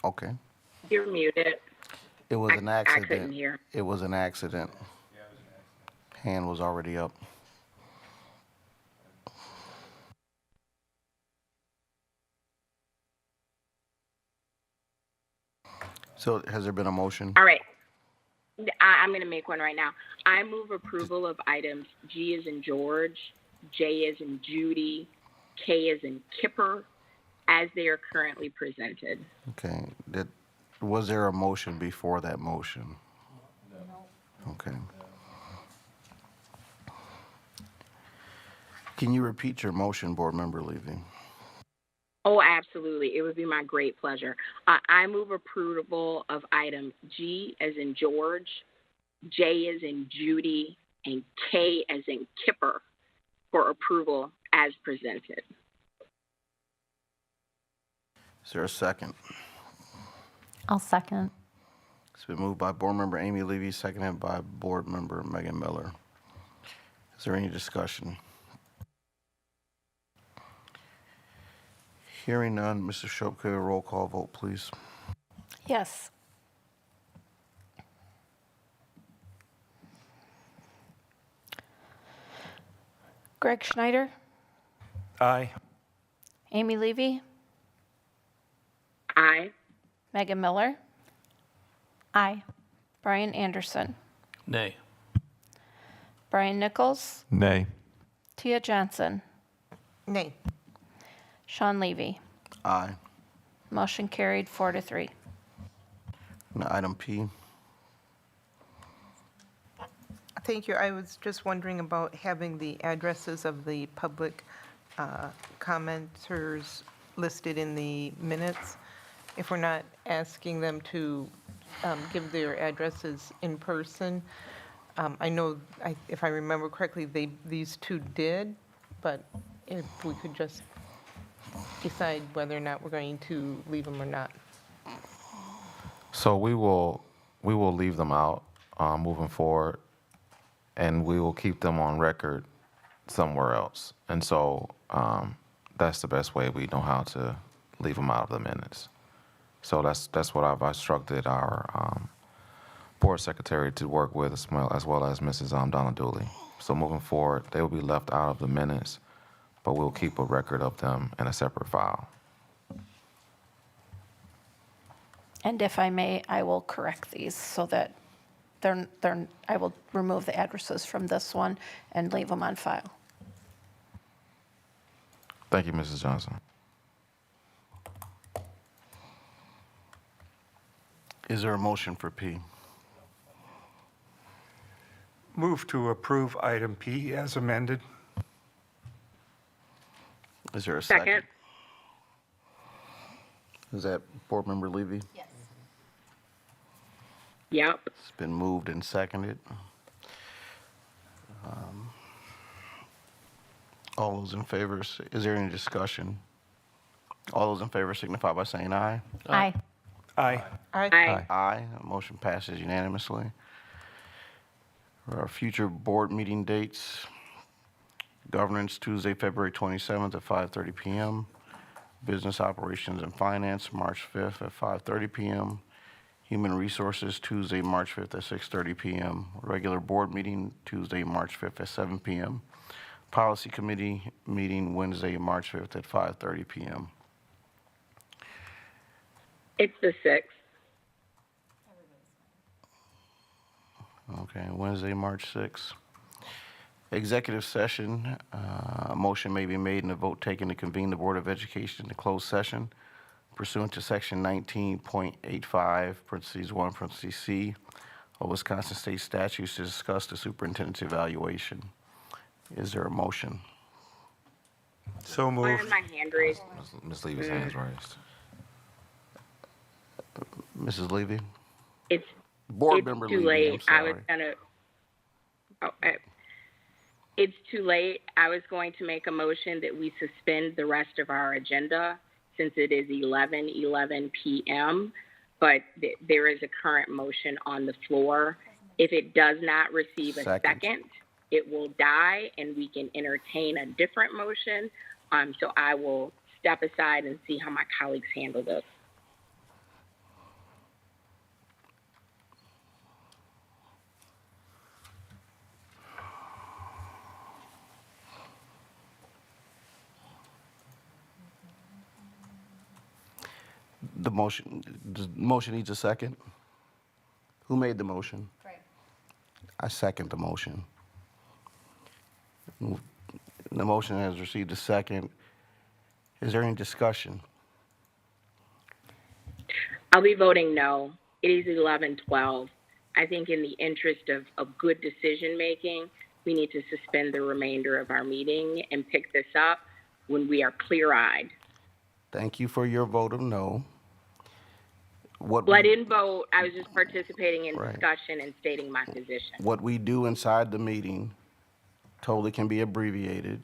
Okay. You're muted. It was an accident. I couldn't hear. It was an accident. Hand was already up. So has there been a motion? All right. I'm going to make one right now. I move approval of items G as in George, J as in Judy, K as in Kipper, as they are currently presented. Okay. Was there a motion before that motion? No. Okay. Can you repeat your motion, Board Member Levy? Oh, absolutely. It would be my great pleasure. I move approval of item G as in George, J as in Judy, and K as in Kipper for approval as presented. Is there a second? I'll second. It's been moved by Board Member Amy Levy, seconded by Board Member Megan Miller. Is there any discussion? Hearing none, Mr. Shopke, a roll call vote, please. Yes. Greg Schneider, Aye. Amy Levy, Aye. Megan Miller, Aye. Brian Anderson, Nay. Brian Nichols, Nay. Tia Johnson, Nay. Sean Levy. Aye. Motion carried 4-3. Now, item P. Thank you. I was just wondering about having the addresses of the public commenters listed in the minutes. If we're not asking them to give their addresses in person. I know, if I remember correctly, these two did, but if we could just decide whether or not we're going to leave them or not. So we will leave them out moving forward, and we will keep them on record somewhere else. And so that's the best way we know how to leave them out of the minutes. So that's what I've instructed our board secretary to work with, as well as Mrs. Donna Dooley. So moving forward, they will be left out of the minutes, but we'll keep a record of them in a separate file. And if I may, I will correct these so that I will remove the addresses from this one and leave them on file. Thank you, Mrs. Johnson. Is there a motion for P? Move to approve item P as amended. Is there a second? Second. Is that Board Member Levy? Yes. Yep. It's been moved and seconded. All those in favor, is there any discussion? All those in favor signify by saying aye. Aye. Aye. Aye. Aye. Motion passes unanimously. For our future board meeting dates, governance Tuesday, February 27th at 5:30 p.m. Business operations and finance, March 5th at 5:30 p.m. Human resources Tuesday, March 5th at 6:30 p.m. Regular board meeting Tuesday, March 5th at 7 p.m. Policy committee meeting Wednesday, March 5th at 5:30 p.m. It's the 6th. Okay, Wednesday, March 6th. Executive session, a motion may be made and a vote taken to convene the Board of Education into closed session pursuant to Section 19.85, parentheses 1, parentheses C, of Wisconsin State statutes to discuss the superintendent's evaluation. Is there a motion? So Why moved. is my hand raised? Ms. Levy's hands raised. Mrs. Levy? It's Board it's member too Levy, late. I'm I was sorry. gonna. It's too late. I was going to make a motion that we suspend the rest of our agenda since it is 11:11 p.m. But there is a current motion on the floor. If it does not receive a second, it will die, and we can entertain a different motion. So I will step aside and see how my colleagues handle this. The motion needs a second? Who made the motion? Right. I second the motion. The motion has received a second. Is there any discussion? I'll be voting no. It is 11:12. I think in the interest of good decision-making, we need to suspend the remainder of our meeting and pick this up when we are clear-eyed. Thank you for your vote of no. Well, I didn't vote. I was just participating in discussion and stating my position. What we do inside the meeting totally can be abbreviated,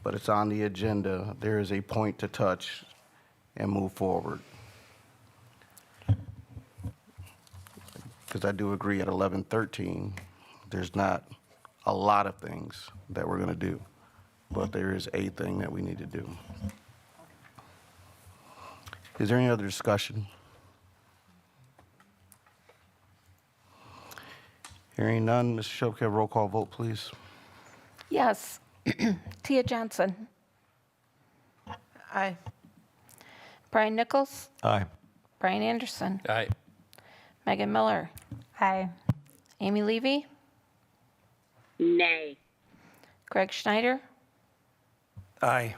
but it's on the agenda. There is a point to touch and move forward. Because I do agree at 11:13, there's not a lot of things that we're going to do, but there is a thing that we need to do. Is there any other discussion? Hearing none, Ms. Shopke, roll call vote, please. Yes. Tia Johnson. Aye. Brian Nichols. Aye. Brian Anderson. Aye. Megan Miller. Aye. Amy Levy. Nay. Greg Schneider. Aye.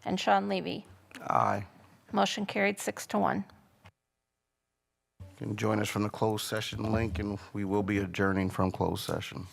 And Sean Levy. Aye. Motion carried 6-1. You can join us from the closed session link, and we will be adjourning from closed session.